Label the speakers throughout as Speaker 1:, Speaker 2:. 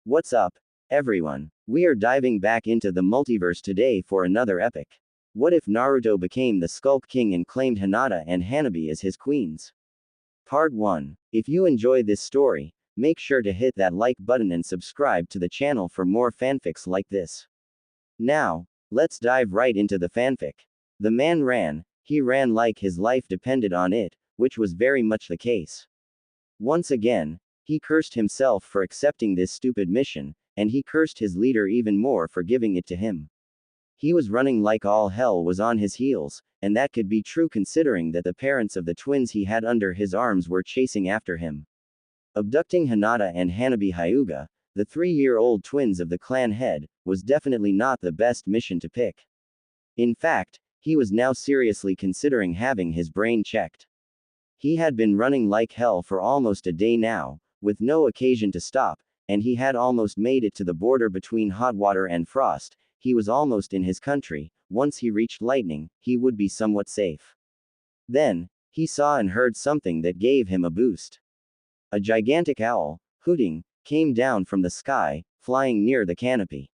Speaker 1: What's up, everyone? We are diving back into the multiverse today for another epic. What if Naruto became the Skulk King and claimed Hinata and Hanabi as his queens? Part 1. If you enjoy this story, make sure to hit that like button and subscribe to the channel for more fanfics like this. Now, let's dive right into the fanfic. The man ran, he ran like his life depended on it, which was very much the case. Once again, he cursed himself for accepting this stupid mission, and he cursed his leader even more for giving it to him. He was running like all hell was on his heels, and that could be true considering that the parents of the twins he had under his arms were chasing after him. Abducting Hinata and Hanabi Hyuga, the 3-year-old twins of the clan head, was definitely not the best mission to pick. In fact, he was now seriously considering having his brain checked. He had been running like hell for almost a day now, with no occasion to stop, and he had almost made it to the border between hot water and frost. He was almost in his country. Once he reached lightning, he would be somewhat safe. Then, he saw and heard something that gave him a boost. A gigantic owl, hooting, came down from the sky, flying near the canopy.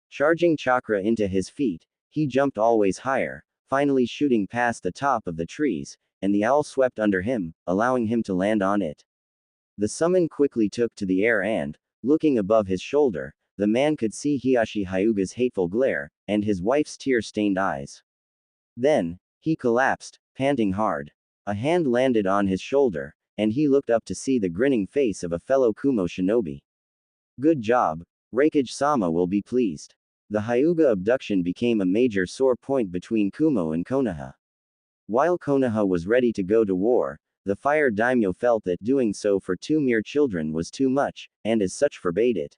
Speaker 1: Charging chakra into his feet, he jumped always higher, finally shooting past the top of the trees, and the owl swept under him, allowing him to land on it. The summon quickly took to the air and, looking above his shoulder, the man could see Hiashi Hyuga's hateful glare, and his wife's tear-stained eyes. Then, he collapsed, panting hard. A hand landed on his shoulder, and he looked up to see the grinning face of a fellow Kumo shinobi. Good job, Raikage-sama will be pleased. The Hyuga abduction became a major sore point between Kumo and Konoha. While Konoha was ready to go to war, the fire daimyo felt that doing so for 2 mere children was too much, and as such forbade it.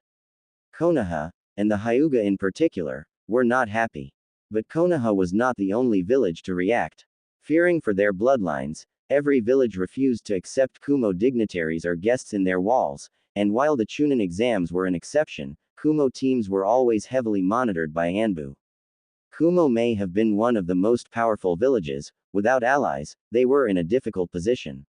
Speaker 1: Konoha, and the Hyuga in particular, were not happy. But Konoha was not the only village to react. Fearing for their bloodlines, every village refused to accept Kumo dignitaries or guests in their walls, and while the Chunin exams were an exception, Kumo teams were always heavily monitored by Anbu. Kumo may have been one of the most powerful villages. Without allies, they were in a difficult position.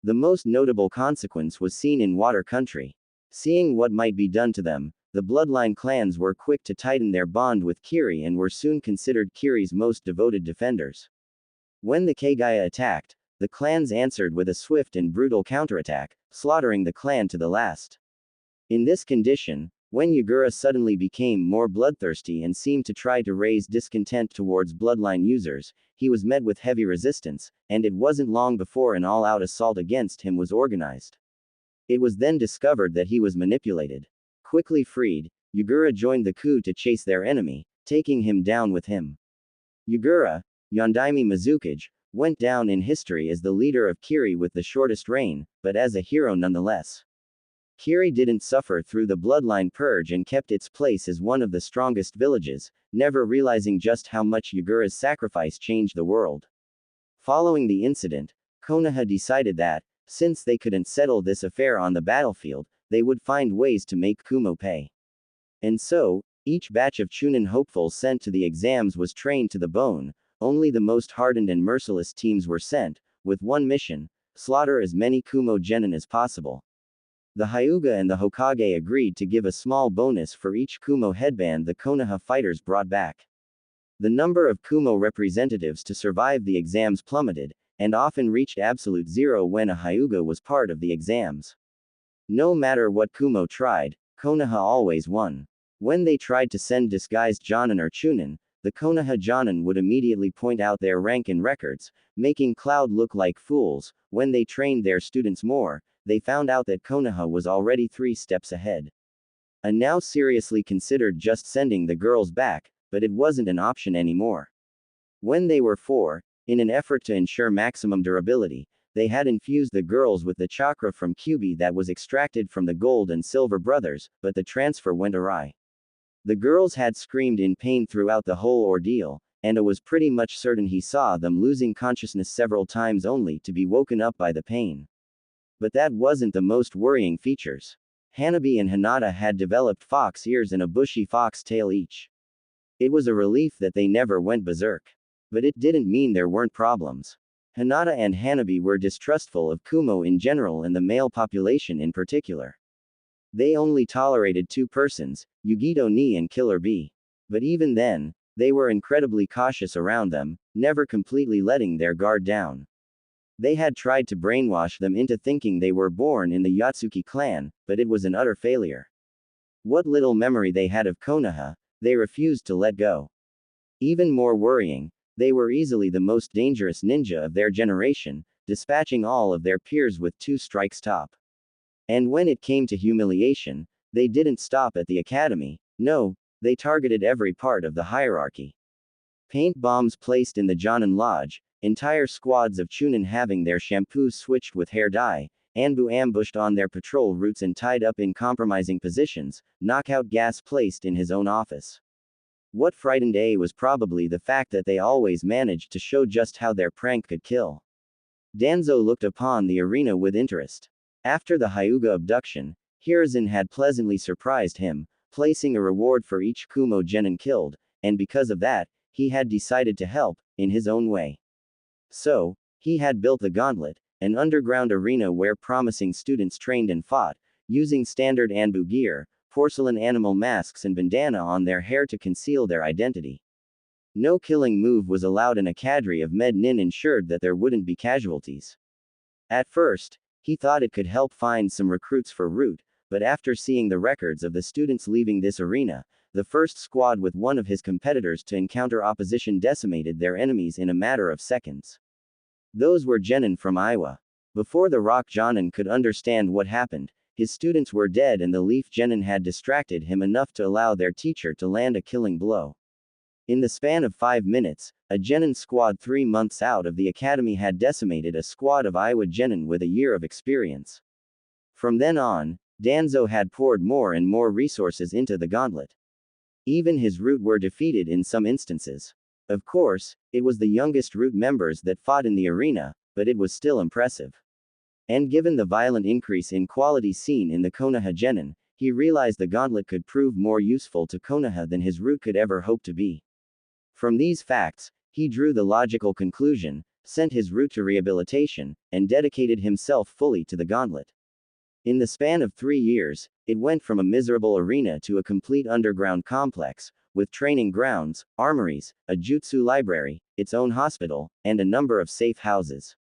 Speaker 1: The most notable consequence was seen in Water Country. Seeing what might be done to them, the bloodline clans were quick to tighten their bond with Kiri and were soon considered Kiri's most devoted defenders. When the Kagaya attacked, the clans answered with a swift and brutal counterattack, slaughtering the clan to the last. In this condition, when Yagura suddenly became more bloodthirsty and seemed to try to raise discontent towards bloodline users, he was met with heavy resistance, and it wasn't long before an all-out assault against him was organized. It was then discovered that he was manipulated. Quickly freed, Yagura joined the coup to chase their enemy, taking him down with him. Yagura, Yondaime Mizukage, went down in history as the leader of Kiri with the shortest reign, but as a hero nonetheless. Kiri didn't suffer through the bloodline purge and kept its place as one of the strongest villages, never realizing just how much Yagura's sacrifice changed the world. Following the incident, Konoha decided that, since they couldn't settle this affair on the battlefield, they would find ways to make Kumo pay. And so, each batch of Chunin hopefuls sent to the exams was trained to the bone. Only the most hardened and merciless teams were sent, with one mission: slaughter as many Kumo genin as possible. The Hyuga and the Hokage agreed to give a small bonus for each Kumo headband the Konoha fighters brought back. The number of Kumo representatives to survive the exams plummeted, and often reached absolute zero when a Hyuga was part of the exams. No matter what Kumo tried, Konoha always won. When they tried to send disguised Jonin or Chunin, the Konoha Jonin would immediately point out their rank and records, making Cloud look like fools. When they trained their students more, they found out that Konoha was already 3 steps ahead. And now seriously considered just sending the girls back, but it wasn't an option anymore. When they were 4, in an effort to ensure maximum durability, they had infused the girls with the chakra from Kyubi that was extracted from the Gold and Silver brothers, but the transfer went awry. The girls had screamed in pain throughout the whole ordeal, and it was pretty much certain he saw them losing consciousness several times only to be woken up by the pain. But that wasn't the most worrying features. Hanabi and Hinata had developed fox ears and a bushy fox tail each. It was a relief that they never went berserk. But it didn't mean there weren't problems. Hinata and Hanabi were distrustful of Kumo in general and the male population in particular. They only tolerated two persons, Yugito Ni and Killer B. But even then, they were incredibly cautious around them, never completely letting their guard down. They had tried to brainwash them into thinking they were born in the Yatsuki clan, but it was an utter failure. What little memory they had of Konoha, they refused to let go. Even more worrying, they were easily the most dangerous ninja of their generation, dispatching all of their peers with 2 strikes top. And when it came to humiliation, they didn't stop at the academy, no, they targeted every part of the hierarchy. Paint bombs placed in the Jonin Lodge, entire squads of Chunin having their shampoos switched with hair dye, Anbu ambushed on their patrol routes and tied up in compromising positions, knockout gas placed in his own office. What frightened A was probably the fact that they always managed to show just how their prank could kill. Danzo looked upon the arena with interest. After the Hyuga abduction, Hiruzen had pleasantly surprised him, placing a reward for each Kumo genin killed, and because of that, he had decided to help, in his own way. So, he had built the Gauntlet, an underground arena where promising students trained and fought, using standard Anbu gear, porcelain animal masks and bandana on their hair to conceal their identity. No killing move was allowed and a cadre of med nin ensured that there wouldn't be casualties. At first, he thought it could help find some recruits for Root, but after seeing the records of the students leaving this arena, the first squad with one of his competitors to encounter opposition decimated their enemies in a matter of seconds. Those were genin from Iowa. Before the Rock Jonin could understand what happened, his students were dead and the Leaf genin had distracted him enough to allow their teacher to land a killing blow. In the span of 5 minutes, a genin squad 3 months out of the academy had decimated a squad of Iowa genin with a year of experience. From then on, Danzo had poured more and more resources into the gauntlet. Even his Root were defeated in some instances. Of course, it was the youngest Root members that fought in the arena, but it was still impressive. And given the violent increase in quality seen in the Konoha genin, he realized the gauntlet could prove more useful to Konoha than his Root could ever hope to be. From these facts, he drew the logical conclusion, sent his Root to rehabilitation, and dedicated himself fully to the gauntlet. In the span of 3 years, it went from a miserable arena to a complete underground complex, with training grounds, armories, a jutsu library, its own hospital, and a number of safe houses.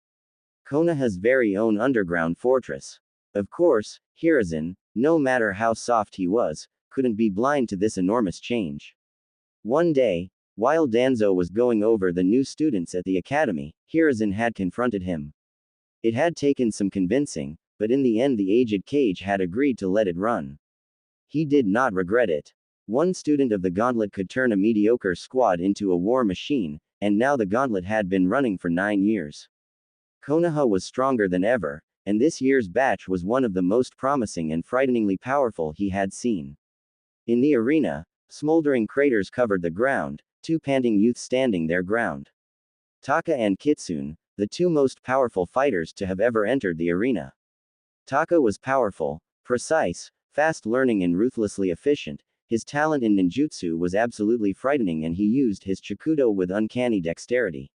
Speaker 1: Konoha's very own underground fortress. Of course, Hiruzen, no matter how soft he was, couldn't be blind to this enormous change. One day, while Danzo was going over the new students at the academy, Hiruzen had confronted him. It had taken some convincing, but in the end the aged Cage had agreed to let it run. He did not regret it. One student of the gauntlet could turn a mediocre squad into a war machine, and now the gauntlet had been running for 9 years. Konoha was stronger than ever, and this year's batch was one of the most promising and frighteningly powerful he had seen. In the arena, smoldering craters covered the ground, 2 panting youths standing their ground. Taka and Kitsune, the 2 most powerful fighters to have ever entered the arena. Taka was powerful, precise, fast learning and ruthlessly efficient. His talent in ninjutsu was absolutely frightening and he used his chikudo with uncanny dexterity.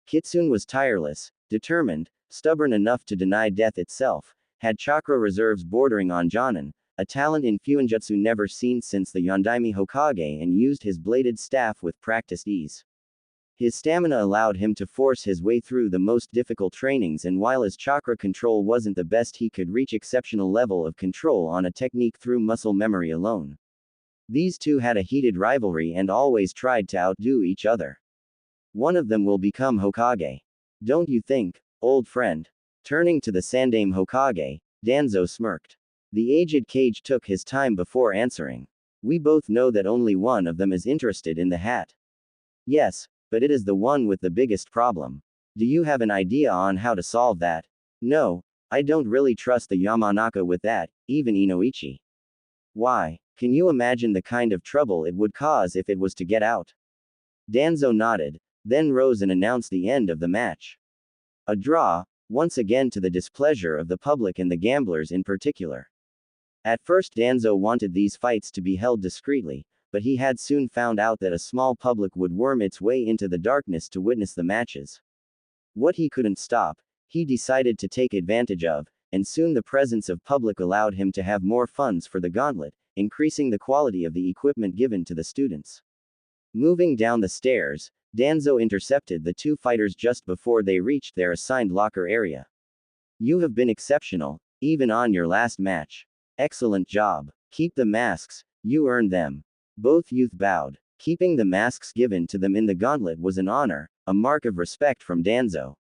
Speaker 1: Kitsune was tireless, determined, stubborn enough to deny death itself, had chakra reserves bordering on Jonin, a talent in Fuinjutsu never seen since the Yondaime Hokage, and used his bladed staff with practiced ease. His stamina allowed him to force his way through the most difficult trainings, and while his chakra control wasn't the best, he could reach exceptional level of control on a technique through muscle memory alone. These 2 had a heated rivalry and always tried to outdo each other. One of them will become Hokage. Don't you think, old friend? Turning to the Sandaime Hokage, Danzo smirked. The aged Cage took his time before answering. We both know that only one of them is interested in the hat. Yes, but it is the one with the biggest problem. Do you have an idea on how to solve that? No, I don't really trust the Yamanaka with that, even Inoichi. Why? Can you imagine the kind of trouble it would cause if it was to get out? Danzo nodded, then rose and announced the end of the match. A draw, once again to the displeasure of the public and the gamblers in particular. At first Danzo wanted these fights to be held discreetly, but he had soon found out that a small public would worm its way into the darkness to witness the matches. What he couldn't stop, he decided to take advantage of, and soon the presence of public allowed him to have more funds for the gauntlet, increasing the quality of the equipment given to the students. Moving down the stairs, Danzo intercepted the two fighters just before they reached their assigned locker area. You have been exceptional, even on your last match. Excellent job. Keep the masks, you earned them. Both youth bowed. Keeping the masks given to them in the gauntlet was an honor, a mark of respect from Danzo.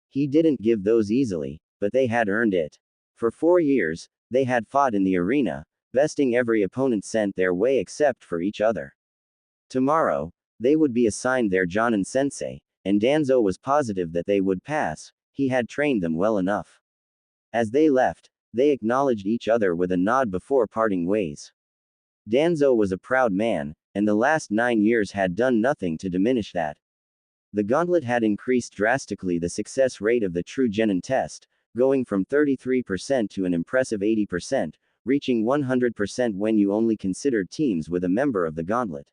Speaker 1: He didn't give those easily, but they had earned it. For 4 years, they had fought in the arena, besting every opponent sent their way except for each other. Tomorrow, they would be assigned their Jonin sensei, and Danzo was positive that they would pass, he had trained them well enough. As they left, they acknowledged each other with a nod before parting ways. Danzo was a proud man, and the last 9 years had done nothing to diminish that. The gauntlet had increased drastically the success rate of the true genin test, going from 33% to an impressive 80%, reaching 100% when you only considered teams with a member of the gauntlet.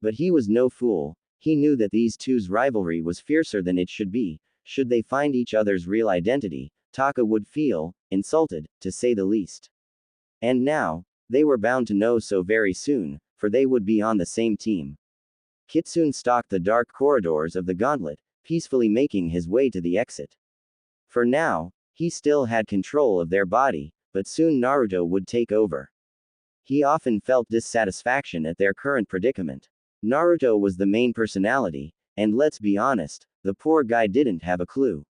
Speaker 1: But he was no fool, he knew that these two's rivalry was fiercer than it should be. Should they find each other's real identity, Taka would feel insulted, to say the least. And now, they were bound to know so very soon, for they would be on the same team. Kitsune stalked the dark corridors of the gauntlet, peacefully making his way to the exit. For now, he still had control of their body, but soon Naruto would take over. He often felt dissatisfaction at their current predicament. Naruto was the main personality, and let's be honest, the poor guy didn't have a clue.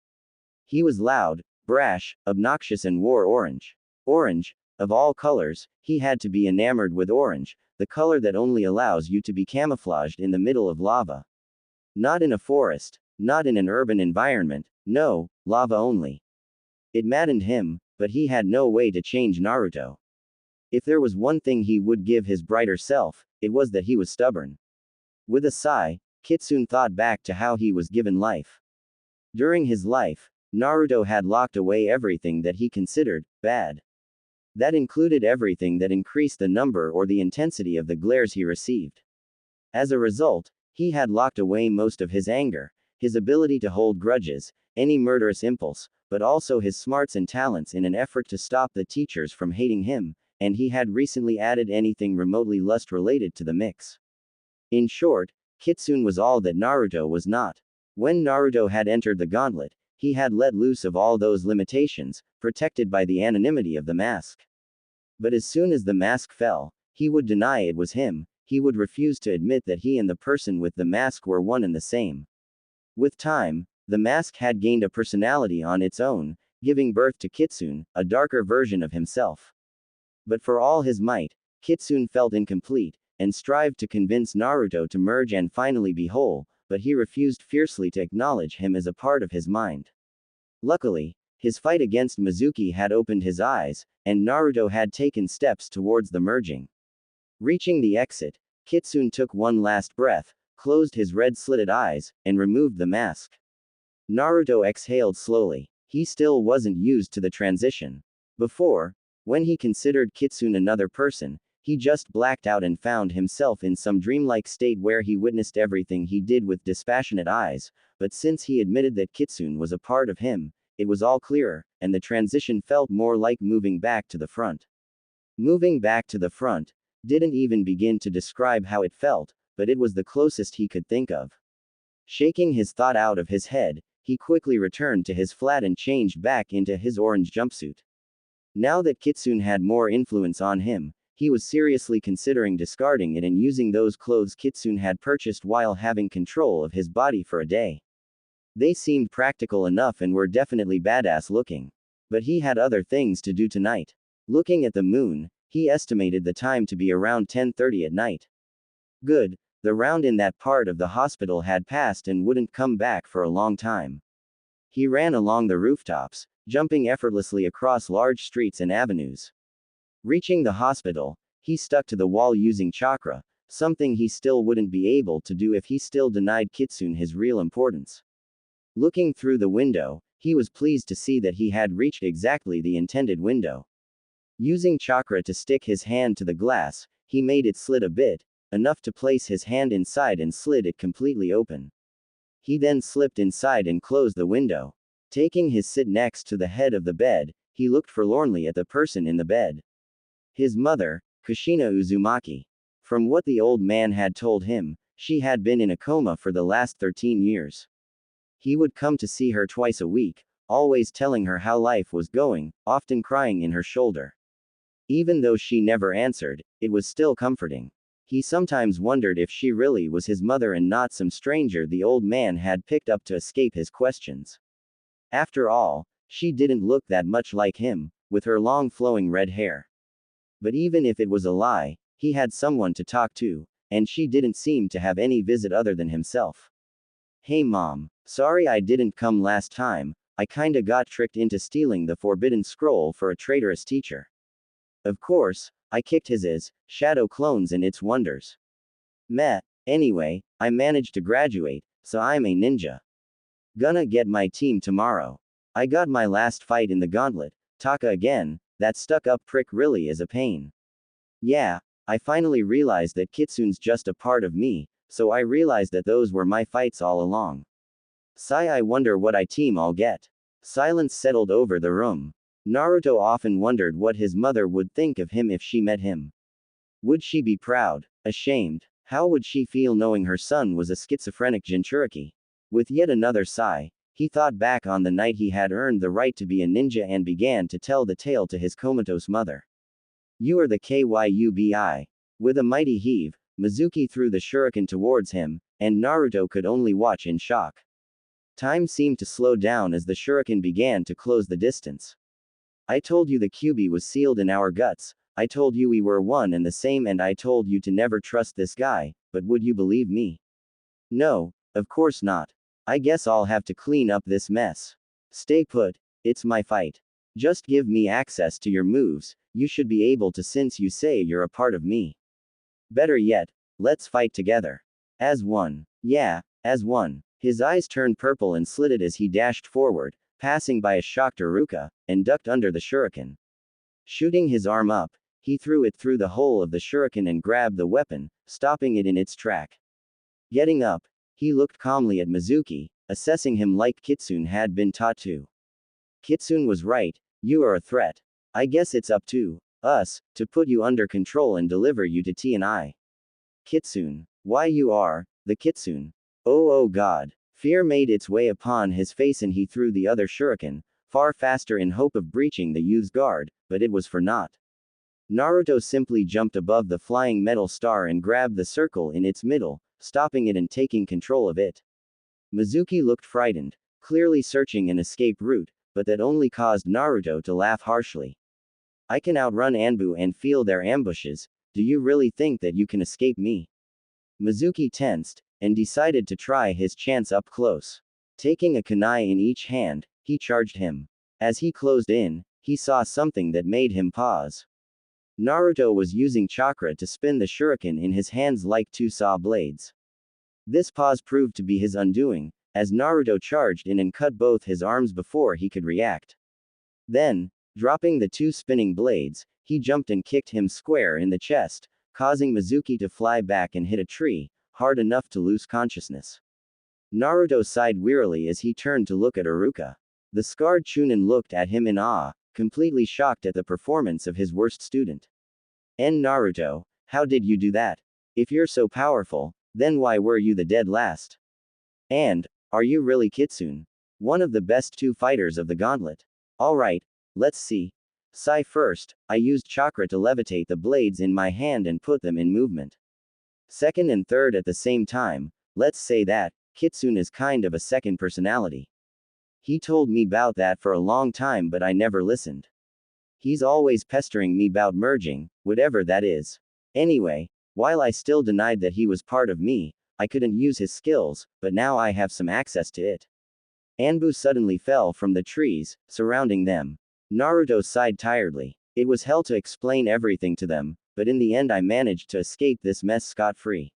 Speaker 1: He was loud, brash, obnoxious and wore orange. Orange, of all colors, he had to be enamored with orange, the color that only allows you to be camouflaged in the middle of lava. Not in a forest, not in an urban environment, no, lava only. It maddened him, but he had no way to change Naruto. If there was one thing he would give his brighter self, it was that he was stubborn. With a sigh, Kitsune thought back to how he was given life. During his life, Naruto had locked away everything that he considered bad. That included everything that increased the number or the intensity of the glares he received. As a result, he had locked away most of his anger, his ability to hold grudges, any murderous impulse, but also his smarts and talents in an effort to stop the teachers from hating him, and he had recently added anything remotely lust-related to the mix. In short, Kitsune was all that Naruto was not. When Naruto had entered the gauntlet, he had let loose of all those limitations, protected by the anonymity of the mask. But as soon as the mask fell, he would deny it was him, he would refuse to admit that he and the person with the mask were one and the same. With time, the mask had gained a personality on its own, giving birth to Kitsune, a darker version of himself. But for all his might, Kitsune felt incomplete, and strived to convince Naruto to merge and finally be whole, but he refused fiercely to acknowledge him as a part of his mind. Luckily, his fight against Mizuki had opened his eyes, and Naruto had taken steps towards the merging. Reaching the exit, Kitsune took one last breath, closed his red-slitted eyes, and removed the mask. Naruto exhaled slowly. He still wasn't used to the transition. Before, when he considered Kitsune another person, he just blacked out and found himself in some dreamlike state where he witnessed everything he did with dispassionate eyes, but since he admitted that Kitsune was a part of him, it was all clearer, and the transition felt more like moving back to the front. Moving back to the front didn't even begin to describe how it felt, but it was the closest he could think of. Shaking his thought out of his head, he quickly returned to his flat and changed back into his orange jumpsuit. Now that Kitsune had more influence on him, he was seriously considering discarding it and using those clothes Kitsune had purchased while having control of his body for a day. They seemed practical enough and were definitely badass looking. But he had other things to do tonight. Looking at the moon, he estimated the time to be around 10:30 at night. Good, the round in that part of the hospital had passed and wouldn't come back for a long time. He ran along the rooftops, jumping effortlessly across large streets and avenues. Reaching the hospital, he stuck to the wall using chakra, something he still wouldn't be able to do if he still denied Kitsune his real importance. Looking through the window, he was pleased to see that he had reached exactly the intended window. Using chakra to stick his hand to the glass, he made it slit a bit, enough to place his hand inside and slid it completely open. He then slipped inside and closed the window. Taking his seat next to the head of the bed, he looked forlornly at the person in the bed. His mother, Kushina Uzumaki. From what the old man had told him, she had been in a coma for the last 13 years. He would come to see her twice a week, always telling her how life was going, often crying in her shoulder. Even though she never answered, it was still comforting. He sometimes wondered if she really was his mother and not some stranger the old man had picked up to escape his questions. After all, she didn't look that much like him, with her long flowing red hair. But even if it was a lie, he had someone to talk to, and she didn't seem to have any visit other than himself. Hey mom, sorry I didn't come last time, I kinda got tricked into stealing the forbidden scroll for a traitorous teacher. Of course, I kicked his shadow clones and its wonders. Meh, anyway, I managed to graduate, so I'm a ninja. Gonna get my team tomorrow. I got my last fight in the gauntlet, Taka again, that stuck-up prick really is a pain. Yeah, I finally realized that Kitsune's just a part of me, so I realized that those were my fights all along. Sigh, I wonder what team I'll get. Silence settled over the room. Naruto often wondered what his mother would think of him if she met him. Would she be proud? Ashamed? How would she feel knowing her son was a schizophrenic Jinchuriki? With yet another sigh, he thought back on the night he had earned the right to be a ninja and began to tell the tale to his comatose mother. You are the Kyubi. With a mighty heave, Mizuki threw the shuriken towards him, and Naruto could only watch in shock. Time seemed to slow down as the shuriken began to close the distance. I told you the Kyubi was sealed in our guts, I told you we were one and the same, and I told you to never trust this guy, but would you believe me? No, of course not. I guess I'll have to clean up this mess. Stay put, it's my fight. Just give me access to your moves, you should be able to since you say you're a part of me. Better yet, let's fight together. As one. Yeah, as one. His eyes turned purple and slitted as he dashed forward, passing by a shocked Iruka, and ducked under the shuriken. Shooting his arm up, he threw it through the hole of the shuriken and grabbed the weapon, stopping it in its track. Getting up, he looked calmly at Mizuki, assessing him like Kitsune had been taught to. Kitsune was right, you are a threat. I guess it's up to us to put you under control and deliver you to T&I. Kitsune. Why you are the Kitsune. Oh god. Fear made its way upon his face and he threw the other shuriken, far faster in hope of breaching the youth's guard, but it was for naught. Naruto simply jumped above the flying metal star and grabbed the circle in its middle, stopping it and taking control of it. Mizuki looked frightened, clearly searching an escape route, but that only caused Naruto to laugh harshly. I can outrun Anbu and feel their ambushes, do you really think that you can escape me? Mizuki tensed, and decided to try his chance up close. Taking a kunai in each hand, he charged him. As he closed in, he saw something that made him pause. Naruto was using chakra to spin the shuriken in his hands like two saw blades. This pause proved to be his undoing, as Naruto charged in and cut both his arms before he could react. Then, dropping the two spinning blades, he jumped and kicked him square in the chest, causing Mizuki to fly back and hit a tree, hard enough to lose consciousness. Naruto sighed wearily as he turned to look at Iruka. The scarred Chunin looked at him in awe, completely shocked at the performance of his worst student. Naruto, how did you do that? If you're so powerful, then why were you the dead last? And, are you really Kitsune? One of the best two fighters of the gauntlet. Alright, let's see. Sigh first, I used chakra to levitate the blades in my hand and put them in movement. Second and third at the same time, let's say that, Kitsune is kind of a second personality. He told me about that for a long time but I never listened. He's always pestering me about merging, whatever that is. Anyway, while I still denied that he was part of me, I couldn't use his skills, but now I have some access to it. Anbu suddenly fell from the trees, surrounding them. Naruto sighed tiredly. It was hell to explain everything to them, but in the end I managed to escape this mess scot-free.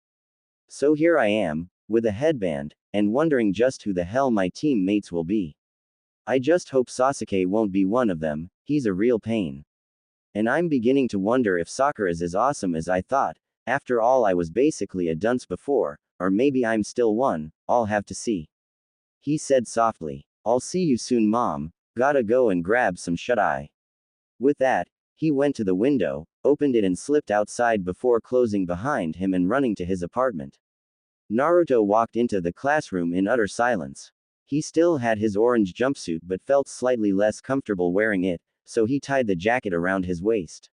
Speaker 1: So here I am, with a headband, and wondering just who the hell my teammates will be. I just hope Sasuke won't be one of them, he's a real pain. And I'm beginning to wonder if Sakura is as awesome as I thought, after all I was basically a dunce before, or maybe I'm still one, I'll have to see. He said softly. I'll see you soon mom, gotta go and grab some shut-eye. With that, he went to the window, opened it and slipped outside before closing behind him and running to his apartment. Naruto walked into the classroom in utter silence. He still had his orange jumpsuit but felt slightly less comfortable wearing it, so he tied the jacket around his waist.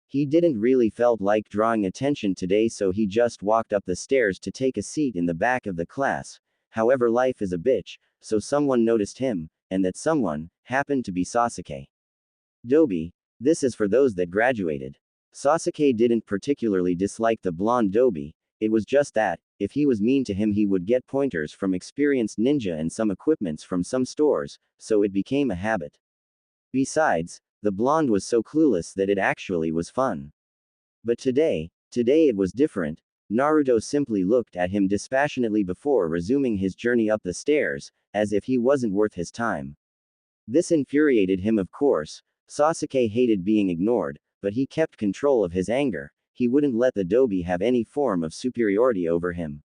Speaker 1: He didn't really felt like drawing attention today, so he just walked up the stairs to take a seat in the back of the class. However, life is a bitch, so someone noticed him, and that someone happened to be Sasuke. Dobi, this is for those that graduated. Sasuke didn't particularly dislike the blonde Dobi, it was just that, if he was mean to him he would get pointers from experienced ninja and some equipments from some stores, so it became a habit. Besides, the blonde was so clueless that it actually was fun. But today it was different. Naruto simply looked at him dispassionately before resuming his journey up the stairs, as if he wasn't worth his time. This infuriated him, of course. Sasuke hated being ignored, but he kept control of his anger. He wouldn't let the Dobi have any form of superiority over him.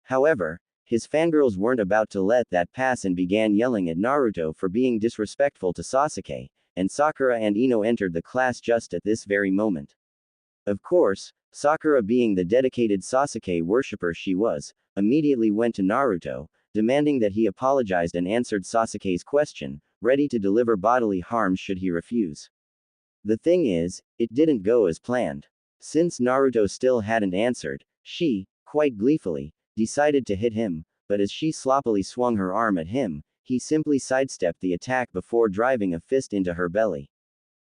Speaker 1: However, his fangirls weren't about to let that pass and began yelling at Naruto for being disrespectful to Sasuke, and Sakura and Ino entered the class just at this very moment. Of course, Sakura, being the dedicated Sasuke worshipper she was, immediately went to Naruto, demanding that he apologized and answered Sasuke's question, ready to deliver bodily harm should he refuse. The thing is, it didn't go as planned. Since Naruto still hadn't answered, she, quite gleefully, decided to hit him, but as she sloppily swung her arm at him, he simply sidestepped the attack before driving a fist into her belly.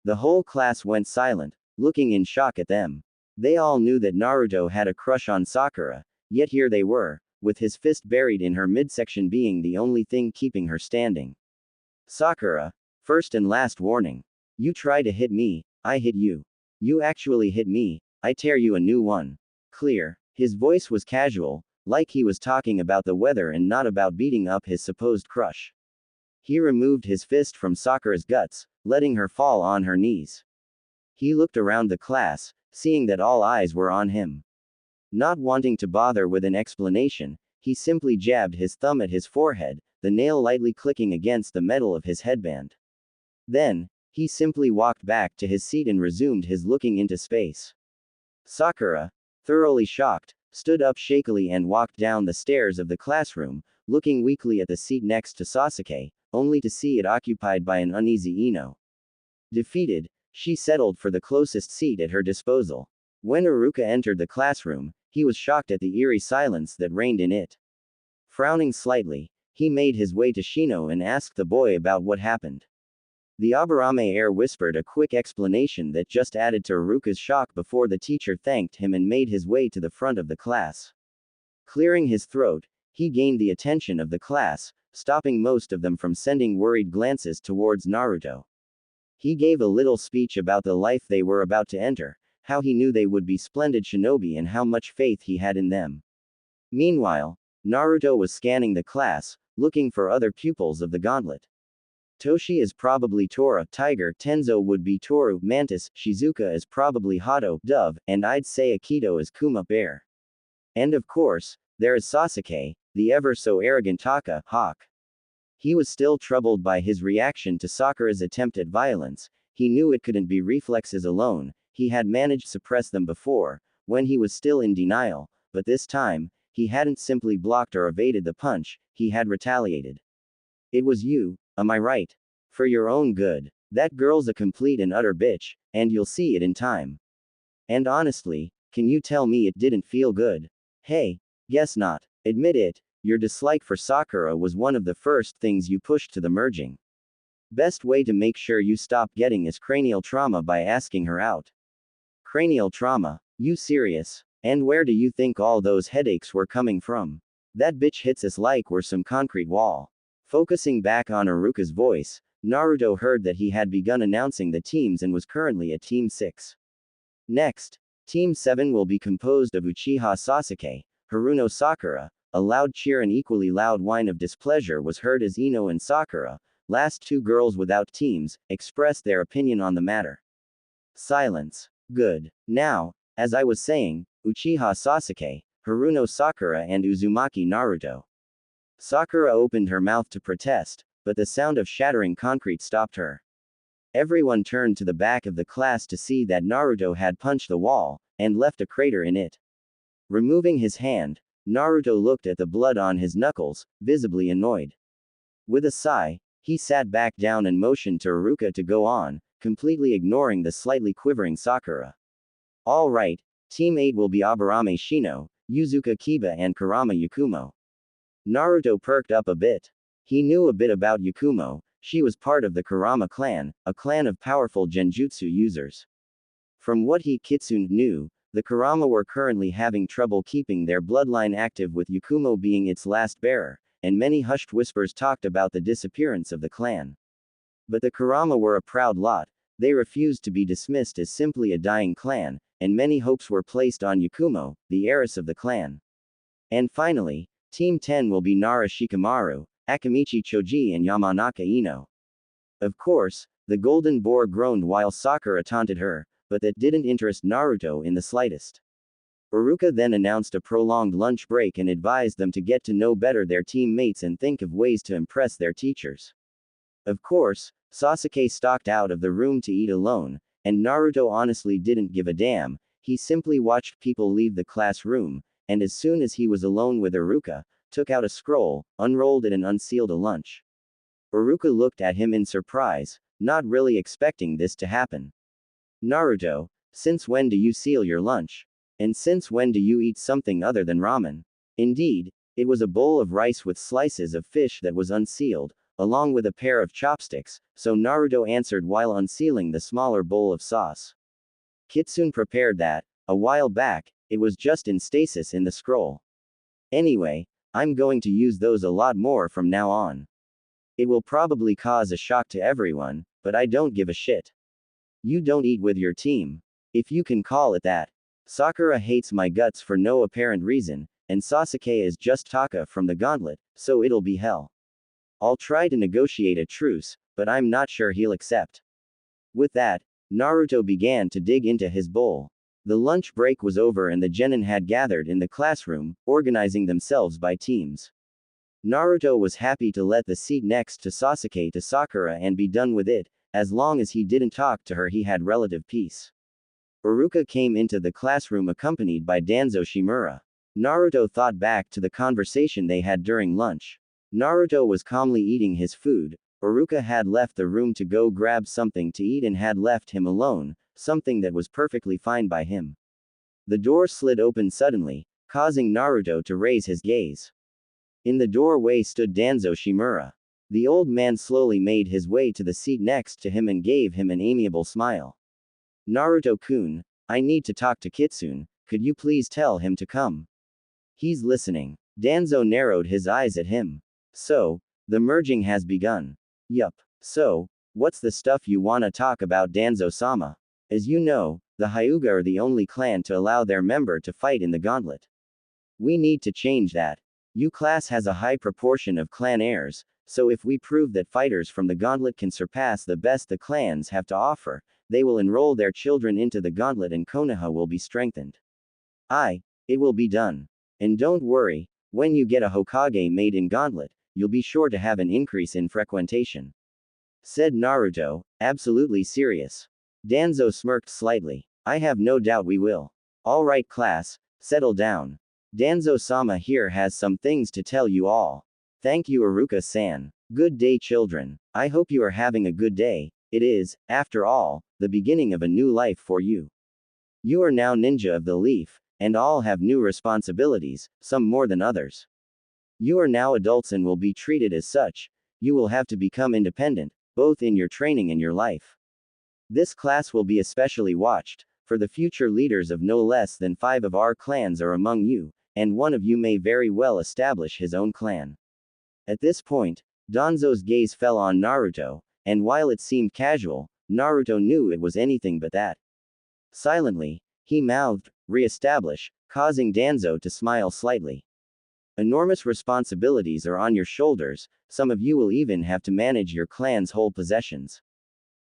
Speaker 1: The whole class went silent, looking in shock at them. They all knew that Naruto had a crush on Sakura, yet here they were, with his fist buried in her midsection being the only thing keeping her standing. Sakura, first and last warning. You try to hit me, I hit you. You actually hit me, I tear you a new one. Clear. His voice was casual, like he was talking about the weather and not about beating up his supposed crush. He removed his fist from Sakura's guts, letting her fall on her knees. He looked around the class, seeing that all eyes were on him. Not wanting to bother with an explanation, he simply jabbed his thumb at his forehead, the nail lightly clicking against the metal of his headband. Then, he simply walked back to his seat and resumed his looking into space. Sakura, thoroughly shocked, stood up shakily and walked down the stairs of the classroom, looking weakly at the seat next to Sasuke, only to see it occupied by an uneasy Ino. Defeated, she settled for the closest seat at her disposal. When Iruka entered the classroom, he was shocked at the eerie silence that reigned in it. Frowning slightly, he made his way to Shino and asked the boy about what happened. The Aburame heir whispered a quick explanation that just added to Iruka's shock before the teacher thanked him and made his way to the front of the class. Clearing his throat, he gained the attention of the class, stopping most of them from sending worried glances towards Naruto. He gave a little speech about the life they were about to enter, how he knew they would be splendid shinobi and how much faith he had in them. Meanwhile, Naruto was scanning the class, looking for other pupils of the gauntlet. Toshi is probably Tora, Tiger, Tenzo would be Toru, Mantis, Shizuka is probably Hato, Dove, and I'd say Akito is Kuma, Bear. And of course, there is Sasuke, the ever so arrogant Taka, Hawk. He was still troubled by his reaction to Sakura's attempt at violence. He knew it couldn't be reflexes alone, he had managed to suppress them before, when he was still in denial, but this time, he hadn't simply blocked or evaded the punch, he had retaliated. It was you, am I right? For your own good. That girl's a complete and utter bitch, and you'll see it in time. And honestly, can you tell me it didn't feel good? Hey, guess not. Admit it, your dislike for Sakura was one of the first things you pushed to the merging. Best way to make sure you stop getting is cranial trauma by asking her out. Cranial trauma? You serious? And where do you think all those headaches were coming from? That bitch hits us like we're some concrete wall. Focusing back on Iruka's voice, Naruto heard that he had begun announcing the teams and was currently at Team 6. Next, Team 7 will be composed of Uchiha Sasuke, Haruno Sakura. A loud cheer and equally loud whine of displeasure was heard as Ino and Sakura, last two girls without teams, expressed their opinion on the matter. Silence. Good. Now, as I was saying, Uchiha Sasuke, Haruno Sakura and Uzumaki Naruto. Sakura opened her mouth to protest, but the sound of shattering concrete stopped her. Everyone turned to the back of the class to see that Naruto had punched the wall, and left a crater in it. Removing his hand, Naruto looked at the blood on his knuckles, visibly annoyed. With a sigh, he sat back down and motioned to Iruka to go on, completely ignoring the slightly quivering Sakura. All right, Team 8 will be Aburame Shino, Yuzuka Kiba and Kurama Yakumo. Naruto perked up a bit. He knew a bit about Yakumo. She was part of the Kurama clan, a clan of powerful genjutsu users. From what he Kitsune knew, the Kurama were currently having trouble keeping their bloodline active with Yakumo being its last bearer, and many hushed whispers talked about the disappearance of the clan. But the Kurama were a proud lot. They refused to be dismissed as simply a dying clan, and many hopes were placed on Yakumo, the heiress of the clan. And finally, Team 10 will be Nara Shikamaru, Akamichi Choji and Yamanaka Ino. Of course, the golden boar groaned while Sakura taunted her, but that didn't interest Naruto in the slightest. Iruka then announced a prolonged lunch break and advised them to get to know better their teammates and think of ways to impress their teachers. Of course, Sasuke stalked out of the room to eat alone, and Naruto honestly didn't give a damn. He simply watched people leave the classroom, and as soon as he was alone with Iruka, took out a scroll, unrolled it and unsealed a lunch. Iruka looked at him in surprise, not really expecting this to happen. Naruto, since when do you seal your lunch? And since when do you eat something other than ramen? Indeed, it was a bowl of rice with slices of fish that was unsealed, along with a pair of chopsticks, so Naruto answered while unsealing the smaller bowl of sauce. Kitsune prepared that, a while back, it was just in stasis in the scroll. Anyway, I'm going to use those a lot more from now on. It will probably cause a shock to everyone, but I don't give a shit. You don't eat with your team. If you can call it that. Sakura hates my guts for no apparent reason, and Sasuke is just Taka from the gauntlet, so it'll be hell. I'll try to negotiate a truce, but I'm not sure he'll accept. With that, Naruto began to dig into his bowl. The lunch break was over and the genin had gathered in the classroom, organizing themselves by teams. Naruto was happy to let the seat next to Sasuke to Sakura and be done with it, as long as he didn't talk to her he had relative peace. Iruka came into the classroom accompanied by Danzo Shimura. Naruto thought back to the conversation they had during lunch. Naruto was calmly eating his food. Iruka had left the room to go grab something to eat and had left him alone, something that was perfectly fine by him. The door slid open suddenly, causing Naruto to raise his gaze. In the doorway stood Danzo Shimura. The old man slowly made his way to the seat next to him and gave him an amiable smile. Naruto-kun, I need to talk to Kitsune, could you please tell him to come? He's listening. Danzo narrowed his eyes at him. So, the merging has begun. Yup. So, what's the stuff you wanna talk about, Danzo-sama? As you know, the Hyuga are the only clan to allow their member to fight in the gauntlet. We need to change that. U class has a high proportion of clan heirs, so if we prove that fighters from the gauntlet can surpass the best the clans have to offer, they will enroll their children into the gauntlet and Konoha will be strengthened. It will be done. And don't worry, when you get a Hokage made in gauntlet, you'll be sure to have an increase in frequentation. Said Naruto, absolutely serious. Danzo smirked slightly. I have no doubt we will. Alright class, settle down. Danzo-sama here has some things to tell you all. Thank you Iruka-san. Good day children. I hope you are having a good day. It is, after all, the beginning of a new life for you. You are now ninja of the leaf, and all have new responsibilities, some more than others. You are now adults and will be treated as such. You will have to become independent, both in your training and your life. This class will be especially watched, for the future leaders of no less than 5 of our clans are among you, and one of you may very well establish his own clan. At this point, Danzo's gaze fell on Naruto, and while it seemed casual, Naruto knew it was anything but that. Silently, he mouthed, "Re-establish," causing Danzo to smile slightly. Enormous responsibilities are on your shoulders, some of you will even have to manage your clan's whole possessions.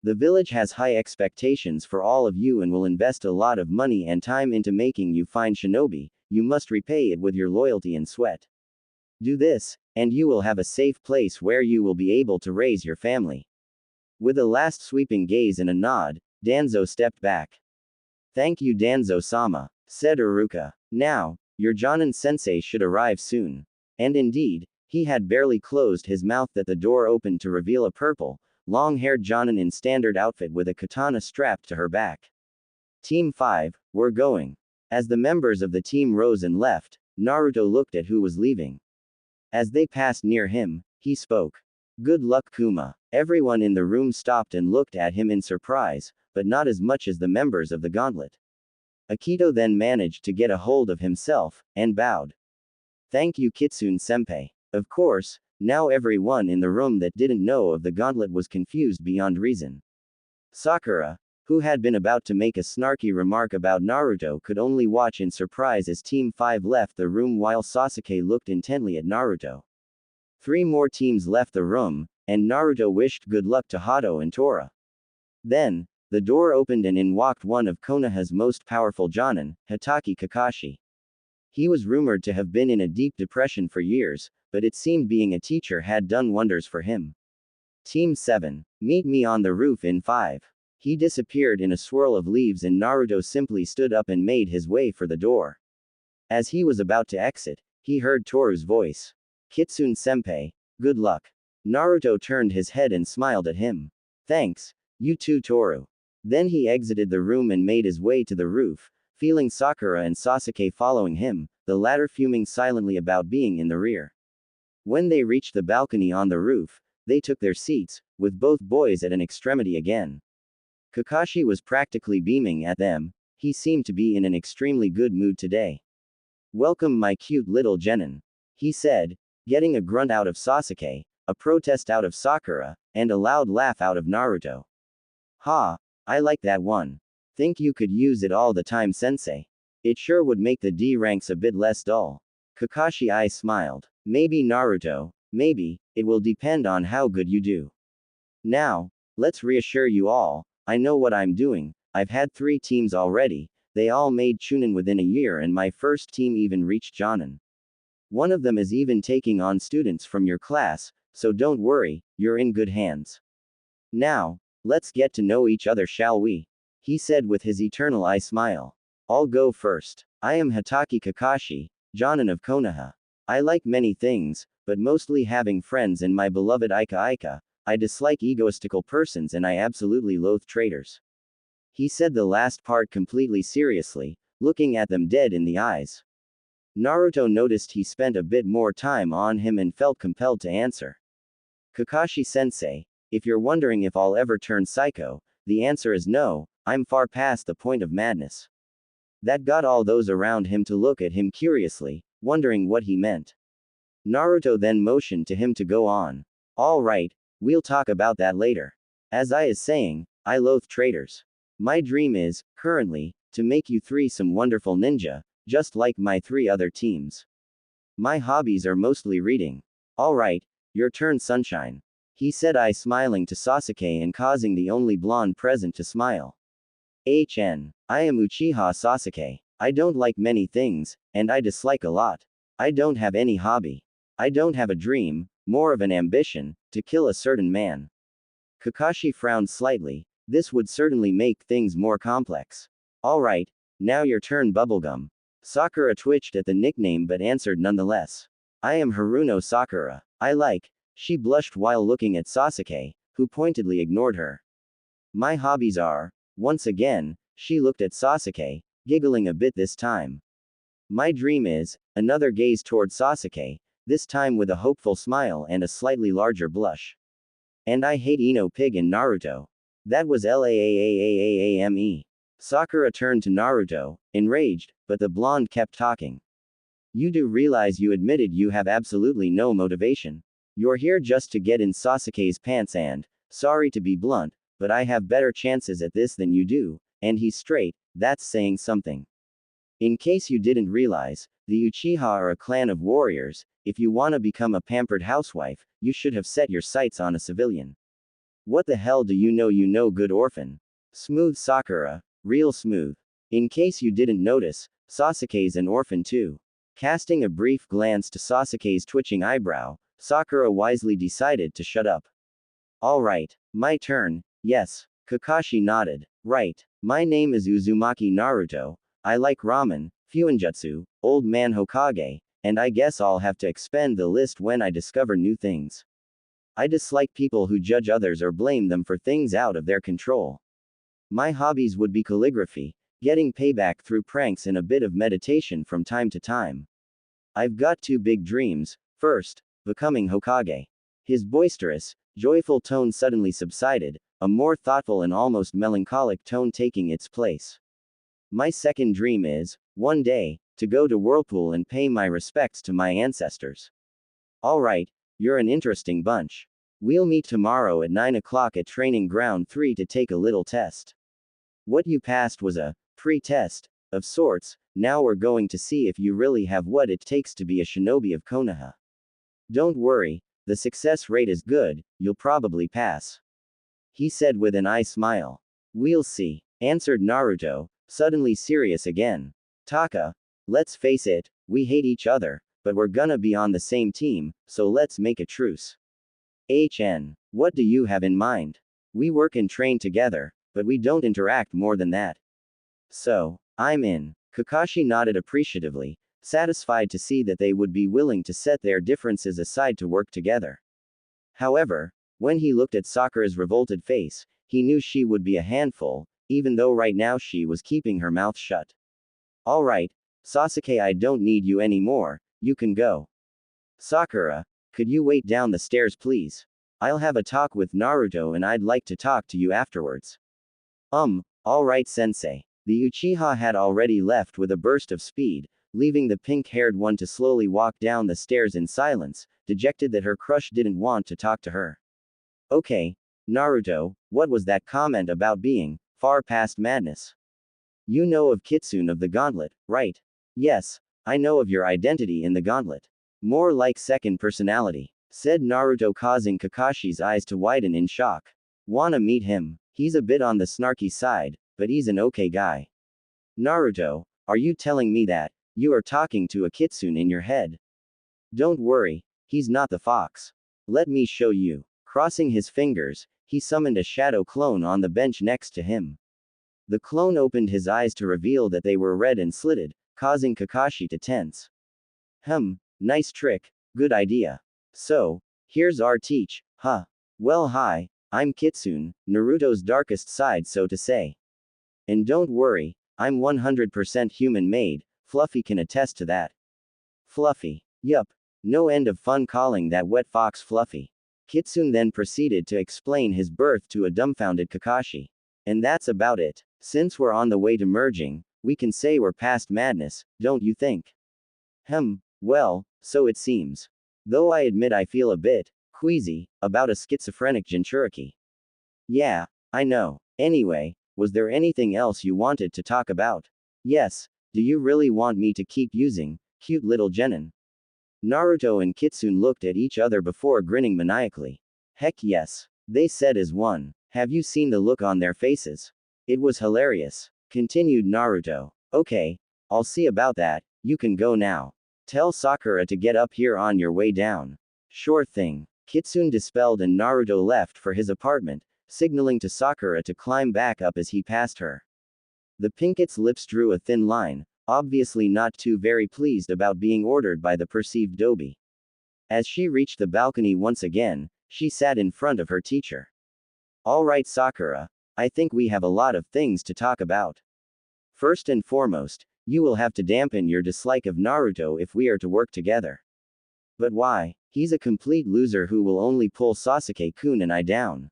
Speaker 1: The village has high expectations for all of you and will invest a lot of money and time into making you fine shinobi, you must repay it with your loyalty and sweat. Do this, and you will have a safe place where you will be able to raise your family. With a last sweeping gaze and a nod, Danzo stepped back. Thank you Danzo-sama, said Iruka. Now, your Jonin-sensei should arrive soon. And indeed, he had barely closed his mouth that the door opened to reveal a purple, long-haired Jonin in standard outfit with a katana strapped to her back. Team 5, we're going. As the members of the team rose and left, Naruto looked at who was leaving. As they passed near him, he spoke. Good luck Kuma. Everyone in the room stopped and looked at him in surprise, but not as much as the members of the gauntlet. Akito then managed to get a hold of himself, and bowed. Thank you Kitsune-senpai. Of course, now everyone in the room that didn't know of the gauntlet was confused beyond reason. Sakura, who had been about to make a snarky remark about Naruto, could only watch in surprise as Team 5 left the room while Sasuke looked intently at Naruto. 3 more teams left the room, and Naruto wished good luck to Hato and Tora. Then, the door opened and in walked one of Konoha's most powerful Jonin, Hitaki Kakashi. He was rumored to have been in a deep depression for years, but it seemed being a teacher had done wonders for him. Team 7, meet me on the roof in 5. He disappeared in a swirl of leaves and Naruto simply stood up and made his way for the door. As he was about to exit, he heard Toru's voice. Kitsune-senpai, good luck. Naruto turned his head and smiled at him. Thanks, you too Toru. Then he exited the room and made his way to the roof, feeling Sakura and Sasuke following him, the latter fuming silently about being in the rear. When they reached the balcony on the roof, they took their seats, with both boys at an extremity again. Kakashi was practically beaming at them, he seemed to be in an extremely good mood today. Welcome my cute little genin, he said, getting a grunt out of Sasuke, a protest out of Sakura, and a loud laugh out of Naruto. Ha, I like that one. Think you could use it all the time sensei? It sure would make the D ranks a bit less dull. Kakashi smiled. Maybe Naruto, maybe, it will depend on how good you do. Now, let's reassure you all, I know what I'm doing, I've had 3 teams already, they all made Chunin within a year and my first team even reached Jonin. One of them is even taking on students from your class, so don't worry, you're in good hands. Now, let's get to know each other shall we? He said with his eternal smile. I'll go first. I am Hitaki Kakashi, Jonin of Konoha. I like many things, but mostly having friends and my beloved Ika. I dislike egoistical persons and I absolutely loathe traitors. He said the last part completely seriously, looking at them dead in the eyes. Naruto noticed he spent a bit more time on him and felt compelled to answer. Kakashi-sensei, if you're wondering if I'll ever turn psycho, the answer is no, I'm far past the point of madness. That got all those around him to look at him curiously, wondering what he meant. Naruto then motioned to him to go on. All right, we'll talk about that later. As I is saying, I loathe traitors. My dream is, currently, to make you 3 some wonderful ninja, just like my 3 other teams. My hobbies are mostly reading. Alright, your turn sunshine. He said smiling to Sasuke and causing the only blonde present to smile. I am Uchiha Sasuke. I don't like many things, and I dislike a lot. I don't have any hobby. I don't have a dream, more of an ambition, to kill a certain man. Kakashi frowned slightly, this would certainly make things more complex. Alright, now your turn bubblegum. Sakura twitched at the nickname but answered nonetheless. I am Haruno Sakura. She blushed while looking at Sasuke, who pointedly ignored her. My hobbies are, once again, she looked at Sasuke, giggling a bit this time. My dream is, another gaze toward Sasuke, this time with a hopeful smile and a slightly larger blush. And I hate Ino Pig and Naruto. That was LAAAAAAME. Sakura turned to Naruto, enraged, but the blonde kept talking. You do realize you admitted you have absolutely no motivation. You're here just to get in Sasuke's pants and, sorry to be blunt, but I have better chances at this than you do, and he's straight, that's saying something. In case you didn't realize, the Uchiha are a clan of warriors, if you wanna become a pampered housewife, you should have set your sights on a civilian. What the hell do you know good orphan? Smooth Sakura, real smooth. In case you didn't notice, Sasuke's an orphan too. Casting a brief glance to Sasuke's twitching eyebrow, Sakura wisely decided to shut up. Alright, My turn, yes. Kakashi nodded. Right. My name is Uzumaki Naruto. I like ramen, fuinjutsu, old man Hokage, and I guess I'll have to expand the list when I discover new things. I dislike people who judge others or blame them for things out of their control. My hobbies would be calligraphy, getting payback through pranks, and a bit of meditation from time to time. I've got two big dreams. First, becoming Hokage. His boisterous, joyful tone suddenly subsided, a more thoughtful and almost melancholic tone taking its place. My second dream is, one day, to go to Whirlpool and pay my respects to my ancestors. Alright, you're an interesting bunch. We'll meet tomorrow at 9 o'clock at Training Ground 3 to take a little test. What you passed was a pre-test, of sorts. Now we're going to see if you really have what it takes to be a shinobi of Konoha. Don't worry, the success rate is good, you'll probably pass. He said with an eye smile. We'll see, answered Naruto, suddenly serious again. Taka, let's face it, we hate each other, but we're gonna be on the same team, so let's make a truce. What do you have in mind? We work and train together, but we don't interact more than that. So, I'm in. Kakashi nodded appreciatively, satisfied to see that they would be willing to set their differences aside to work together. However, when he looked at Sakura's revolted face, he knew she would be a handful, even though right now she was keeping her mouth shut. Alright, Sasuke, I don't need you anymore, you can go. Sakura, could you wait down the stairs please? I'll have a talk with Naruto and I'd like to talk to you afterwards. Alright sensei. The Uchiha had already left with a burst of speed, leaving the pink-haired one to slowly walk down the stairs in silence, dejected that her crush didn't want to talk to her. Okay, Naruto, what was that comment about being far past madness? You know of Kitsune of the Gauntlet, right? Yes, I know of your identity in the Gauntlet. More like second personality, said Naruto, causing Kakashi's eyes to widen in shock. Wanna meet him? He's a bit on the snarky side, but he's an okay guy. Naruto, are you telling me that you are talking to a Kitsune in your head? Don't worry, he's not the fox. Let me show you. Crossing his fingers, he summoned a shadow clone on the bench next to him. The clone opened his eyes to reveal that they were red and slitted, causing Kakashi to tense. Nice trick, good idea. So, here's our teach, huh? Well, hi, I'm Kitsune, Naruto's darkest side, so to say. And don't worry, I'm 100% human-made, Fluffy can attest to that. Fluffy. Yup. No end of fun calling that wet fox Fluffy. Kitsune then proceeded to explain his birth to a dumbfounded Kakashi. And that's about it. Since we're on the way to merging, we can say we're past madness, don't you think? Well, so it seems. Though I admit I feel a bit queasy about a schizophrenic Jinchuriki. Yeah, I know. Anyway, was there anything else you wanted to talk about? Yes, do you really want me to keep using cute little Genin? Naruto and Kitsune looked at each other before grinning maniacally. Heck yes, they said as one. Have you seen the look on their faces? It was hilarious. Continued Naruto. Okay, I'll see about that, you can go now. Tell Sakura to get up here on your way down. Sure thing. Kitsune dispelled and Naruto left for his apartment, signaling to Sakura to climb back up as he passed her. The Pinket's lips drew a thin line, obviously not too very pleased about being ordered by the perceived Dobi. As she reached the balcony once again, she sat in front of her teacher. Alright Sakura, I think we have a lot of things to talk about. First and foremost, you will have to dampen your dislike of Naruto if we are to work together. But why? He's a complete loser who will only pull Sasuke-kun and I down.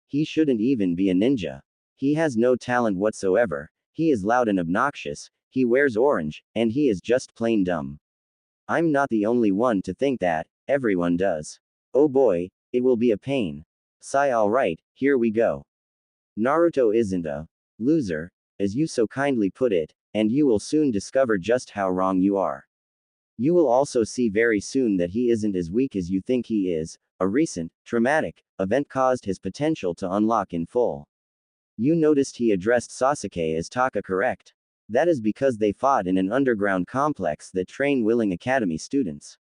Speaker 1: He shouldn't even be a ninja. He has no talent whatsoever, he is loud and obnoxious, he wears orange, and he is just plain dumb. I'm not the only one to think that, everyone does. Oh boy, it will be a pain. Sigh. Alright, here we go. Naruto isn't a loser, as you so kindly put it, and you will soon discover just how wrong you are. You will also see very soon that he isn't as weak as you think he is. A recent, traumatic event caused his potential to unlock in full. You noticed he addressed Sasuke as Taka, correct? That is because they fought in an underground complex that train willing academy students.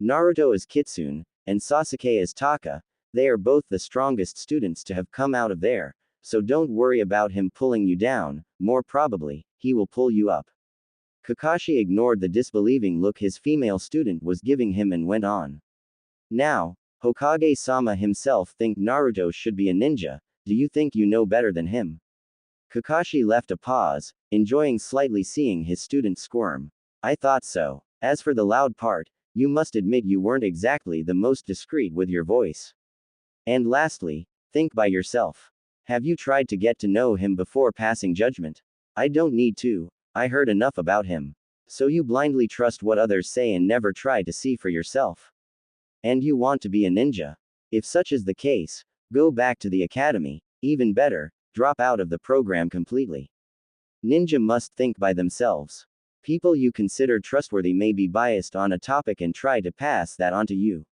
Speaker 1: Naruto as Kitsune, and Sasuke as Taka, They are both the strongest students to have come out of there, so don't worry about him pulling you down, more probably, he will pull you up. Kakashi ignored the disbelieving look his female student was giving him and went on. Now, Hokage-sama himself think Naruto should be a ninja, do you think you know better than him? Kakashi left a pause, enjoying slightly seeing his student squirm. I thought so. As for the loud part, you must admit you weren't exactly the most discreet with your voice. And lastly, think by yourself. Have you tried to get to know him before passing judgment? I don't need to, I heard enough about him. So you blindly trust what others say and never try to see for yourself. And you want to be a ninja? If such is the case, go back to the academy, even better, drop out of the program completely. Ninja must think by themselves. People you consider trustworthy may be biased on a topic and try to pass that on to you.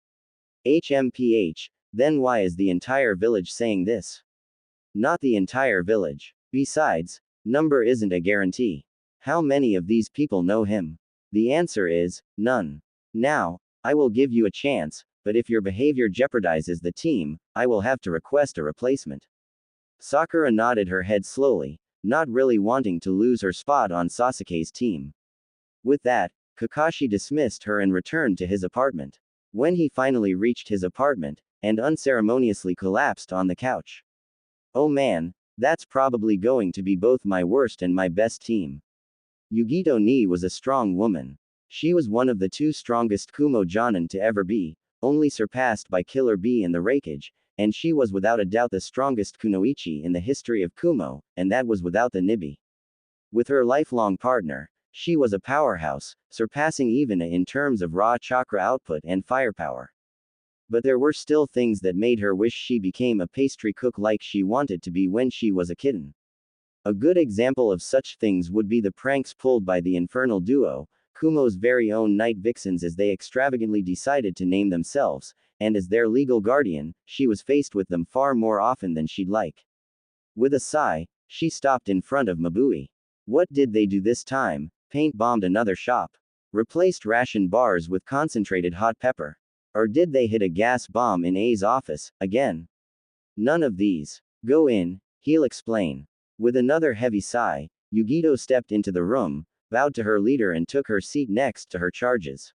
Speaker 1: HMPH, then why is the entire village saying this? Not the entire village. Besides, number isn't a guarantee. How many of these people know him? The answer is, none. Now, I will give you a chance, but if your behavior jeopardizes the team, I will have to request a replacement. Sakura nodded her head slowly, not really wanting to lose her spot on Sasuke's team. With that, Kakashi dismissed her and returned to his apartment. When he finally reached his apartment, and unceremoniously collapsed on the couch. Oh man, that's probably going to be both my worst and my best team. Yugito Ni was a strong woman. She was one of the two strongest Kumo Jonin to ever be, only surpassed by Killer Bee in the Raikage, and she was without a doubt the strongest kunoichi in the history of Kumo, and that was without the Nibi. With her lifelong partner, she was a powerhouse, surpassing even in terms of raw chakra output and firepower. But there were still things that made her wish she became a pastry cook like she wanted to be when she was a kitten. A good example of such things would be the pranks pulled by the infernal duo, Kumo's very own night vixens, as they extravagantly decided to name themselves, and as their legal guardian, she was faced with them far more often than she'd like. With a sigh, she stopped in front of Mabui. What did they do this time? Paint bombed another shop. Replaced ration bars with concentrated hot pepper. Or did they hit a gas bomb in A's office, again? None of these. Go in, he'll explain. With another heavy sigh, Yugito stepped into the room, bowed to her leader and took her seat next to her charges.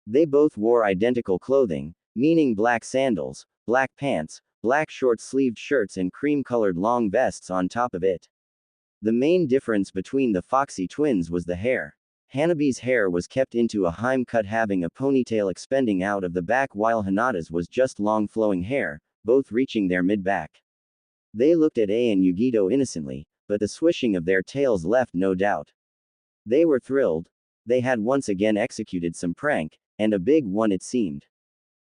Speaker 1: They both wore identical clothing, meaning black sandals, black pants, black short-sleeved shirts and cream-colored long vests on top of it. The main difference between the Foxy twins was the hair. Hanabi's hair was kept into a Heim cut, having a ponytail expanding out of the back, while Hinata's was just long flowing hair, both reaching their mid-back. They looked at A and Yugito innocently, but the swishing of their tails left no doubt. They were thrilled. They had once again executed some prank, and a big one it seemed.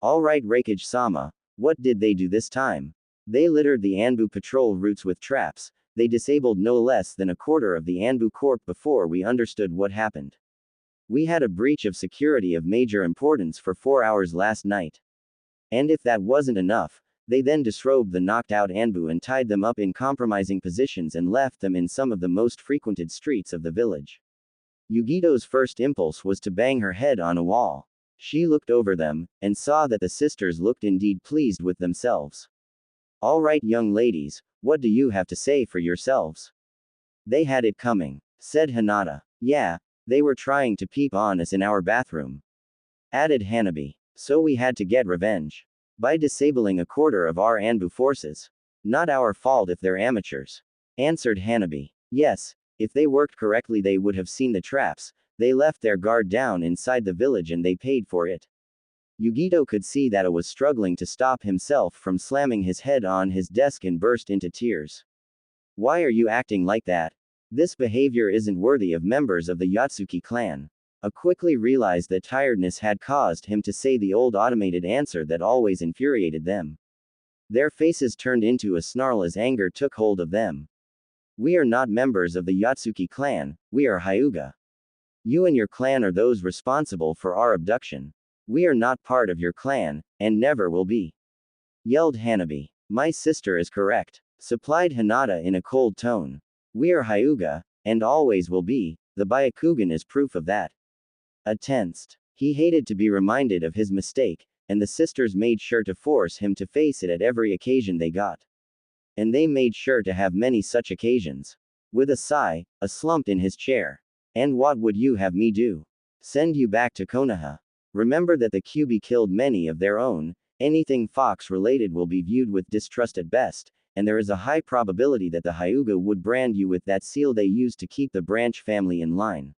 Speaker 1: Alright Raikage-sama, what did they do this time? They littered the Anbu patrol routes with traps. They disabled no less than a quarter of the Anbu Corp before we understood what happened. We had a breach of security of major importance for 4 hours last night. And if that wasn't enough, they then disrobed the knocked out Anbu and tied them up in compromising positions and left them in some of the most frequented streets of the village. Yugito's first impulse was to bang her head on a wall. She looked over them, and saw that the sisters looked indeed pleased with themselves. All right, young ladies, what do you have to say for yourselves? They had it coming, said Hinata. Yeah, they were trying to peep on us in our bathroom, added Hanabi. So we had to get revenge. By disabling a quarter of our Anbu forces. Not our fault if they're amateurs, answered Hanabi. Yes, if they worked correctly they would have seen the traps. They left their guard down inside the village and they paid for it. Yugito could see that A was struggling to stop himself from slamming his head on his desk and burst into tears. Why are you acting like that? This behavior isn't worthy of members of the Yatsuki clan. A quickly realized that tiredness had caused him to say the old automated answer that always infuriated them. Their faces turned into a snarl as anger took hold of them. We are not members of the Yatsuki clan, we are Hyuga. You and your clan are those responsible for our abduction. We are not part of your clan, and never will be. Yelled Hanabi. My sister is correct, supplied Hinata in a cold tone. We are Hyuga, and always will be, the Byakugan is proof of that. A tensed. He hated to be reminded of his mistake, and the sisters made sure to force him to face it at every occasion they got. And they made sure to have many such occasions. With a sigh, a slumped in his chair. And what would you have me do? Send you back to Konoha. Remember that the Kyuubi killed many of their own. Anything Fox related will be viewed with distrust at best, and there is a high probability that the Hyuga would brand you with that seal they used to keep the branch family in line.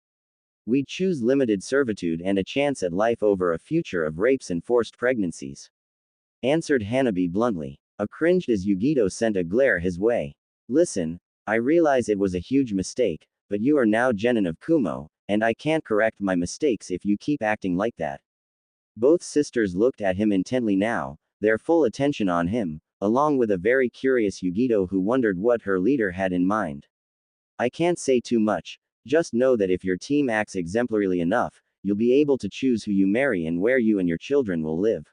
Speaker 1: We'd choose limited servitude and a chance at life over a future of rapes and forced pregnancies. Answered Hanabi bluntly. A cringed as Yugito sent a glare his way. Listen, I realize it was a huge mistake, but you are now genin of Kumo, and I can't correct my mistakes if you keep acting like that. Both sisters looked at him intently now, their full attention on him, along with a very curious Yugito who wondered what her leader had in mind. I can't say too much, just know that if your team acts exemplarily enough, you'll be able to choose who you marry and where you and your children will live.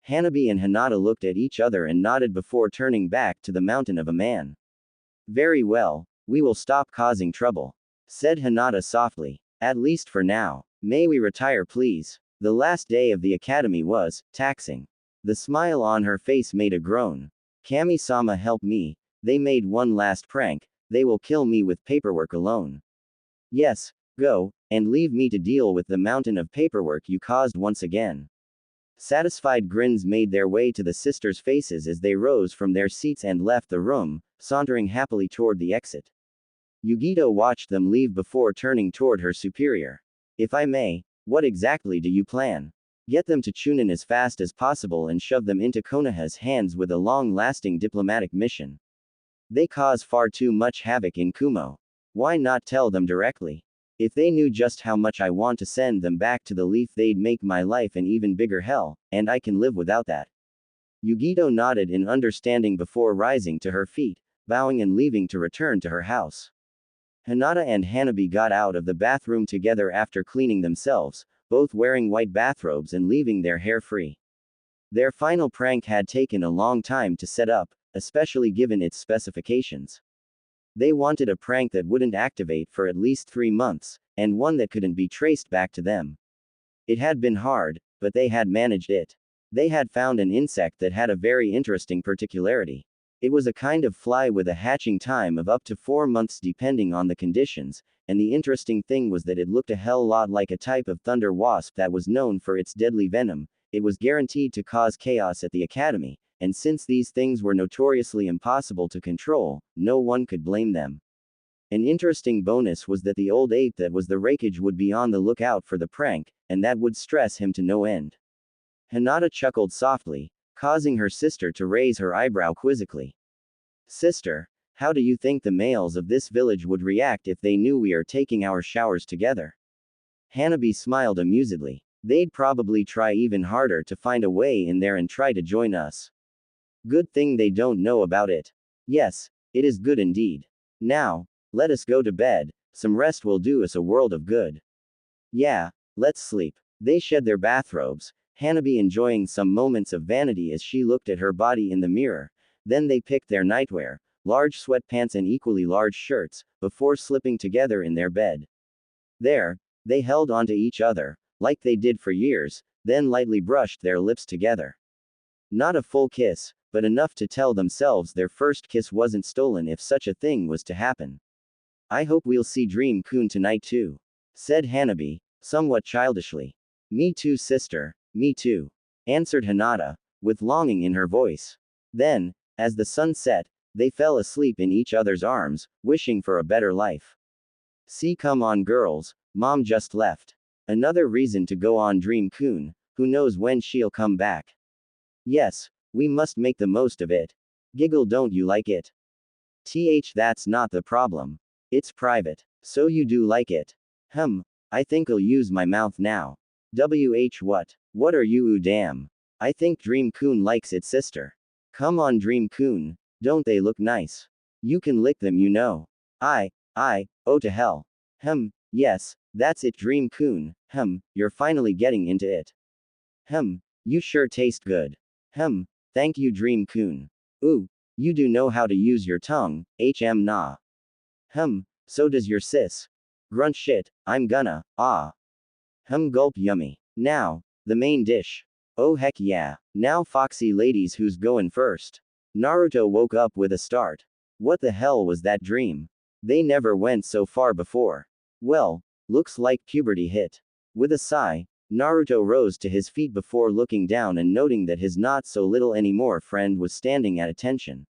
Speaker 1: Hanabi and Hinata looked at each other and nodded before turning back to the mountain of a man. Very well, we will stop causing trouble, said Hinata softly. At least for now. May we retire please? The last day of the academy was taxing. The smile on her face made a groan. Kami-sama help me, they made one last prank, they will kill me with paperwork alone. Yes, go, and leave me to deal with the mountain of paperwork you caused once again. Satisfied grins made their way to the sisters' faces as they rose from their seats and left the room, sauntering happily toward the exit. Yugito watched them leave before turning toward her superior. If I may, what exactly do you plan? Get them to Chunin as fast as possible and shove them into Konoha's hands with a long-lasting diplomatic mission. They cause far too much havoc in Kumo. Why not tell them directly? If they knew just how much I want to send them back to the leaf, they'd make my life an even bigger hell, and I can live without that. Yugito nodded in understanding before rising to her feet, bowing and leaving to return to her house. Hinata and Hanabi got out of the bathroom together after cleaning themselves, both wearing white bathrobes and leaving their hair free. Their final prank had taken a long time to set up, especially given its specifications. They wanted a prank that wouldn't activate for at least 3 months, and one that couldn't be traced back to them. It had been hard, but they had managed it. They had found an insect that had a very interesting particularity. It was a kind of fly with a hatching time of up to 4 months depending on the conditions, and the interesting thing was that it looked a hell lot like a type of thunder wasp that was known for its deadly venom. It was guaranteed to cause chaos at the academy, and since these things were notoriously impossible to control, no one could blame them. An interesting bonus was that the old ape that was the rakeage would be on the lookout for the prank, and that would stress him to no end. Hinata chuckled softly, causing her sister to raise her eyebrow quizzically. Sister, how do you think the males of this village would react if they knew we are taking our showers together? Hanabi smiled amusedly. They'd probably try even harder to find a way in there and try to join us. Good thing they don't know about it. Yes, it is good indeed. Now, let us go to bed, some rest will do us a world of good. Yeah, let's sleep. They shed their bathrobes, Hanabi enjoying some moments of vanity as she looked at her body in the mirror, then they picked their nightwear, large sweatpants and equally large shirts, before slipping together in their bed. There, they held onto each other, like they did for years, then lightly brushed their lips together. Not a full kiss, but enough to tell themselves their first kiss wasn't stolen if such a thing was to happen. I hope we'll see Dream-kun tonight too, said Hanabi, somewhat childishly. Me too sister, me too, answered Hinata, with longing in her voice. Then, as the sun set, they fell asleep in each other's arms, wishing for a better life. See, come on girls, mom just left. Another reason to go on Dream-kun, who knows when she'll come back. Yes, we must make the most of it. Giggle, don't you like it? That's not the problem. It's private. So you do like it. I think I'll use my mouth now. What are you damn? I think Dream-kun likes it sister. Come on Dream-kun, don't they look nice? You can lick them you know. Oh to hell. Yes, that's it Dream-kun, you're finally getting into it. You sure taste good. Thank you Dream-kun. Ooh, you do know how to use your tongue, nah. So does your sis. Grunt shit, I'm gonna, gulp yummy. Now, the main dish. Oh heck yeah. Now foxy ladies, who's goin' first? Naruto woke up with a start. What the hell was that dream? They never went so far before. Well, looks like puberty hit. With a sigh, Naruto rose to his feet before looking down and noting that his not so little anymore friend was standing at attention.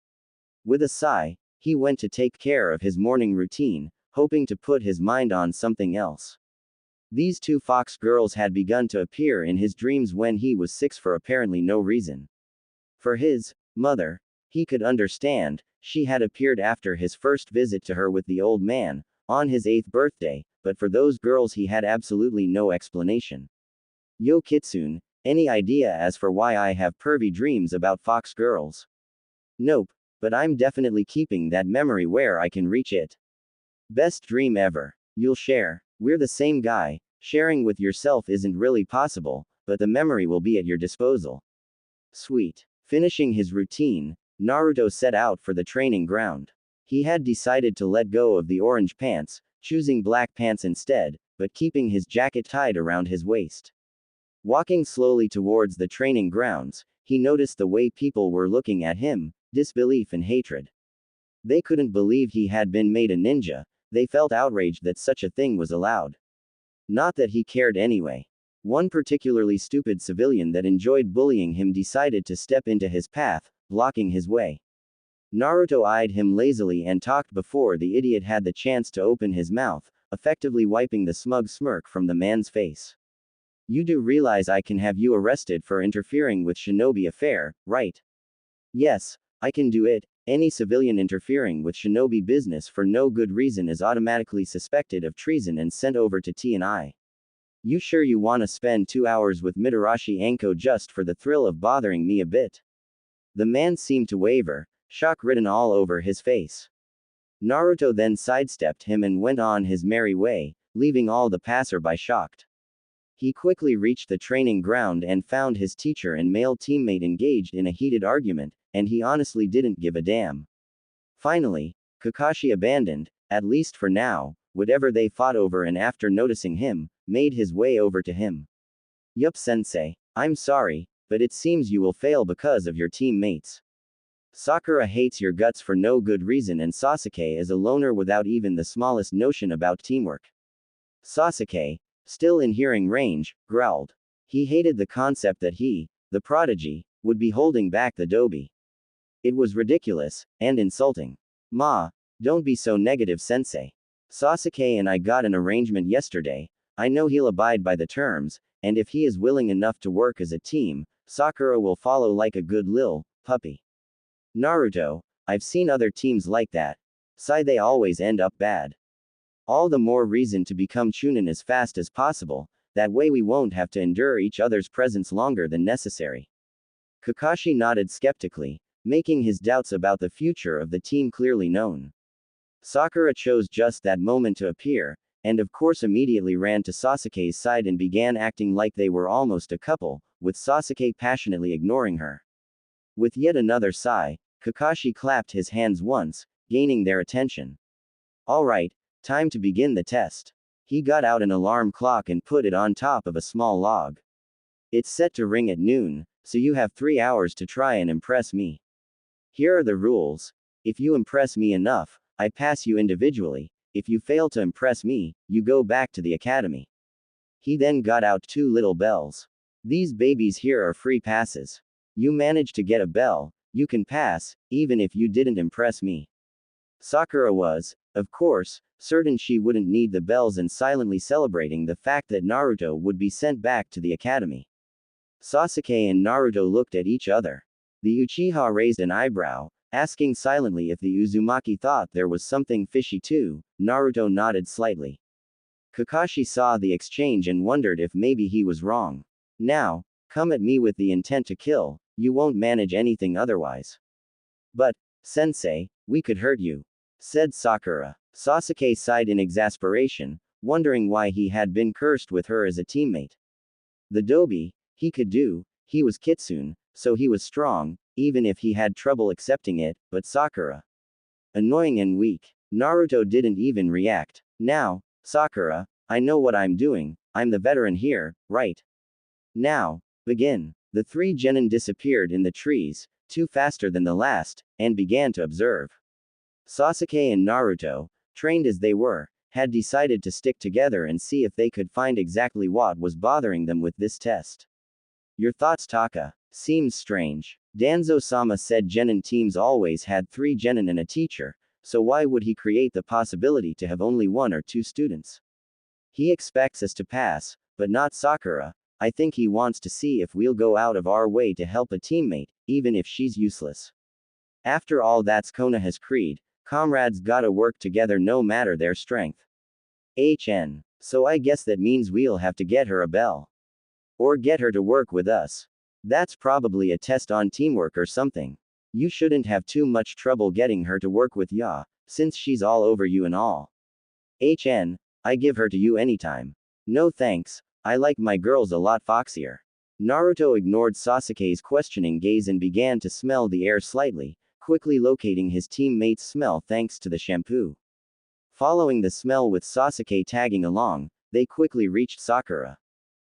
Speaker 1: With a sigh, he went to take care of his morning routine, hoping to put his mind on something else. These two fox girls had begun to appear in his dreams when he was 6 for apparently no reason. For his mother, he could understand, she had appeared after his first visit to her with the old man, on his 8th birthday, but for those girls he had absolutely no explanation. Yo Kitsune, any idea as for why I have pervy dreams about fox girls? Nope, but I'm definitely keeping that memory where I can reach it. Best dream ever. You'll share. We're the same guy, sharing with yourself isn't really possible, but the memory will be at your disposal. Sweet. Finishing his routine, Naruto set out for the training ground. He had decided to let go of the orange pants, choosing black pants instead, but keeping his jacket tied around his waist. Walking slowly towards the training grounds, he noticed the way people were looking at him, disbelief and hatred. They couldn't believe he had been made a ninja, they felt outraged that such a thing was allowed. Not that he cared anyway. One particularly stupid civilian that enjoyed bullying him decided to step into his path, blocking his way. Naruto eyed him lazily and talked before the idiot had the chance to open his mouth, effectively wiping the smug smirk from the man's face. You do realize I can have you arrested for interfering with shinobi affair, right? Yes, I can do it. Any civilian interfering with shinobi business for no good reason is automatically suspected of treason and sent over to T&I. You sure you wanna spend 2 hours with Mitarashi Anko just for the thrill of bothering me a bit? The man seemed to waver, shock written all over his face. Naruto then sidestepped him and went on his merry way, leaving all the passerby shocked. He quickly reached the training ground and found his teacher and male teammate engaged in a heated argument, and he honestly didn't give a damn. Finally, Kakashi abandoned, at least for now, whatever they fought over, and after noticing him, made his way over to him. Yup sensei, I'm sorry, but it seems you will fail because of your teammates. Sakura hates your guts for no good reason and Sasuke is a loner without even the smallest notion about teamwork. Sasuke, still in hearing range, growled. He hated the concept that he, the prodigy, would be holding back the dobi. It was ridiculous, and insulting. Ma, don't be so negative sensei. Sasuke and I got an arrangement yesterday, I know he'll abide by the terms, and if he is willing enough to work as a team, Sakura will follow like a good lil puppy. Naruto, I've seen other teams like that. Sigh, they always end up bad. All the more reason to become Chunin as fast as possible, that way we won't have to endure each other's presence longer than necessary. Kakashi nodded skeptically, making his doubts about the future of the team clearly known. Sakura chose just that moment to appear, and of course immediately ran to Sasuke's side and began acting like they were almost a couple, with Sasuke passionately ignoring her. With yet another sigh, Kakashi clapped his hands once, gaining their attention. Alright, time to begin the test. He got out an alarm clock and put it on top of a small log. It's set to ring at noon, so you have 3 hours to try and impress me. Here are the rules. If you impress me enough, I pass you individually. If you fail to impress me, you go back to the academy. He then got out 2 little bells. These babies here are free passes. You manage to get a bell, you can pass, even if you didn't impress me. Sakura was, of course, certain she wouldn't need the bells and silently celebrating the fact that Naruto would be sent back to the academy. Sasuke and Naruto looked at each other. The Uchiha raised an eyebrow, asking silently if the Uzumaki thought there was something fishy too. Naruto nodded slightly. Kakashi saw the exchange and wondered if maybe he was wrong. Now, come at me with the intent to kill, you won't manage anything otherwise. But, sensei, we could hurt you, said Sakura. Sasuke sighed in exasperation, wondering why he had been cursed with her as a teammate. The dobi, he could do, he was Kitsune, so he was strong, even if he had trouble accepting it, but Sakura. Annoying and weak. Naruto didn't even react. Now, Sakura, I know what I'm doing, I'm the veteran here, right? Now, begin. The three genin disappeared in the trees, two faster than the last, and began to observe. Sasuke and Naruto, trained as they were, had decided to stick together and see if they could find exactly what was bothering them with this test. Your thoughts, Taka? Seems strange. Danzo-sama said genin teams always had 3 genin and a teacher, so why would he create the possibility to have only 1 or 2 students? He expects us to pass, but not Sakura. I think he wants to see if we'll go out of our way to help a teammate, even if she's useless. After all, that's Konoha's creed. Comrades gotta work together no matter their strength. So I guess that means we'll have to get her a bell. Or get her to work with us. That's probably a test on teamwork or something. You shouldn't have too much trouble getting her to work with Ya, since she's all over you and all. I give her to you anytime. No thanks, I like my girls a lot foxier. Naruto ignored Sasuke's questioning gaze and began to smell the air slightly, quickly locating his teammate's smell thanks to the shampoo. Following the smell with Sasuke tagging along, they quickly reached Sakura.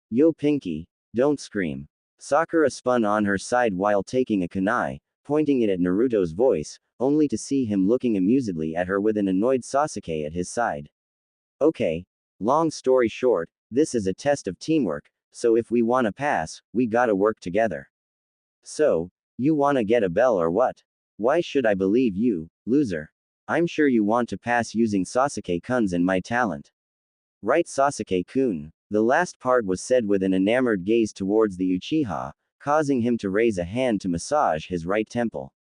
Speaker 1: Yo Pinky, don't scream. Sakura spun on her side while taking a kunai, pointing it at Naruto's voice, only to see him looking amusedly at her with an annoyed Sasuke at his side. Okay. Long story short, this is a test of teamwork, so if we wanna pass, we gotta work together. So, you wanna get a bell or what? Why should I believe you, loser? I'm sure you want to pass using Sasuke-kun's and my talent. Right, Sasuke-kun? The last part was said with an enamored gaze towards the Uchiha, causing him to raise a hand to massage his right temple.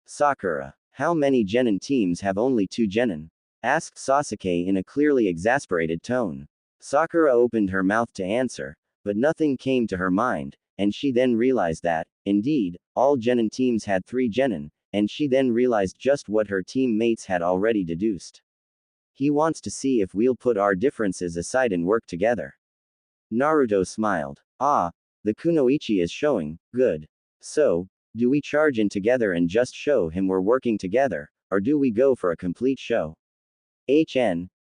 Speaker 1: Sakura, how many genin teams have only 2 genin? Asked Sasuke in a clearly exasperated tone. Sakura opened her mouth to answer, but nothing came to her mind, and she then realized that, indeed, all genin teams had 3 genin, and she then realized just what her teammates had already deduced. He wants to see if we'll put our differences aside and work together. Naruto smiled. Ah, the kunoichi is showing, good. So, do we charge in together and just show him we're working together, or do we go for a complete show?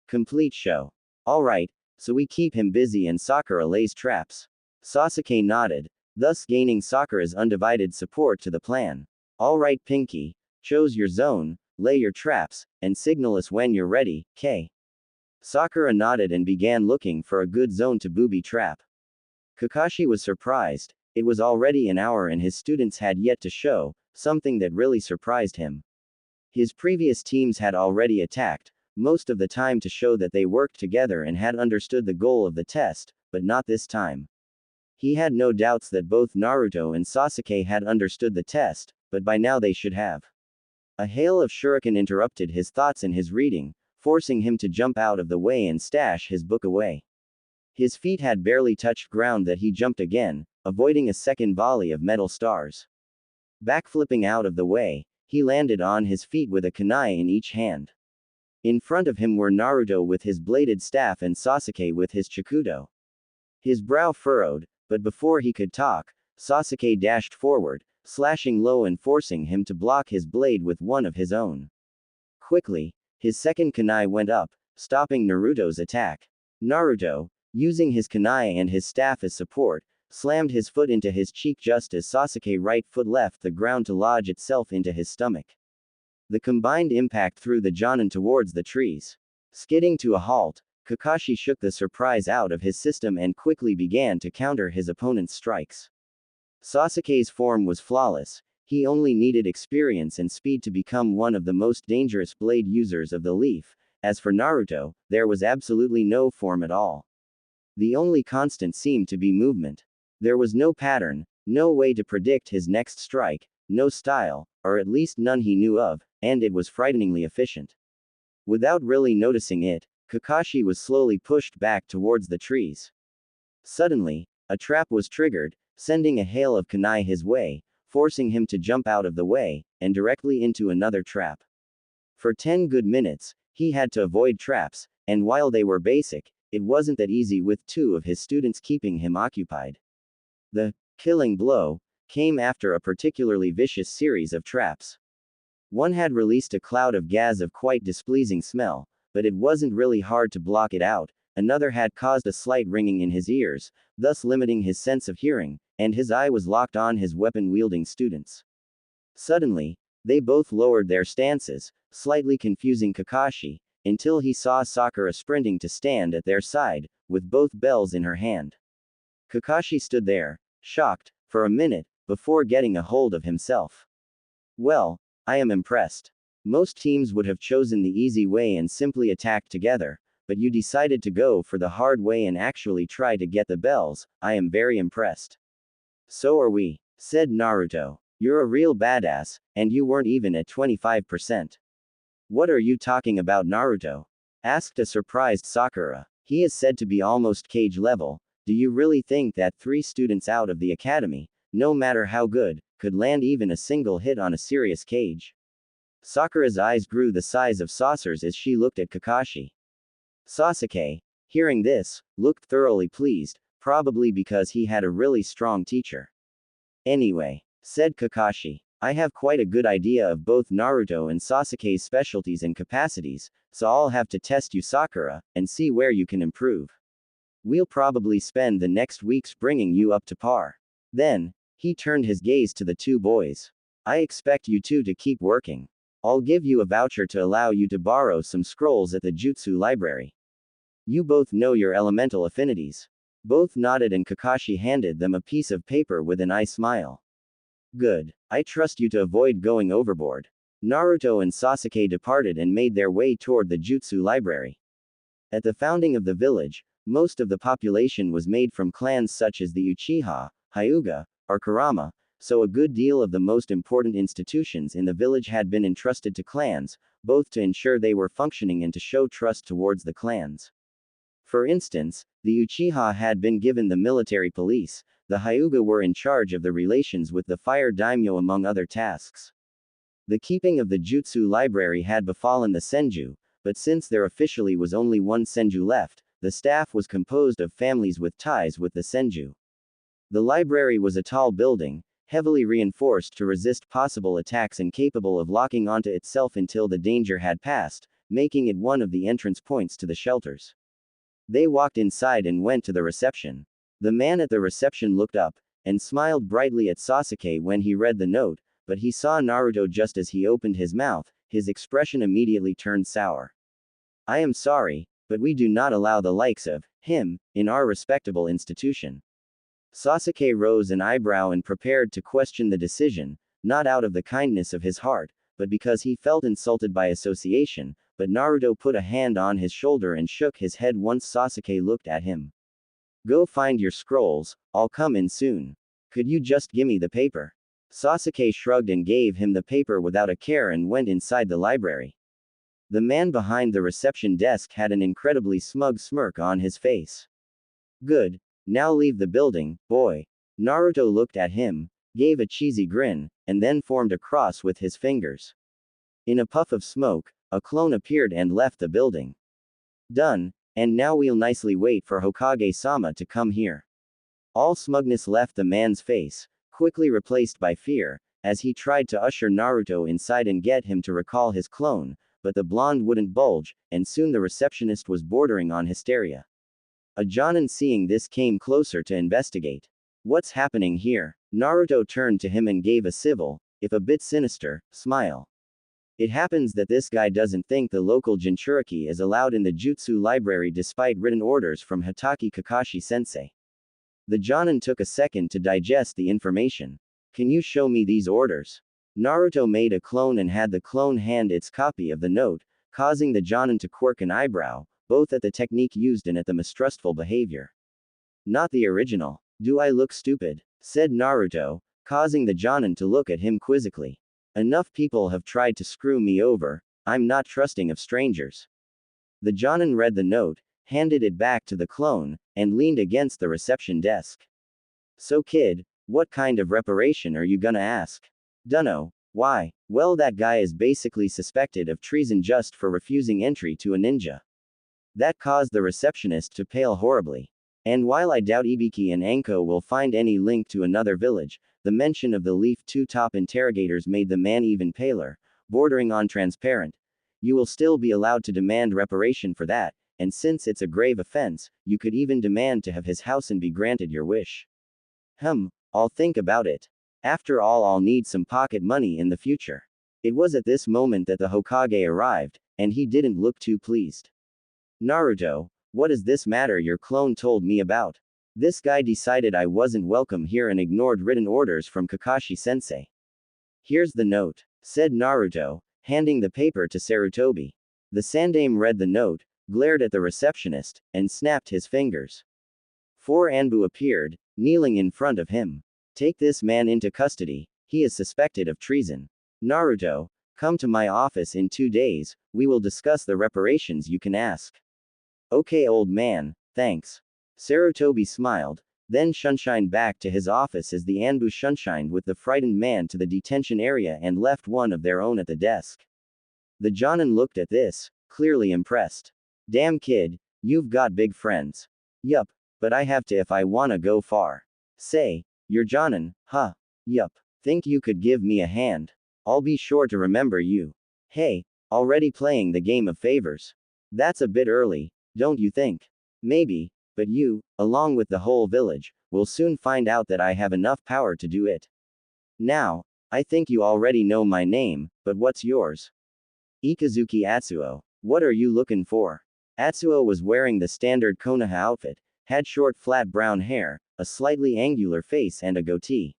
Speaker 1: Complete show. Alright, so we keep him busy and Sakura lays traps. Sasuke nodded, thus gaining Sakura's undivided support to the plan. Alright Pinky, choose your zone, lay your traps, and signal us when you're ready, K. Sakura nodded and began looking for a good zone to booby trap. Kakashi was surprised, it was already an hour and his students had yet to show, something that really surprised him. His previous teams had already attacked, most of the time to show that they worked together and had understood the goal of the test, but not this time. He had no doubts that both Naruto and Sasuke had understood the test, but by now they should have. A hail of shuriken interrupted his thoughts and his reading, forcing him to jump out of the way and stash his book away. His feet had barely touched ground that he jumped again, avoiding a second volley of metal stars. Backflipping out of the way, he landed on his feet with a kunai in each hand. In front of him were Naruto with his bladed staff and Sasuke with his chikudo. His brow furrowed, but before he could talk, Sasuke dashed forward, slashing low and forcing him to block his blade with one of his own. Quickly, his second kunai went up, stopping Naruto's attack. Naruto, using his kunai and his staff as support, slammed his foot into his cheek just as Sasuke's right foot left the ground to lodge itself into his stomach. The combined impact threw the Jonin towards the trees. Skidding to a halt, Kakashi shook the surprise out of his system and quickly began to counter his opponent's strikes. Sasuke's form was flawless, he only needed experience and speed to become one of the most dangerous blade users of the leaf. As for Naruto, there was absolutely no form at all. The only constant seemed to be movement. There was no pattern, no way to predict his next strike, no style, or at least none he knew of, and it was frighteningly efficient. Without really noticing it, Kakashi was slowly pushed back towards the trees. Suddenly, a trap was triggered, sending a hail of kunai his way, forcing him to jump out of the way, and directly into another trap. For 10 good minutes, he had to avoid traps, and while they were basic, it wasn't that easy with 2 of his students keeping him occupied. The killing blow came after a particularly vicious series of traps. One had released a cloud of gas of quite displeasing smell, but it wasn't really hard to block it out. Another had caused a slight ringing in his ears, thus limiting his sense of hearing. and his eye was locked on his weapon-wielding students. Suddenly, they both lowered their stances, slightly confusing Kakashi, until he saw Sakura sprinting to stand at their side, with both bells in her hand. Kakashi stood there, shocked, for a minute, before getting a hold of himself. Well, I am impressed. Most teams would have chosen the easy way and simply attacked together, but you decided to go for the hard way and actually try to get the bells. I am very impressed. So are we, said Naruto. You're a real badass, and you weren't even at 25%. What are you talking about, Naruto? Asked a surprised Sakura. He is said to be almost cage level. Do you really think that 3 students out of the academy, no matter how good, could land even a single hit on a serious cage? Sakura's eyes grew the size of saucers as she looked at Kakashi. Sasuke, hearing this, looked thoroughly pleased, probably because he had a really strong teacher. Anyway, said Kakashi, I have quite a good idea of both Naruto and Sasuke's specialties and capacities, so I'll have to test you, Sakura, and see where you can improve. We'll probably spend the next weeks bringing you up to par. Then, he turned his gaze to the 2 boys. I expect you two to keep working. I'll give you a voucher to allow you to borrow some scrolls at the Jutsu library. You both know your elemental affinities. Both nodded and Kakashi handed them a piece of paper with an eye smile. Good. I trust you to avoid going overboard. Naruto and Sasuke departed and made their way toward the Jutsu library. At the founding of the village, most of the population was made from clans such as the Uchiha, Hyuga, or Kurama, so a good deal of the most important institutions in the village had been entrusted to clans, both to ensure they were functioning and to show trust towards the clans. For instance, the Uchiha had been given the military police, the Hyuga were in charge of the relations with the fire daimyo among other tasks. The keeping of the Jutsu library had befallen the Senju, but since there officially was only one Senju left, the staff was composed of families with ties with the Senju. The library was a tall building, heavily reinforced to resist possible attacks and capable of locking onto itself until the danger had passed, making it one of the entrance points to the shelters. They walked inside and went to the reception. The man at the reception looked up, and smiled brightly at Sasuke when he read the note, but he saw Naruto just as he opened his mouth, his expression immediately turned sour. I am sorry, but we do not allow the likes of him in our respectable institution. Sasuke rose an eyebrow and prepared to question the decision, not out of the kindness of his heart, but because he felt insulted by association, but Naruto put a hand on his shoulder and shook his head once Sasuke looked at him. Go find your scrolls, I'll come in soon. Could you just gimme the paper? Sasuke shrugged and gave him the paper without a care and went inside the library. The man behind the reception desk had an incredibly smug smirk on his face. Good. Now leave the building, boy. Naruto looked at him, gave a cheesy grin, and then formed a cross with his fingers. In a puff of smoke, a clone appeared and left the building. Done, and now we'll nicely wait for Hokage-sama to come here. All smugness left the man's face, quickly replaced by fear, as he tried to usher Naruto inside and get him to recall his clone, but the blonde wouldn't budge, and soon the receptionist was bordering on hysteria. A Jonin seeing this came closer to investigate. What's happening here? Naruto turned to him and gave a civil, if a bit sinister, smile. It happens that this guy doesn't think the local Jinchuriki is allowed in the Jutsu library despite written orders from Hatake Kakashi-sensei. The Jonin took a second to digest the information. Can you show me these orders? Naruto made a clone and had the clone hand its copy of the note, causing the Jonin to quirk an eyebrow, both at the technique used and at the mistrustful behavior. Not the original. Do I look stupid? Said Naruto, causing the Jonin to look at him quizzically. Enough people have tried to screw me over, I'm not trusting of strangers. The Jonin read the note, handed it back to the clone, and leaned against the reception desk. So kid, what kind of reparation are you gonna ask? Dunno. Why? Well, that guy is basically suspected of treason just for refusing entry to a ninja. That caused the receptionist to pale horribly. And while I doubt Ibiki and Anko will find any link to another village, the mention of the Leaf 2 top interrogators made the man even paler, bordering on transparent. You will still be allowed to demand reparation for that, and since it's a grave offense, you could even demand to have his house and be granted your wish. I'll think about it. After all, I'll need some pocket money in the future. It was at this moment that the Hokage arrived, and he didn't look too pleased. Naruto, what is this matter your clone told me about? This guy decided I wasn't welcome here and ignored written orders from Kakashi-sensei. Here's the note, said Naruto, handing the paper to Sarutobi. The Sandaime read the note, glared at the receptionist, and snapped his fingers. 4 Anbu appeared, kneeling in front of him. Take this man into custody, he is suspected of treason. Naruto, come to my office in 2 days, we will discuss the reparations you can ask. Okay old man, thanks. Sarutobi smiled, then shunshined back to his office as the Anbu shunshined with the frightened man to the detention area and left one of their own at the desk. The Jonin looked at this, clearly impressed. Damn kid, you've got big friends. Yup, but I have to if I wanna go far. Say, you're Jonin, huh? Yup. Think you could give me a hand? I'll be sure to remember you. Hey, already playing the game of favors. That's a bit early, don't you think? Maybe, but you, along with the whole village, will soon find out that I have enough power to do it. Now, I think you already know my name, but what's yours? Ikazuki Atsuo. What are you looking for? Atsuo was wearing the standard Konoha outfit, had short flat brown hair, a slightly angular face and a goatee.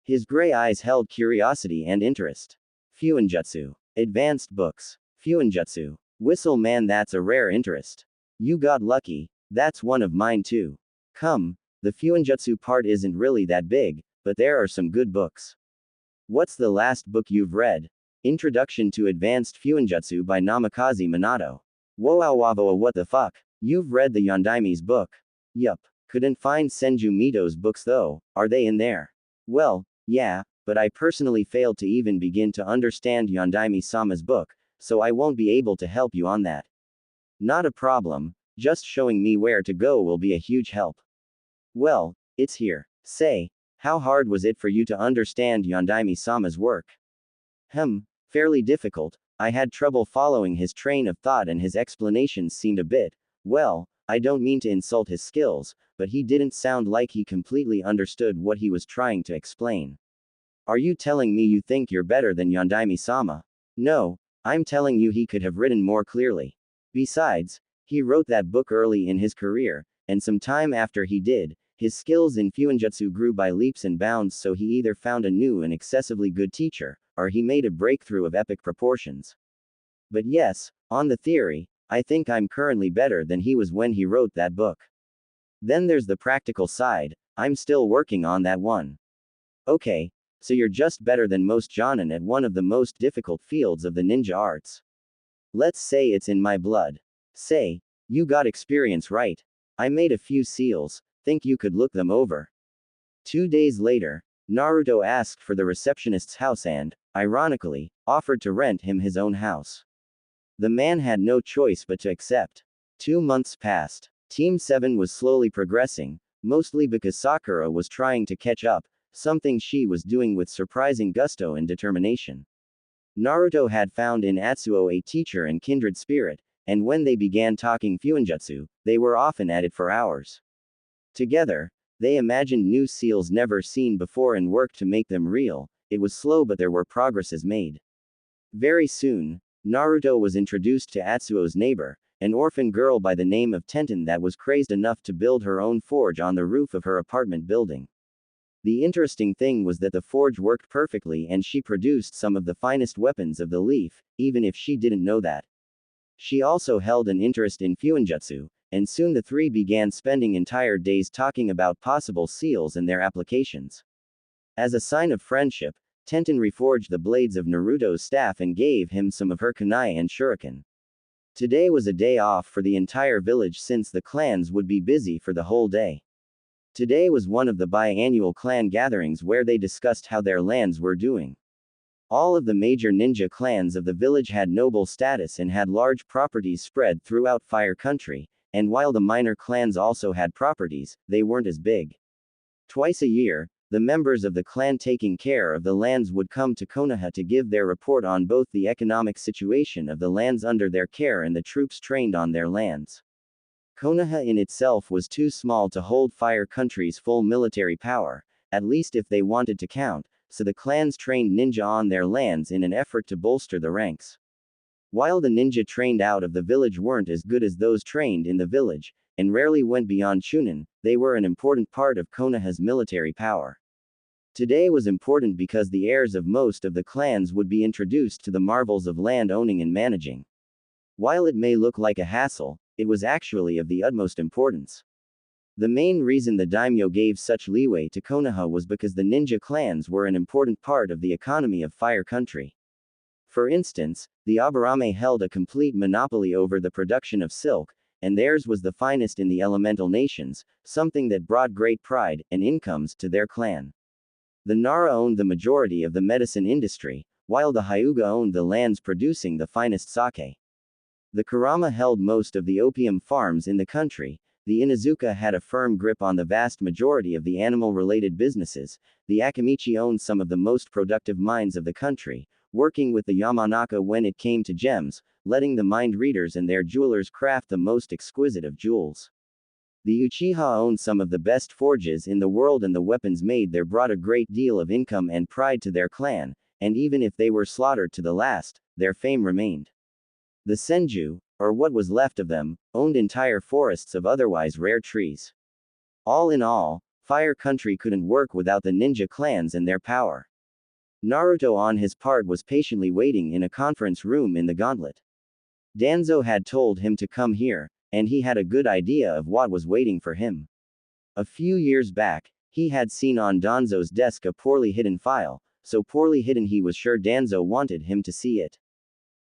Speaker 1: His gray eyes held curiosity and interest. Fuinjutsu. Advanced books. Fuinjutsu. Whistle man, that's a rare interest. You got lucky, that's one of mine too. Come, the Fuinjutsu part isn't really that big, but there are some good books. What's the last book you've read? Introduction to Advanced Fuinjutsu by Namikaze Minato. Whoa, what the fuck? You've read the Yondaime's book? Yup. Couldn't find Senju Mito's books though, are they in there? Well, yeah, but I personally failed to even begin to understand Yondaime-sama's book, so I won't be able to help you on that. Not a problem, just showing me where to go will be a huge help. Well, it's here. Say, how hard was it for you to understand Yondaime-sama's work? Fairly difficult. I had trouble following his train of thought and his explanations seemed a bit, well, I don't mean to insult his skills, but he didn't sound like he completely understood what he was trying to explain. Are you telling me you think you're better than Yondaime-sama? No, I'm telling you he could have written more clearly. Besides, he wrote that book early in his career, and some time after he did, his skills in Fuinjutsu grew by leaps and bounds, so he either found a new and excessively good teacher, or he made a breakthrough of epic proportions. But yes, on the theory, I think I'm currently better than he was when he wrote that book. Then there's the practical side, I'm still working on that one. Okay, so you're just better than most Jonin at one of the most difficult fields of the ninja arts. Let's say it's in my blood. Say, you got experience right. I made a few seals, think you could look them over. 2 days later, Naruto asked for the receptionist's house and, ironically, offered to rent him his own house. The man had no choice but to accept. 2 months passed. Team 7 was slowly progressing, mostly because Sakura was trying to catch up, something she was doing with surprising gusto and determination. Naruto had found in Atsuo a teacher and kindred spirit, and when they began talking Fuinjutsu, they were often at it for hours. Together, they imagined new seals never seen before and worked to make them real. It was slow but there were progresses made. Very soon, Naruto was introduced to Atsuo's neighbor, an orphan girl by the name of Tenten that was crazed enough to build her own forge on the roof of her apartment building. The interesting thing was that the forge worked perfectly and she produced some of the finest weapons of the leaf, even if she didn't know that. She also held an interest in Fuinjutsu, and soon the three began spending entire days talking about possible seals and their applications. As a sign of friendship, Tenten reforged the blades of Naruto's staff and gave him some of her kunai and shuriken. Today was a day off for the entire village since the clans would be busy for the whole day. Today was one of the biannual clan gatherings where they discussed how their lands were doing. All of the major ninja clans of the village had noble status and had large properties spread throughout Fire Country, and while the minor clans also had properties, they weren't as big. Twice a year, the members of the clan taking care of the lands would come to Konoha to give their report on both the economic situation of the lands under their care and the troops trained on their lands. Konoha in itself was too small to hold Fire Country's full military power, at least if they wanted to count, so the clans trained ninja on their lands in an effort to bolster the ranks. While the ninja trained out of the village weren't as good as those trained in the village, and rarely went beyond Chunin, they were an important part of Konoha's military power. Today was important because the heirs of most of the clans would be introduced to the marvels of land owning and managing. While it may look like a hassle, it was actually of the utmost importance. The main reason the daimyo gave such leeway to Konoha was because the ninja clans were an important part of the economy of Fire Country. For instance, the Aburame held a complete monopoly over the production of silk, and theirs was the finest in the elemental nations, something that brought great pride and incomes to their clan. The Nara owned the majority of the medicine industry, while the Hyuga owned the lands producing the finest sake. The Kurama held most of the opium farms in the country, the Inuzuka had a firm grip on the vast majority of the animal-related businesses, the Akimichi owned some of the most productive mines of the country, working with the Yamanaka when it came to gems, letting the mind readers and their jewelers craft the most exquisite of jewels. The Uchiha owned some of the best forges in the world, and the weapons made there brought a great deal of income and pride to their clan, and even if they were slaughtered to the last, their fame remained. The Senju, or what was left of them, owned entire forests of otherwise rare trees. All in all, Fire Country couldn't work without the ninja clans and their power. Naruto on his part was patiently waiting in a conference room in the gauntlet. Danzo had told him to come here, and he had a good idea of what was waiting for him. A few years back, he had seen on Danzo's desk a poorly hidden file, so poorly hidden he was sure Danzo wanted him to see it.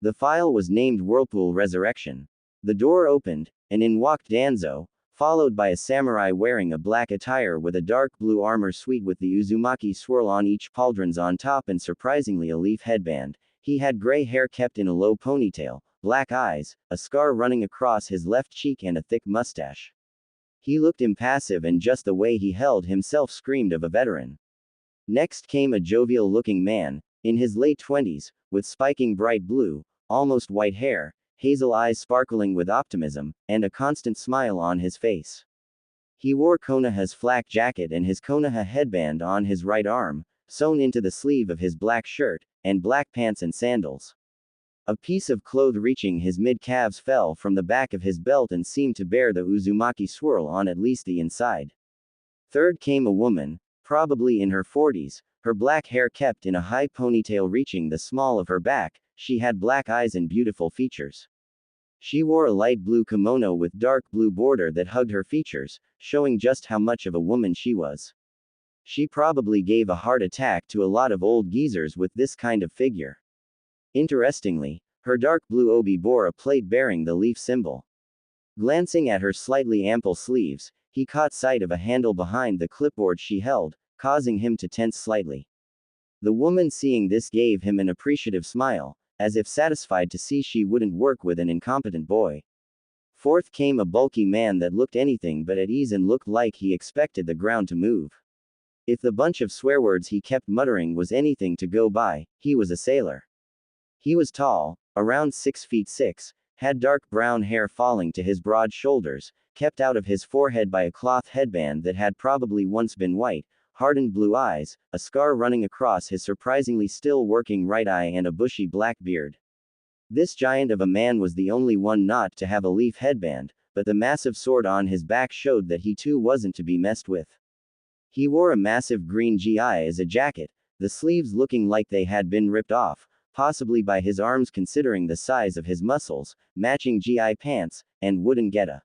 Speaker 1: The file was named Whirlpool Resurrection. The door opened, and in walked Danzo, followed by a samurai wearing a black attire with a dark blue armor suite with the Uzumaki swirl on each pauldrons on top and surprisingly a leaf headband. He had gray hair kept in a low ponytail, black eyes, a scar running across his left cheek and a thick mustache. He looked impassive, and just the way he held himself screamed of a veteran. Next came a jovial-looking man, in his late 20s, with spiking bright blue, almost white hair, hazel eyes sparkling with optimism, and a constant smile on his face. He wore Konoha's flak jacket and his Konoha headband on his right arm, sewn into the sleeve of his black shirt, and black pants and sandals. A piece of cloth reaching his mid-calves fell from the back of his belt and seemed to bear the Uzumaki swirl on at least the inside. Third came a woman, probably in her 40s, her black hair kept in a high ponytail reaching the small of her back. She had black eyes and beautiful features. She wore a light blue kimono with dark blue border that hugged her features, showing just how much of a woman she was. She probably gave a heart attack to a lot of old geezers with this kind of figure. Interestingly, her dark blue obi bore a plate bearing the leaf symbol. Glancing at her slightly ample sleeves, he caught sight of a handle behind the clipboard she held, causing him to tense slightly. The woman seeing this gave him an appreciative smile, as if satisfied to see she wouldn't work with an incompetent boy. Fourth came a bulky man that looked anything but at ease and looked like he expected the ground to move. If the bunch of swear words he kept muttering was anything to go by, he was a sailor. He was tall, around 6 feet 6, had dark brown hair falling to his broad shoulders, kept out of his forehead by a cloth headband that had probably once been white, hardened blue eyes, a scar running across his surprisingly still working right eye, and a bushy black beard. This giant of a man was the only one not to have a leaf headband, but the massive sword on his back showed that he too wasn't to be messed with. He wore a massive green gi as a jacket, the sleeves looking like they had been ripped off, possibly by his arms considering the size of his muscles, matching gi pants, and wooden geta.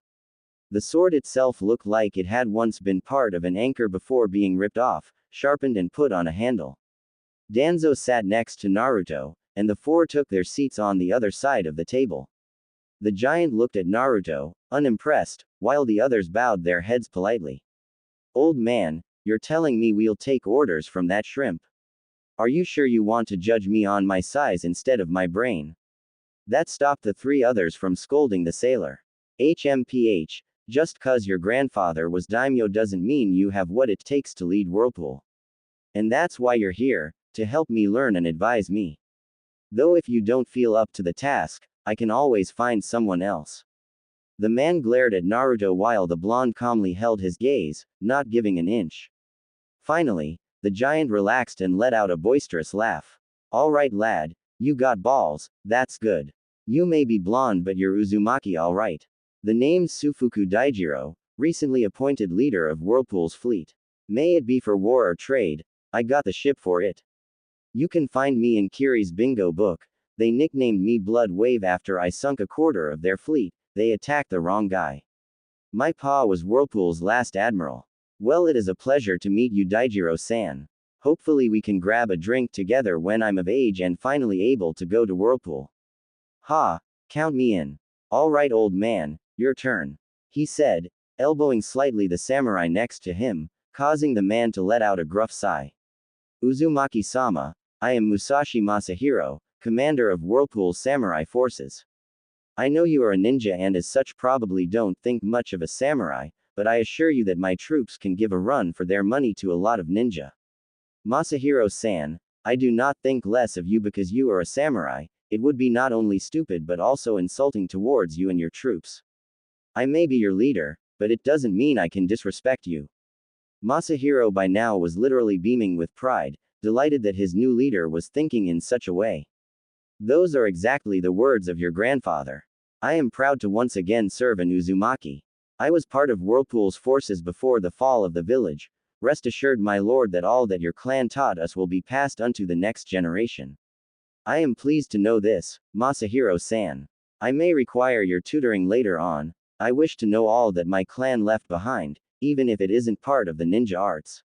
Speaker 1: The sword itself looked like it had once been part of an anchor before being ripped off, sharpened and put on a handle. Danzo sat next to Naruto, and the four took their seats on the other side of the table. The giant looked at Naruto, unimpressed, while the others bowed their heads politely. "Old man, you're telling me we'll take orders from that shrimp? Are you sure you want to judge me on my size instead of my brain?" That stopped the three others from scolding the sailor. "HMPH. Just 'cause your grandfather was daimyo doesn't mean you have what it takes to lead Whirlpool. And that's why you're here, to help me learn and advise me. Though if you don't feel up to the task, I can always find someone else." The man glared at Naruto while the blonde calmly held his gaze, not giving an inch. Finally, the giant relaxed and let out a boisterous laugh. All right, lad, you got balls, that's good. You may be blonde, but you're Uzumaki, all right. The name's Sufuku Daijiro, recently appointed leader of Whirlpool's fleet. May it be for war or trade, I got the ship for it. You can find me in Kiri's bingo book. They nicknamed me Blood Wave after I sunk a quarter of their fleet. They attacked the wrong guy. My pa was Whirlpool's last admiral. Well, it is a pleasure to meet you, Daijiro-san. Hopefully we can grab a drink together when I'm of age and finally able to go to Whirlpool. Ha, count me in. All right, old man, your turn, he said, elbowing slightly the samurai next to him, causing the man to let out a gruff sigh. Uzumaki-sama, I am Musashi Masahiro, commander of Whirlpool's samurai forces. I know you are a ninja and as such probably don't think much of a samurai, but I assure you that my troops can give a run for their money to a lot of ninja. Masahiro-san, I do not think less of you because you are a samurai. It would be not only stupid but also insulting towards you and your troops. I may be your leader, but it doesn't mean I can disrespect you. Masahiro by now was literally beaming with pride, delighted that his new leader was thinking in such a way. Those are exactly the words of your grandfather. I am proud to once again serve in Uzumaki. I was part of Whirlpool's forces before the fall of the village. Rest assured, my lord, that all that your clan taught us will be passed unto the next generation. I am pleased to know this, Masahiro-san. I may require your tutoring later on. I wish to know all that my clan left behind, even if it isn't part of the ninja arts.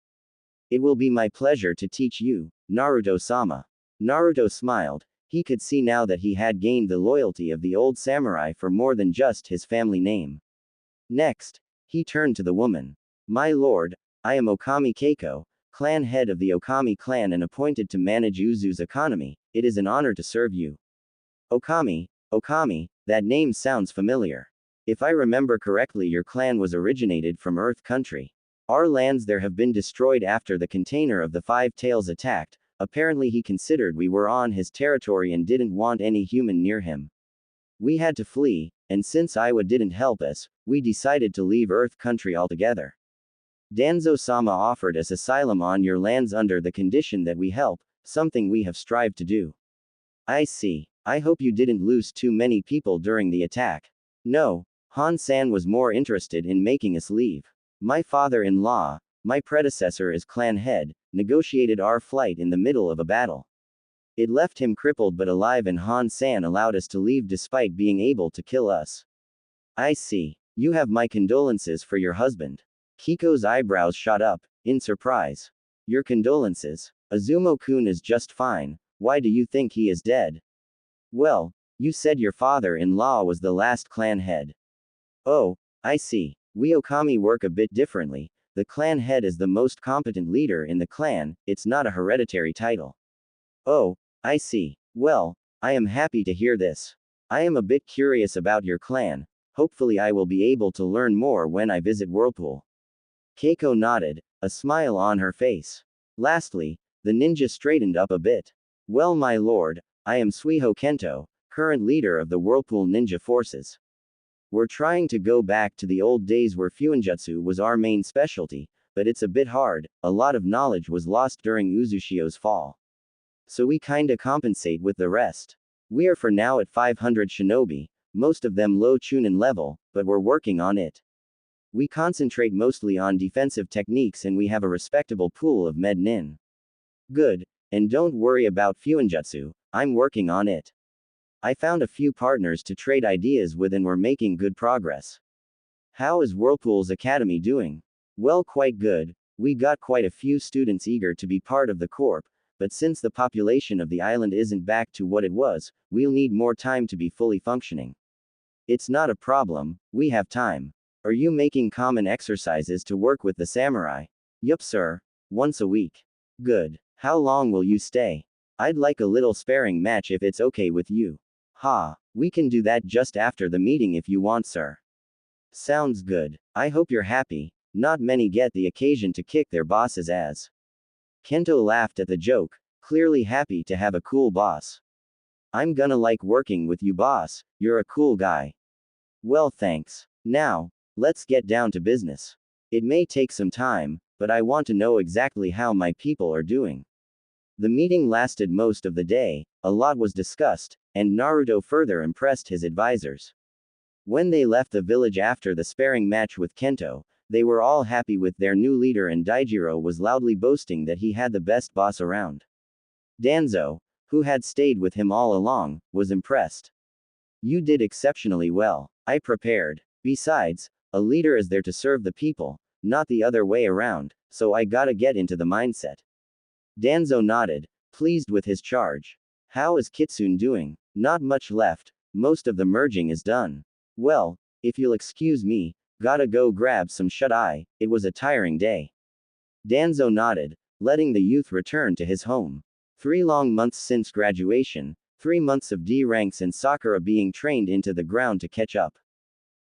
Speaker 1: It will be my pleasure to teach you, Naruto-sama. Naruto smiled. He could see now that he had gained the loyalty of the old samurai for more than just his family name. Next, he turned to the woman. My lord, I am Okami Keiko, clan head of the Okami clan and appointed to manage Uzu's economy. It is an honor to serve you. Okami, that name sounds familiar. If I remember correctly, your clan was originated from Earth Country. Our lands there have been destroyed after the container of the Five Tails attacked. Apparently he considered we were on his territory and didn't want any human near him. We had to flee, and since Iwa didn't help us, we decided to leave Earth Country altogether. Danzo-sama offered us asylum on your lands under the condition that we help, something we have strived to do. I see. I hope you didn't lose too many people during the attack. No, Han-san was more interested in making us leave. My father-in-law, my predecessor as clan head, negotiated our flight in the middle of a battle. It left him crippled but alive, and Han-san allowed us to leave despite being able to kill us. I see. You have my condolences for your husband. Kiko's eyebrows shot up, in surprise. Your condolences? Azumo-kun is just fine. Why do you think he is dead? Well, you said your father-in-law was the last clan head. Oh, I see. We Okami work a bit differently. The clan head is the most competent leader in the clan, it's not a hereditary title. Oh, I see. Well, I am happy to hear this. I am a bit curious about your clan. Hopefully I will be able to learn more when I visit Whirlpool. Keiko nodded, a smile on her face. Lastly, the ninja straightened up a bit. Well, my lord, I am Suiho Kento, current leader of the Whirlpool ninja forces. We're trying to go back to the old days where Fuinjutsu was our main specialty, but it's a bit hard. A lot of knowledge was lost during Uzushio's fall. So we kinda compensate with the rest. We are for now at 500 shinobi, most of them low chunin level, but we're working on it. We concentrate mostly on defensive techniques and we have a respectable pool of med nin. Good, and don't worry about Fuinjutsu, I'm working on it. I found a few partners to trade ideas with and we're making good progress. How is Whirlpool's academy doing? Well, quite good. We got quite a few students eager to be part of the corp, but since the population of the island isn't back to what it was, we'll need more time to be fully functioning. It's not a problem, we have time. Are you making common exercises to work with the samurai? Yup, sir. Once a week. Good. How long will you stay? I'd like a little sparring match if it's okay with you. Ha, we can do that just after the meeting if you want, sir. Sounds good. I hope you're happy. Not many get the occasion to kick their boss's ass. Kento laughed at the joke, clearly happy to have a cool boss. I'm gonna like working with you, boss. You're a cool guy. Well, thanks. Now, let's get down to business. It may take some time, but I want to know exactly how my people are doing. The meeting lasted most of the day, a lot was discussed, and Naruto further impressed his advisors. When they left the village after the sparring match with Kento, they were all happy with their new leader, and Daijiro was loudly boasting that he had the best boss around. Danzo, who had stayed with him all along, was impressed. You did exceptionally well. I prepared. Besides, a leader is there to serve the people, not the other way around, so I gotta get into the mindset. Danzo nodded, pleased with his charge. How is Kitsune doing? Not much left, most of the merging is done. Well, if you'll excuse me, gotta go grab some shut-eye, it was a tiring day. Danzo nodded, letting the youth return to his home. 3 long months since graduation, 3 months of D ranks and Sakura being trained into the ground to catch up.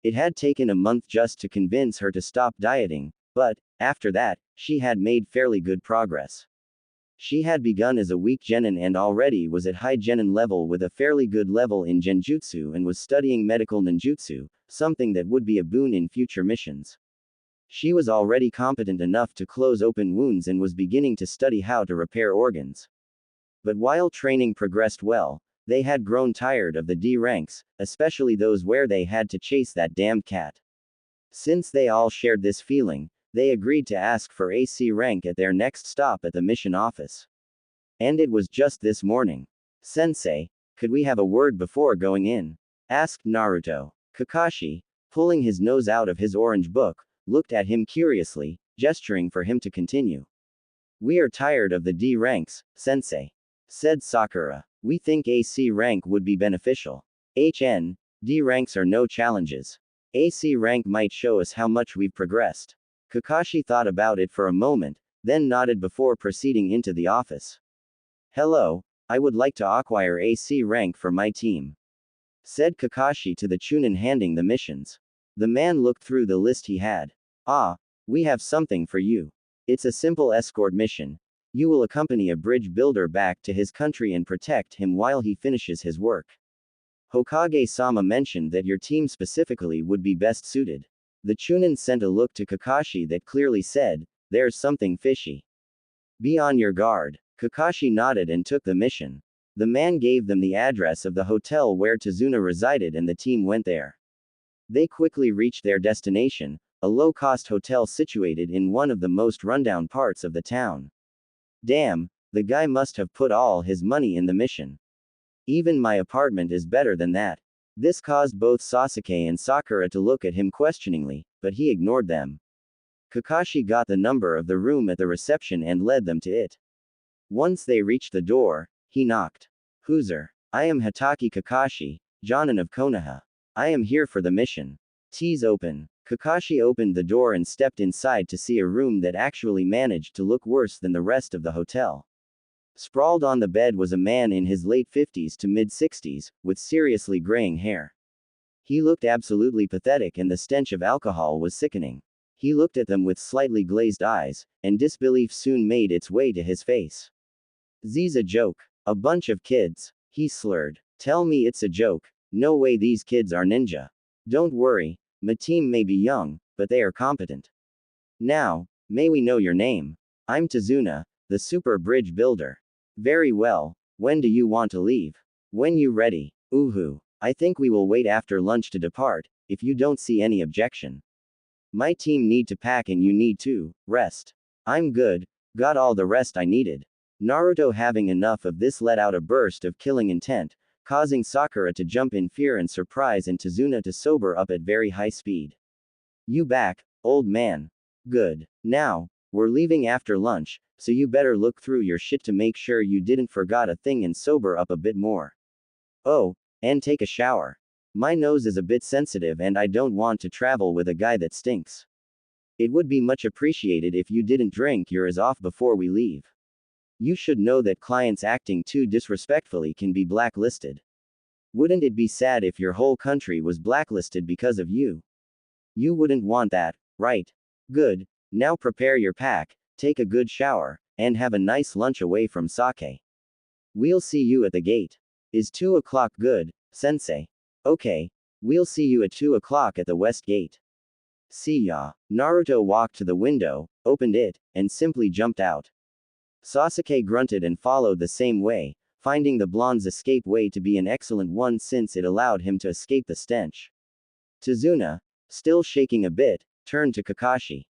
Speaker 1: It had taken a month just to convince her to stop dieting, but, after that, she had made fairly good progress. She had begun as a weak genin and already was at high genin level with a fairly good level in genjutsu and was studying medical ninjutsu, something that would be a boon in future missions. She was already competent enough to close open wounds and was beginning to study how to repair organs. But while training progressed well, they had grown tired of the D ranks, especially those where they had to chase that damned cat. Since they all shared this feeling, they agreed to ask for AC rank at their next stop at the mission office. And it was just this morning. Sensei, could we have a word before going in? Asked Naruto. Kakashi, pulling his nose out of his orange book, looked at him curiously, gesturing for him to continue. We are tired of the D ranks, Sensei. Said Sakura. We think AC rank would be beneficial. D ranks are no challenges. AC rank might show us how much we've progressed. Kakashi thought about it for a moment, then nodded before proceeding into the office. Hello, I would like to acquire AC rank for my team. Said Kakashi to the Chunin, handing the missions. The man looked through the list he had. Ah, we have something for you. It's a simple escort mission. You will accompany a bridge builder back to his country and protect him while he finishes his work. Hokage-sama mentioned that your team specifically would be best suited. The Chunin sent a look to Kakashi that clearly said, there's something fishy. Be on your guard. Kakashi nodded and took the mission. The man gave them the address of the hotel where Tazuna resided and the team went there. They quickly reached their destination, a low-cost hotel situated in one of the most rundown parts of the town. Damn, the guy must have put all his money in the mission. Even my apartment is better than that. This caused both Sasuke and Sakura to look at him questioningly, but he ignored them. Kakashi got the number of the room at the reception and led them to it. Once they reached the door, he knocked. Who's there? I am Hitaki Kakashi, Jonin of Konoha. I am here for the mission. Tease open. Kakashi opened the door and stepped inside to see a room that actually managed to look worse than the rest of the hotel. Sprawled on the bed was a man in his late 50s to mid-60s, with seriously graying hair. He looked absolutely pathetic and the stench of alcohol was sickening. He looked at them with slightly glazed eyes, and disbelief soon made its way to his face. Z's a joke. A bunch of kids. He slurred. Tell me it's a joke. No way these kids are ninja. Don't worry, my team may be young, but they are competent. Now, may we know your name? I'm Tazuna, the super bridge builder. Very well, when do you want to leave? When you ready. Uhu. I think we will wait after lunch to depart, if you don't see any objection. My team need to pack and you need to rest. I'm good, got all the rest I needed. Naruto, having enough of this, let out a burst of killing intent, causing Sakura to jump in fear and surprise and Tazuna to sober up at very high speed. You back, old man. Good. Now, we're leaving after lunch, so you better look through your shit to make sure you didn't forgot a thing and sober up a bit more. Oh, and take a shower. My nose is a bit sensitive and I don't want to travel with a guy that stinks. It would be much appreciated if you didn't drink yours off before we leave. You should know that clients acting too disrespectfully can be blacklisted. Wouldn't it be sad if your whole country was blacklisted because of you? You wouldn't want that, right? Good. Now prepare your pack, take a good shower, and have a nice lunch away from sake. We'll see you at the gate. Is 2 o'clock good, sensei? Okay. We'll see you at 2 o'clock at the west gate. See ya. Naruto walked to the window, opened it, and simply jumped out. Sasuke grunted and followed the same way, finding the blonde's escape way to be an excellent one since it allowed him to escape the stench. Tazuna, still shaking a bit, turned to Kakashi.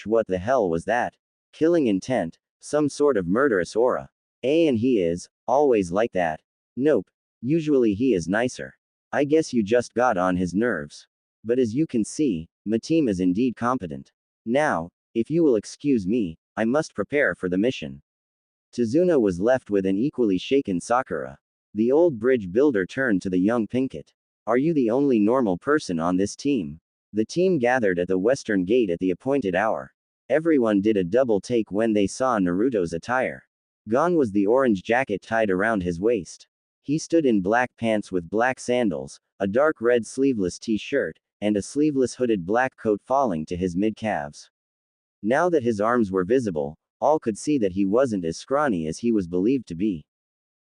Speaker 1: What the hell was that? Killing intent, some sort of murderous aura. And he is, always like that. Nope. Usually he is nicer. I guess you just got on his nerves. But as you can see, my team is indeed competent. Now, if you will excuse me, I must prepare for the mission. Tazuna was left with an equally shaken Sakura. The old bridge builder turned to the young Pinkett. Are you the only normal person on this team? The team gathered at the western gate at the appointed hour. Everyone did a double take when they saw Naruto's attire. Gone was the orange jacket tied around his waist. He stood in black pants with black sandals, a dark red sleeveless t-shirt, and a sleeveless hooded black coat falling to his mid-calves. Now that his arms were visible, all could see that he wasn't as scrawny as he was believed to be.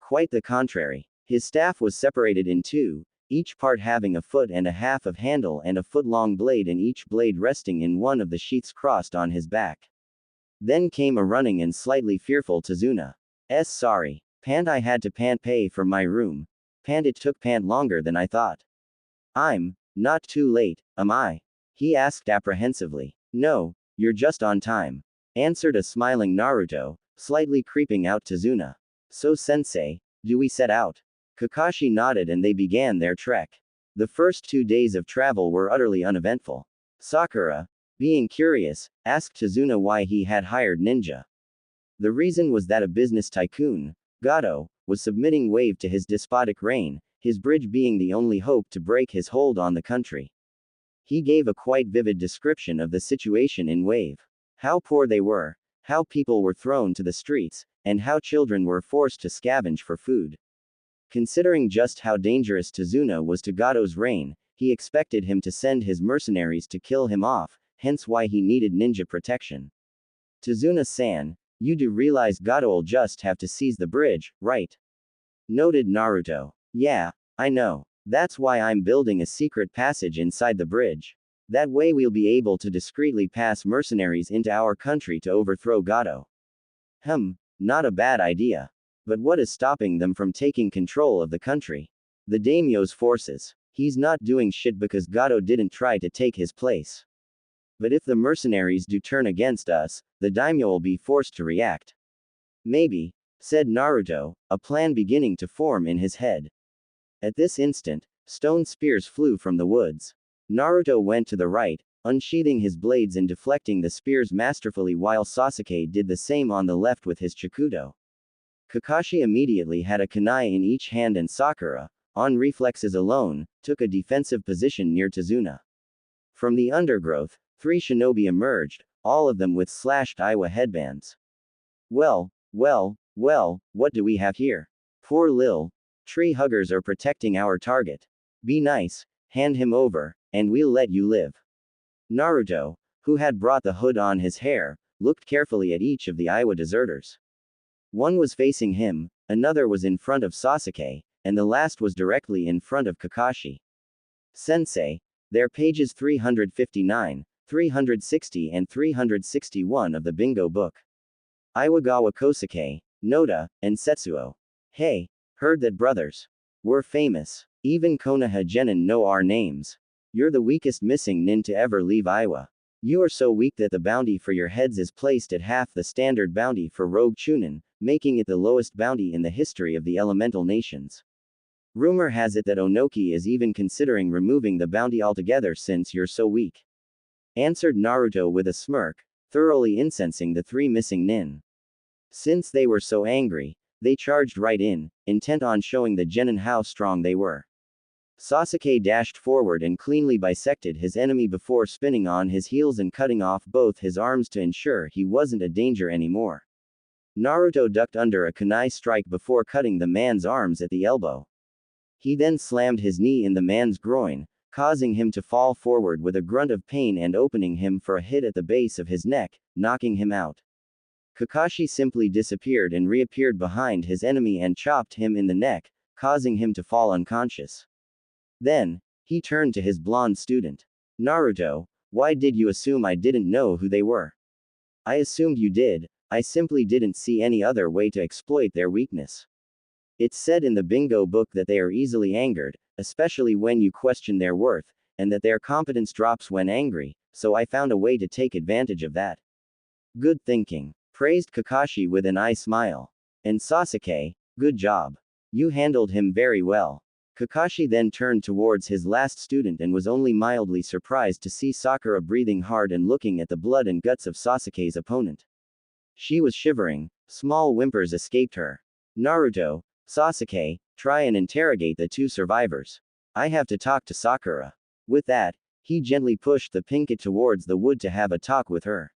Speaker 1: Quite the contrary. His staff was separated in two, each part having a foot and a half of handle and a foot-long blade, and each blade resting in one of the sheaths crossed on his back. Then came a running and slightly fearful Tazuna. Sorry. Pant, I had to pay for my room. It took longer than I thought. I'm not too late, am I? He asked apprehensively. No, you're just on time, answered a smiling Naruto, slightly creeping out Tazuna. So sensei, do we set out? Kakashi nodded and they began their trek. The first 2 days of travel were utterly uneventful. Sakura, being curious, asked Tazuna why he had hired ninja. The reason was that a business tycoon, Gato, was submitting Wave to his despotic reign, his bridge being the only hope to break his hold on the country. He gave a quite vivid description of the situation in Wave. How poor they were, how people were thrown to the streets, and how children were forced to scavenge for food. Considering just how dangerous Tazuna was to Gato's reign, he expected him to send his mercenaries to kill him off, hence why he needed ninja protection. Tazuna-san, you do realize Gato'll just have to seize the bridge, right? Noted Naruto. Yeah, I know. That's why I'm building a secret passage inside the bridge. That way we'll be able to discreetly pass mercenaries into our country to overthrow Gato. Not a bad idea. But what is stopping them from taking control of the country? The daimyo's forces. He's not doing shit because Gato didn't try to take his place. But if the mercenaries do turn against us, the daimyo will be forced to react. Maybe, said Naruto, a plan beginning to form in his head. At this instant, stone spears flew from the woods. Naruto went to the right, unsheathing his blades and deflecting the spears masterfully, while Sasuke did the same on the left with his Chikudo. Kakashi immediately had a kunai in each hand, and Sakura, on reflexes alone, took a defensive position near Tazuna. From the undergrowth, 3 shinobi emerged, all of them with slashed Iwa headbands. Well, what do we have here? Poor Lil. Tree huggers are protecting our target. Be nice, hand him over, and we'll let you live. Naruto, who had brought the hood on his hair, looked carefully at each of the Iwa deserters. One was facing him, another was in front of Sasuke, and the last was directly in front of Kakashi. Sensei, they're pages 359, 360 and 361 of the bingo book. Iwagawa Kosuke, Noda, and Setsuo. Hey, heard that brothers. We're famous. Even Konoha Genin know our names. You're the weakest missing nin to ever leave Iwa. You are so weak that the bounty for your heads is placed at half the standard bounty for rogue chunin, making it the lowest bounty in the history of the elemental nations. Rumor has it that Onoki is even considering removing the bounty altogether since you're so weak. Answered Naruto with a smirk, thoroughly incensing the 3 missing nin. Since they were so angry, they charged right in, intent on showing the genin how strong they were. Sasuke dashed forward and cleanly bisected his enemy before spinning on his heels and cutting off both his arms to ensure he wasn't a danger anymore. Naruto ducked under a kunai strike before cutting the man's arms at the elbow. He then slammed his knee in the man's groin, causing him to fall forward with a grunt of pain and opening him for a hit at the base of his neck, knocking him out. Kakashi simply disappeared and reappeared behind his enemy and chopped him in the neck, causing him to fall unconscious. Then, he turned to his blonde student. Naruto, why did you assume I didn't know who they were? I assumed you did, I simply didn't see any other way to exploit their weakness. It's said in the bingo book that they are easily angered, especially when you question their worth, and that their competence drops when angry, so I found a way to take advantage of that. Good thinking, praised Kakashi with an eye smile. And Sasuke, good job. You handled him very well. Kakashi then turned towards his last student and was only mildly surprised to see Sakura breathing hard and looking at the blood and guts of Sasuke's opponent. She was shivering, small whimpers escaped her. Naruto, Sasuke, try and interrogate the two survivors. I have to talk to Sakura. With that, he gently pushed the Pinkett towards the wood to have a talk with her.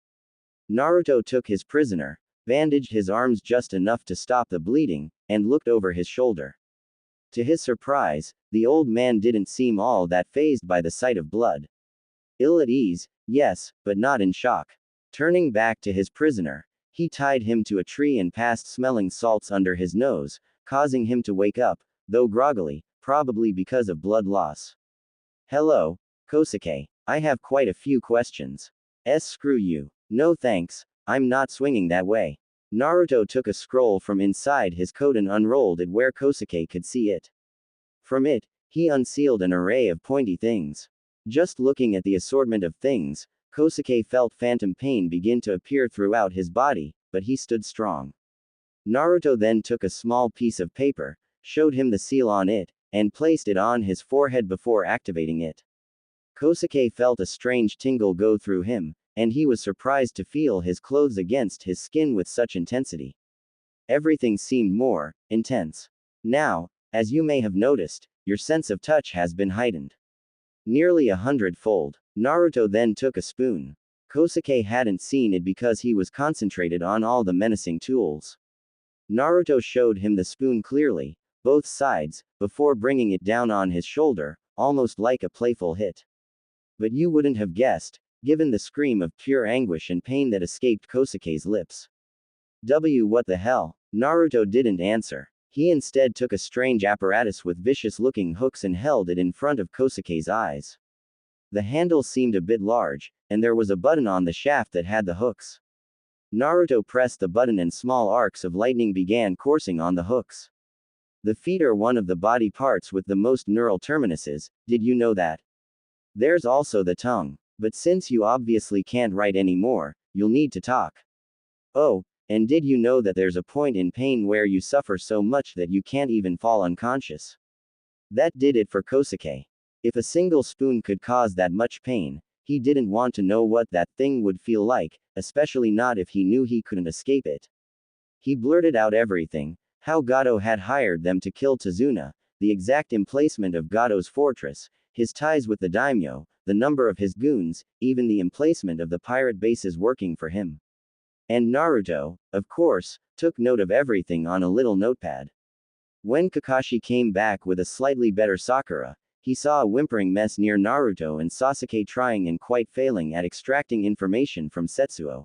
Speaker 1: Naruto took his prisoner, bandaged his arms just enough to stop the bleeding, and looked over his shoulder. To his surprise, the old man didn't seem all that fazed by the sight of blood. Ill at ease, yes, but not in shock. Turning back to his prisoner, he tied him to a tree and passed smelling salts under his nose, causing him to wake up, though groggily, probably because of blood loss. Hello, Kosuke. I have quite a few questions. Screw you. No thanks, I'm not swinging that way. Naruto took a scroll from inside his coat and unrolled it where Kosuke could see it. From it, he unsealed an array of pointy things. Just looking at the assortment of things, Kosuke felt phantom pain begin to appear throughout his body, but he stood strong. Naruto then took a small piece of paper, showed him the seal on it, and placed it on his forehead before activating it. Kosuke felt a strange tingle go through him, and he was surprised to feel his clothes against his skin with such intensity. Everything seemed more intense. Now, as you may have noticed, your sense of touch has been heightened. Nearly 100-fold. Naruto then took a spoon. Kosuke hadn't seen it because he was concentrated on all the menacing tools. Naruto showed him the spoon clearly, both sides, before bringing it down on his shoulder, almost like a playful hit. But you wouldn't have guessed, given the scream of pure anguish and pain that escaped Kosuke's lips. What the hell? Naruto didn't answer. He instead took a strange apparatus with vicious-looking hooks and held it in front of Kosuke's eyes. The handle seemed a bit large, and there was a button on the shaft that had the hooks. Naruto pressed the button and small arcs of lightning began coursing on the hooks. The feet are one of the body parts with the most neural terminuses, did you know that? There's also the tongue. But since you obviously can't write anymore, you'll need to talk. Oh, and did you know that there's a point in pain where you suffer so much that you can't even fall unconscious? That did it for Kosuke. If a single spoon could cause that much pain, he didn't want to know what that thing would feel like, especially not if he knew he couldn't escape it. He blurted out everything, how Gato had hired them to kill Tazuna, the exact emplacement of Gato's fortress, his ties with the daimyo, the number of his goons, even the emplacement of the pirate bases working for him. And Naruto, of course, took note of everything on a little notepad. When Kakashi came back with a slightly better Sakura, he saw a whimpering mess near Naruto and Sasuke trying and quite failing at extracting information from Setsuo.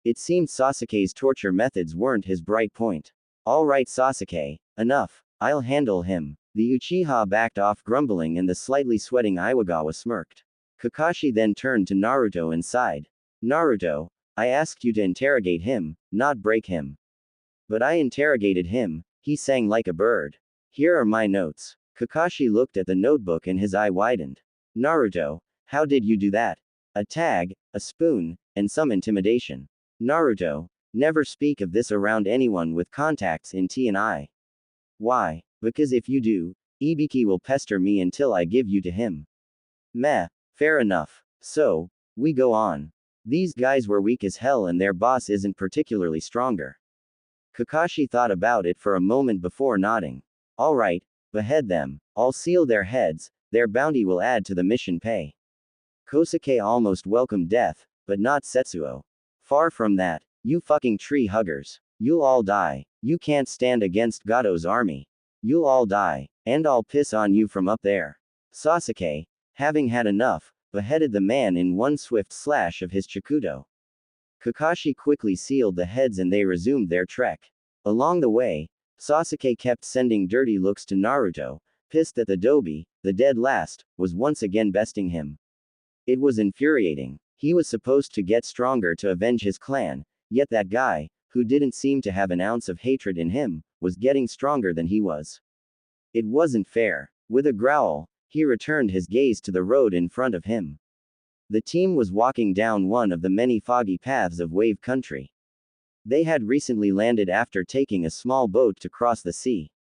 Speaker 1: It seemed Sasuke's torture methods weren't his bright point. Alright Sasuke, enough, I'll handle him. The Uchiha backed off grumbling and the slightly sweating Iwagawa smirked. Kakashi then turned to Naruto and sighed. Naruto, I asked you to interrogate him, not break him. But I interrogated him, he sang like a bird. Here are my notes. Kakashi looked at the notebook and his eye widened. Naruto, how did you do that? A tag, a spoon, and some intimidation. Naruto, never speak of this around anyone with contacts in T&I. Why? Because if you do, Ibiki will pester me until I give you to him. Meh, fair enough. So, we go on. These guys were weak as hell and their boss isn't particularly stronger. Kakashi thought about it for a moment before nodding. Alright, behead them. I'll seal their heads, their bounty will add to the mission pay. Kosuke almost welcomed death, but not Setsuo. Far from that, you fucking tree huggers. You'll all die. You can't stand against Gato's army. You'll all die, and I'll piss on you from up there. Sasuke, having had enough, beheaded the man in one swift slash of his Chikudo. Kakashi quickly sealed the heads and they resumed their trek. Along the way, Sasuke kept sending dirty looks to Naruto, pissed that the Dobi, the dead last, was once again besting him. It was infuriating. He was supposed to get stronger to avenge his clan, yet that guy, who didn't seem to have an ounce of hatred in him, was getting stronger than he was. It wasn't fair. With a growl, he returned his gaze to the road in front of him. The team was walking down one of the many foggy paths of Wave Country. They had recently landed after taking a small boat to cross the sea.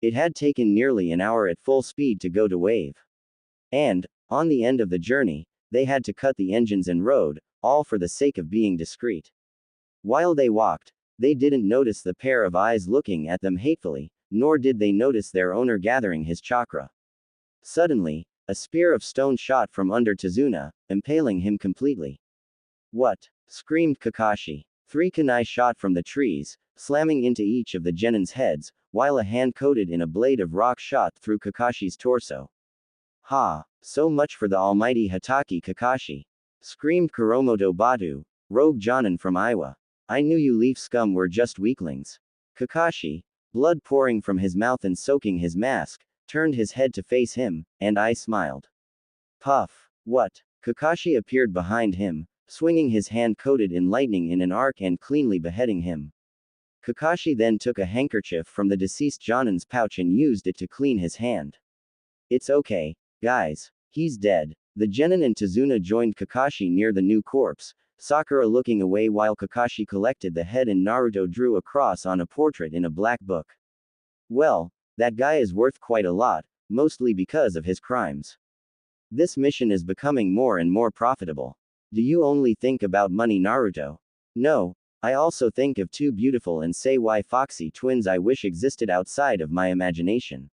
Speaker 1: It had taken nearly an hour at full speed to go to Wave. And, on the end of the journey, they had to cut the engines and road, all for the sake of being discreet. While they walked, they didn't notice the pair of eyes looking at them hatefully, nor did they notice their owner gathering his chakra. Suddenly, a spear of stone shot from under Tazuna, impaling him completely. What? Screamed Kakashi. 3 kunai shot from the trees, slamming into each of the genins' heads, while a hand coated in a blade of rock shot through Kakashi's torso. Ha! So much for the almighty Hatake Kakashi! Screamed Kuromoto Batu, rogue Jonin from Iwa. I knew you leaf scum were just weaklings. Kakashi, blood pouring from his mouth and soaking his mask, turned his head to face him, and I smiled. Puff! What? Kakashi appeared behind him, swinging his hand coated in lightning in an arc and cleanly beheading him. Kakashi then took a handkerchief from the deceased Jonin's pouch and used it to clean his hand. It's okay, guys. He's dead. The genin and Tazuna joined Kakashi near the new corpse, Sakura looking away while Kakashi collected the head and Naruto drew a cross on a portrait in a black book. Well, that guy is worth quite a lot, mostly because of his crimes. This mission is becoming more and more profitable. Do you only think about money, Naruto? No, I also think of 2 beautiful and say why foxy twins I wish existed outside of my imagination.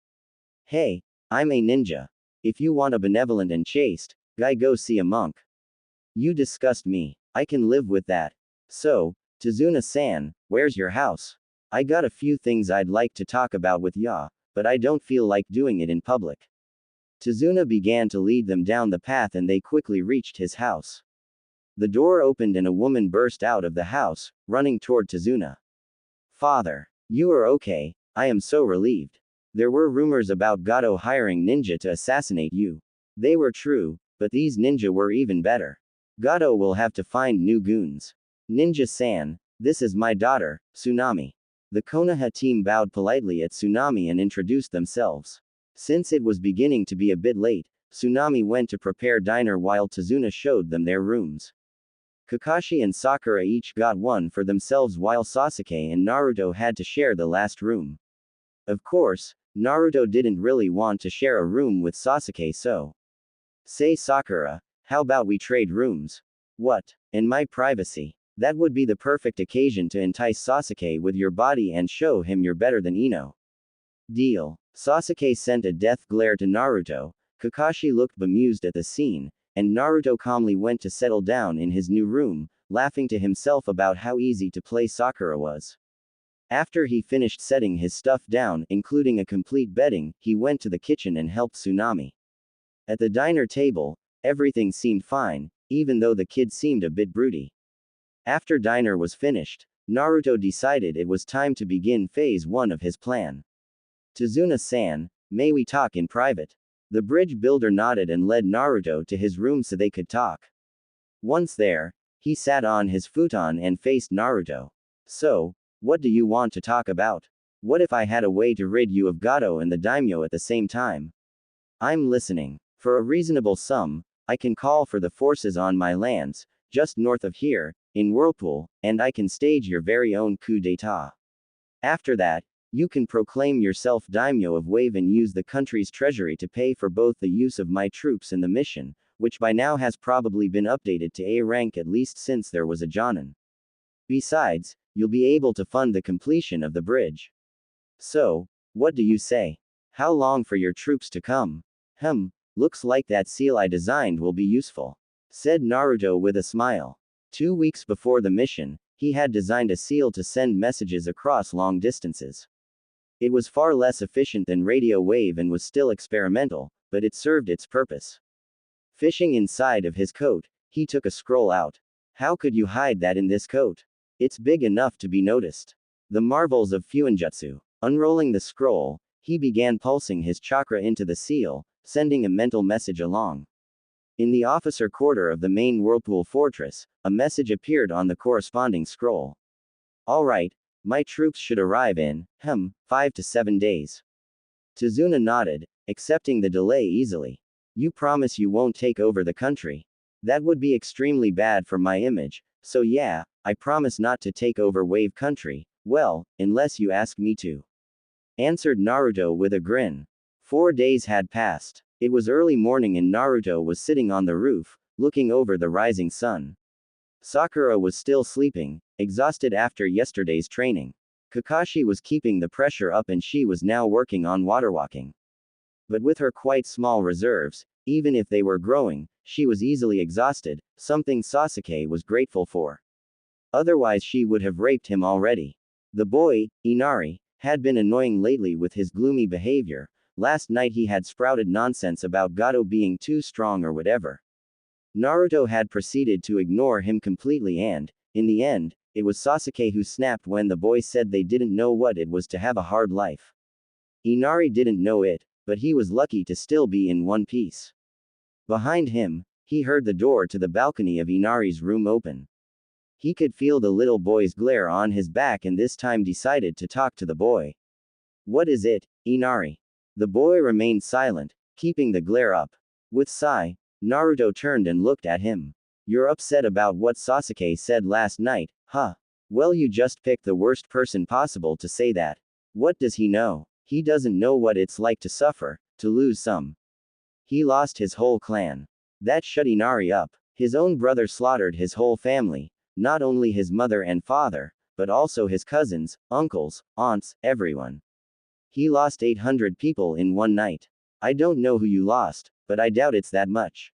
Speaker 1: Hey, I'm a ninja. If you want a benevolent and chaste guy, go see a monk. You disgust me. I can live with that. So, Tazuna-san, where's your house? I got a few things I'd like to talk about with ya, but I don't feel like doing it in public. Tazuna began to lead them down the path and they quickly reached his house. The door opened and a woman burst out of the house, running toward Tazuna. Father, you are okay, I am so relieved. There were rumors about Gato hiring ninja to assassinate you. They were true, but these ninja were even better. Gato will have to find new goons. Ninja-san, this is my daughter, Tsunami. The Konoha team bowed politely at Tsunami and introduced themselves. Since it was beginning to be a bit late, Tsunami went to prepare dinner while Tazuna showed them their rooms. Kakashi and Sakura each got one for themselves while Sasuke and Naruto had to share the last room. Of course, Naruto didn't really want to share a room with Sasuke, so. Say Sakura, how about we trade rooms? What? In my privacy? That would be the perfect occasion to entice Sasuke with your body and show him you're better than Ino. Deal. Sasuke sent a death glare to Naruto, Kakashi looked bemused at the scene, and Naruto calmly went to settle down in his new room, laughing to himself about how easy to play Sakura was. After he finished setting his stuff down, including a complete bedding, he went to the kitchen and helped Tsunami. At the diner table, everything seemed fine, even though the kid seemed a bit broody. After dinner was finished, Naruto decided it was time to begin phase 1 of his plan. Tazuna-san, may we talk in private? The bridge builder nodded and led Naruto to his room so they could talk. Once there, he sat on his futon and faced Naruto. So, what do you want to talk about? What if I had a way to rid you of Gato and the daimyo at the same time? I'm listening. For a reasonable sum, I can call for the forces on my lands, just north of here, in Whirlpool, and I can stage your very own coup d'etat. After that, you can proclaim yourself daimyo of Wave and use the country's treasury to pay for both the use of my troops and the mission, which by now has probably been updated to A rank at least since there was a Jonin. Besides, you'll be able to fund the completion of the bridge. So, what do you say? How long for your troops to come? Looks like that seal I designed will be useful, said Naruto with a smile. 2 weeks before the mission, he had designed a seal to send messages across long distances. It was far less efficient than radio wave and was still experimental, but it served its purpose. Fishing inside of his coat, he took a scroll out. How could you hide that in this coat? It's big enough to be noticed. The marvels of Fuinjutsu. Unrolling the scroll, he began pulsing his chakra into the seal, sending a mental message along. In the officer quarter of the main Whirlpool Fortress, a message appeared on the corresponding scroll. All right, my troops should arrive in, 5 to 7 days. Tazuna nodded, accepting the delay easily. You promise you won't take over the country? That would be extremely bad for my image, so yeah, I promise not to take over Wave Country, well, unless you ask me to. Answered Naruto with a grin. 4 days had passed. It was early morning and Naruto was sitting on the roof, looking over the rising sun. Sakura was still sleeping, exhausted after yesterday's training. Kakashi was keeping the pressure up and she was now working on waterwalking. But with her quite small reserves, even if they were growing, she was easily exhausted, something Sasuke was grateful for. Otherwise she would have raped him already. The boy, Inari, had been annoying lately with his gloomy behavior. Last night he had sprouted nonsense about Gato being too strong or whatever. Naruto had proceeded to ignore him completely and, in the end, it was Sasuke who snapped when the boy said they didn't know what it was to have a hard life. Inari didn't know it, but he was lucky to still be in one piece. Behind him, he heard the door to the balcony of Inari's room open. He could feel the little boy's glare on his back and this time decided to talk to the boy. What is it, Inari? The boy remained silent, keeping the glare up. With sigh, Naruto turned and looked at him. You're upset about what Sasuke said last night, huh? Well, you just picked the worst person possible to say that. What does he know? He doesn't know what it's like to suffer, to lose some. He lost his whole clan. That shut Inari up. His own brother slaughtered his whole family, not only his mother and father, but also his cousins, uncles, aunts, everyone. He lost 800 people in one night. I don't know who you lost, but I doubt it's that much.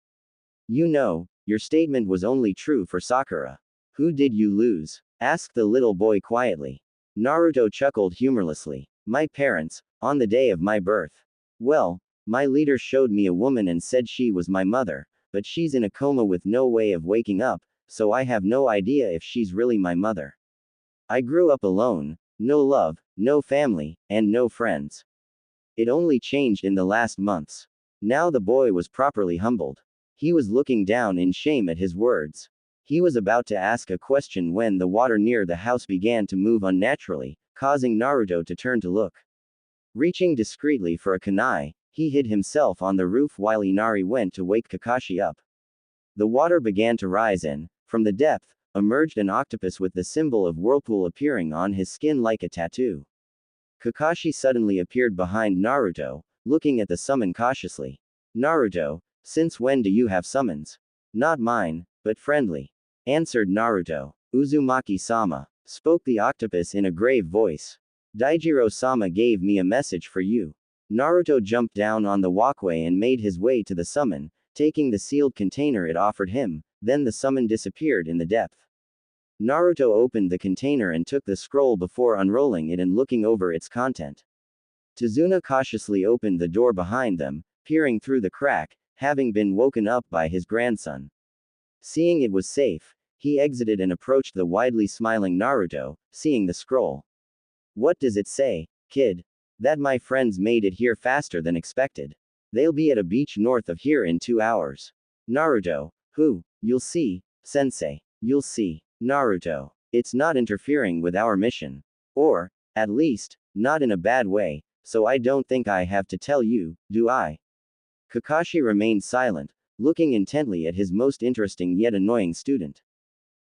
Speaker 1: You know, your statement was only true for Sakura. Who did you lose? Asked the little boy quietly. Naruto chuckled humorlessly. My parents, on the day of my birth. Well, my leader showed me a woman and said she was my mother, but she's in a coma with no way of waking up, so I have no idea if she's really my mother. I grew up alone, no love, no family, and no friends. It only changed in the last months. Now the boy was properly humbled. He was looking down in shame at his words. He was about to ask a question when the water near the house began to move unnaturally, causing Naruto to turn to look. Reaching discreetly for a kunai, he hid himself on the roof while Inari went to wake Kakashi up. The water began to rise and, from the depth, emerged an octopus with the symbol of Whirlpool appearing on his skin like a tattoo. Kakashi suddenly appeared behind Naruto, looking at the summon cautiously. Naruto, since when do you have summons? Not mine, but friendly. Answered Naruto. Uzumaki-sama, spoke the octopus in a grave voice. Daijiro-sama gave me a message for you. Naruto jumped down on the walkway and made his way to the summon, taking the sealed container it offered him, then the summon disappeared in the depth. Naruto opened the container and took the scroll before unrolling it and looking over its content. Tazuna cautiously opened the door behind them, peering through the crack, having been woken up by his grandson. Seeing it was safe, he exited and approached the widely smiling Naruto, seeing the scroll. What does it say, kid? That my friends made it here faster than expected. They'll be at a beach north of here in 2 hours. Naruto, who? You'll see, sensei. You'll see. Naruto. It's not interfering with our mission. Or, at least, not in a bad way, so I don't think I have to tell you, do I? Kakashi remained silent, looking intently at his most interesting yet annoying student.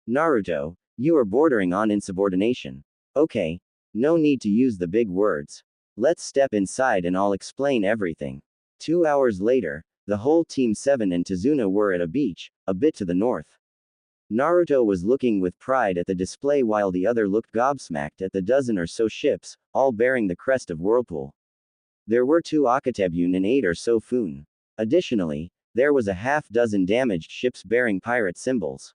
Speaker 1: Naruto, you are bordering on insubordination. Okay. No need to use the big words. Let's step inside and I'll explain everything. 2 hours later, the whole Team 7 and Tazuna were at a beach, a bit to the north. Naruto was looking with pride at the display while the other looked gobsmacked at the dozen or so ships, all bearing the crest of Whirlpool. There were 2 Akatebune and 8 or so Fun. Additionally, there was a half-dozen damaged ships bearing pirate symbols.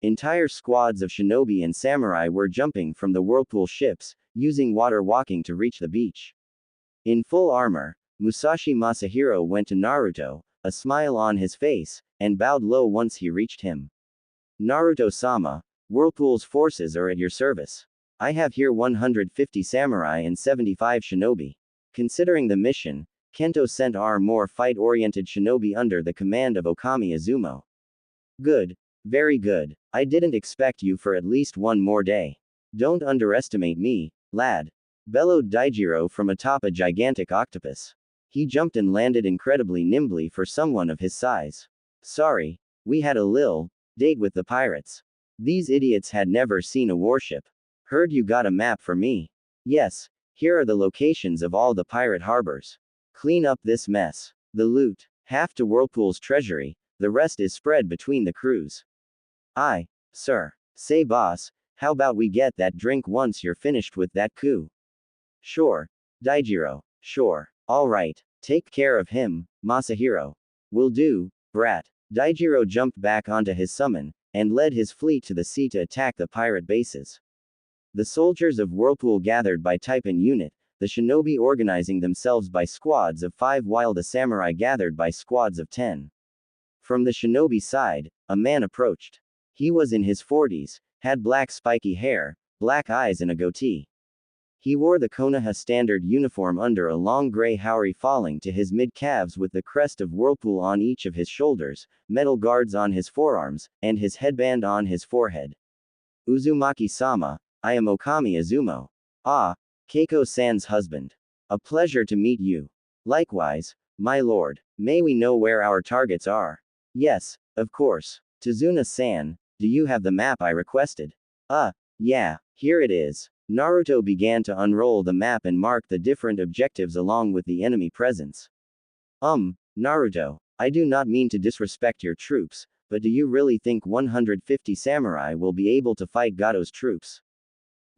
Speaker 1: Entire squads of shinobi and samurai were jumping from the Whirlpool ships, using water walking to reach the beach. In full armor, Musashi Masahiro went to Naruto, a smile on his face, and bowed low once he reached him. Naruto-sama, Whirlpool's forces are at your service. I have here 150 samurai and 75 shinobi. Considering the mission, Kento sent our more fight-oriented shinobi under the command of Okami Izumo. Good. Very good. I didn't expect you for at least one more day. Don't underestimate me, lad. Bellowed Daijiro from atop a gigantic octopus. He jumped and landed incredibly nimbly for someone of his size. Sorry. We had a lil date with the pirates. These idiots had never seen a warship. Heard you got a map for me. Yes. Here are the locations of all the pirate harbors. Clean up this mess. The loot. Half to Whirlpool's treasury, the rest is spread between the crews. Aye, sir. Say boss, how about we get that drink once you're finished with that coup? Sure. Daijiro. Sure. Alright. Take care of him, Masahiro. Will do, brat. Daijiro jumped back onto his summon, and led his fleet to the sea to attack the pirate bases. The soldiers of Whirlpool gathered by type and unit, the shinobi organizing themselves by squads of 5 while the samurai gathered by squads of 10. From the shinobi side, a man approached. He was in his 40s, had black spiky hair, black eyes and a goatee. He wore the Konoha standard uniform under a long gray haori falling to his mid-calves with the crest of Whirlpool on each of his shoulders, metal guards on his forearms, and his headband on his forehead. Uzumaki-sama, I am Okami Izumo. Ah, Keiko-san's husband. A pleasure to meet you. Likewise, my lord. May we know where our targets are? Yes, of course. Tazuna-san, do you have the map I requested? Yeah, here it is. Naruto began to unroll the map and mark the different objectives along with the enemy presence. Naruto, I do not mean to disrespect your troops, but do you really think 150 samurai will be able to fight Gato's troops?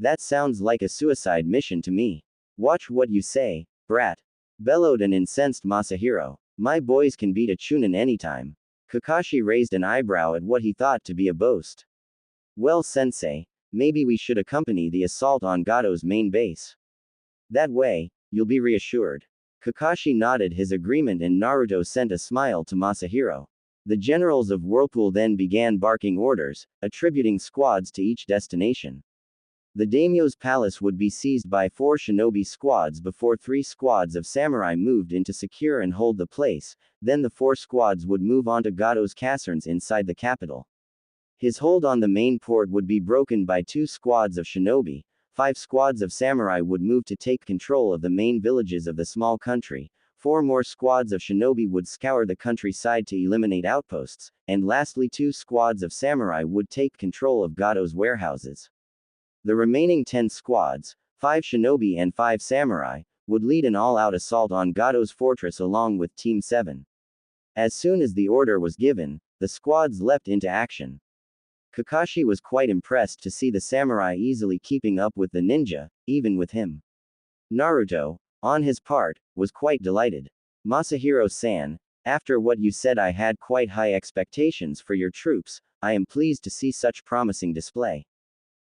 Speaker 1: That sounds like a suicide mission to me. Watch what you say, brat. Bellowed an incensed Masahiro. My boys can beat a Chunin anytime. Kakashi raised an eyebrow at what he thought to be a boast. Well, sensei, maybe we should accompany the assault on Gato's main base. That way, you'll be reassured. Kakashi nodded his agreement and Naruto sent a smile to Masahiro. The generals of Whirlpool then began barking orders, attributing squads to each destination. The daimyo's palace would be seized by 4 shinobi squads before 3 squads of samurai moved in to secure and hold the place, then the 4 squads would move on to Gato's caserns inside the capital. His hold on the main port would be broken by 2 squads of shinobi, 5 squads of samurai would move to take control of the main villages of the small country, 4 more squads of shinobi would scour the countryside to eliminate outposts, and lastly 2 squads of samurai would take control of Gato's warehouses. The remaining 10 squads, 5 shinobi and 5 samurai, would lead an all-out assault on Gato's fortress along with Team 7. As soon as the order was given, the squads leapt into action. Kakashi was quite impressed to see the samurai easily keeping up with the ninja, even with him. Naruto, on his part, was quite delighted. Masahiro-san, after what you said I had quite high expectations for your troops, I am pleased to see such promising display.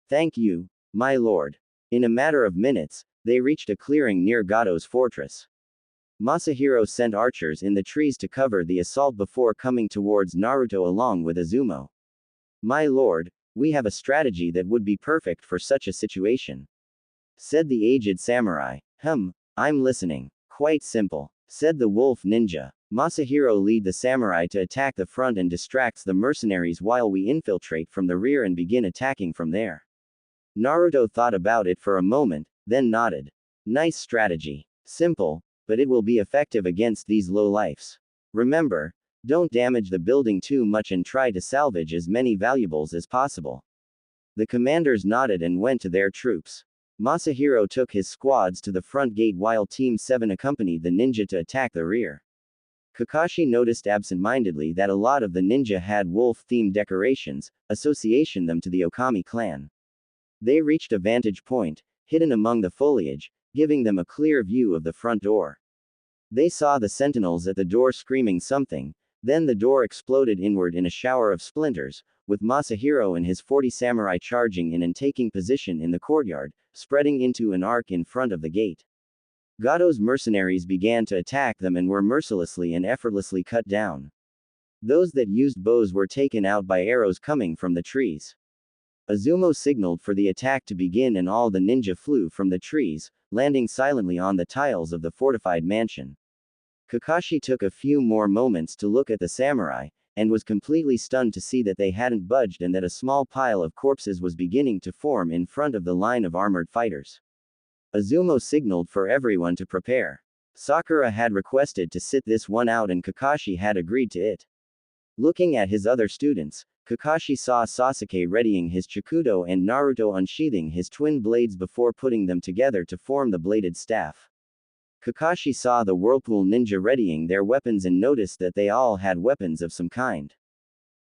Speaker 1: Thank you, my lord. In a matter of minutes, they reached a clearing near Gato's fortress. Masahiro sent archers in the trees to cover the assault before coming towards Naruto along with Izumo. My lord, we have a strategy that would be perfect for such a situation, said the aged samurai. I'm listening. Quite simple, said the wolf ninja. Masahiro lead the samurai to attack the front and distracts the mercenaries while we infiltrate from the rear and begin attacking from there. Naruto thought about it for a moment, then nodded. Nice strategy. Simple, but it will be effective against these lowlifes. Remember, don't damage the building too much and try to salvage as many valuables as possible. The commanders nodded and went to their troops. Masahiro took his squads to the front gate while Team 7 accompanied the ninja to attack the rear. Kakashi noticed absent-mindedly that a lot of the ninja had wolf-themed decorations, association them to the Okami clan. They reached a vantage point, hidden among the foliage, giving them a clear view of the front door. They saw the sentinels at the door screaming something, then the door exploded inward in a shower of splinters, with Masahiro and his 40 samurai charging in and taking position in the courtyard, spreading into an arc in front of the gate. Gato's mercenaries began to attack them and were mercilessly and effortlessly cut down. Those that used bows were taken out by arrows coming from the trees. Izumo signaled for the attack to begin and all the ninja flew from the trees, landing silently on the tiles of the fortified mansion. Kakashi took a few more moments to look at the samurai, and was completely stunned to see that they hadn't budged and that a small pile of corpses was beginning to form in front of the line of armored fighters. Azumo signaled for everyone to prepare. Sakura had requested to sit this one out and Kakashi had agreed to it. Looking at his other students, Kakashi saw Sasuke readying his Chikudo and Naruto unsheathing his twin blades before putting them together to form the bladed staff. Kakashi saw the Whirlpool ninja readying their weapons and noticed that they all had weapons of some kind.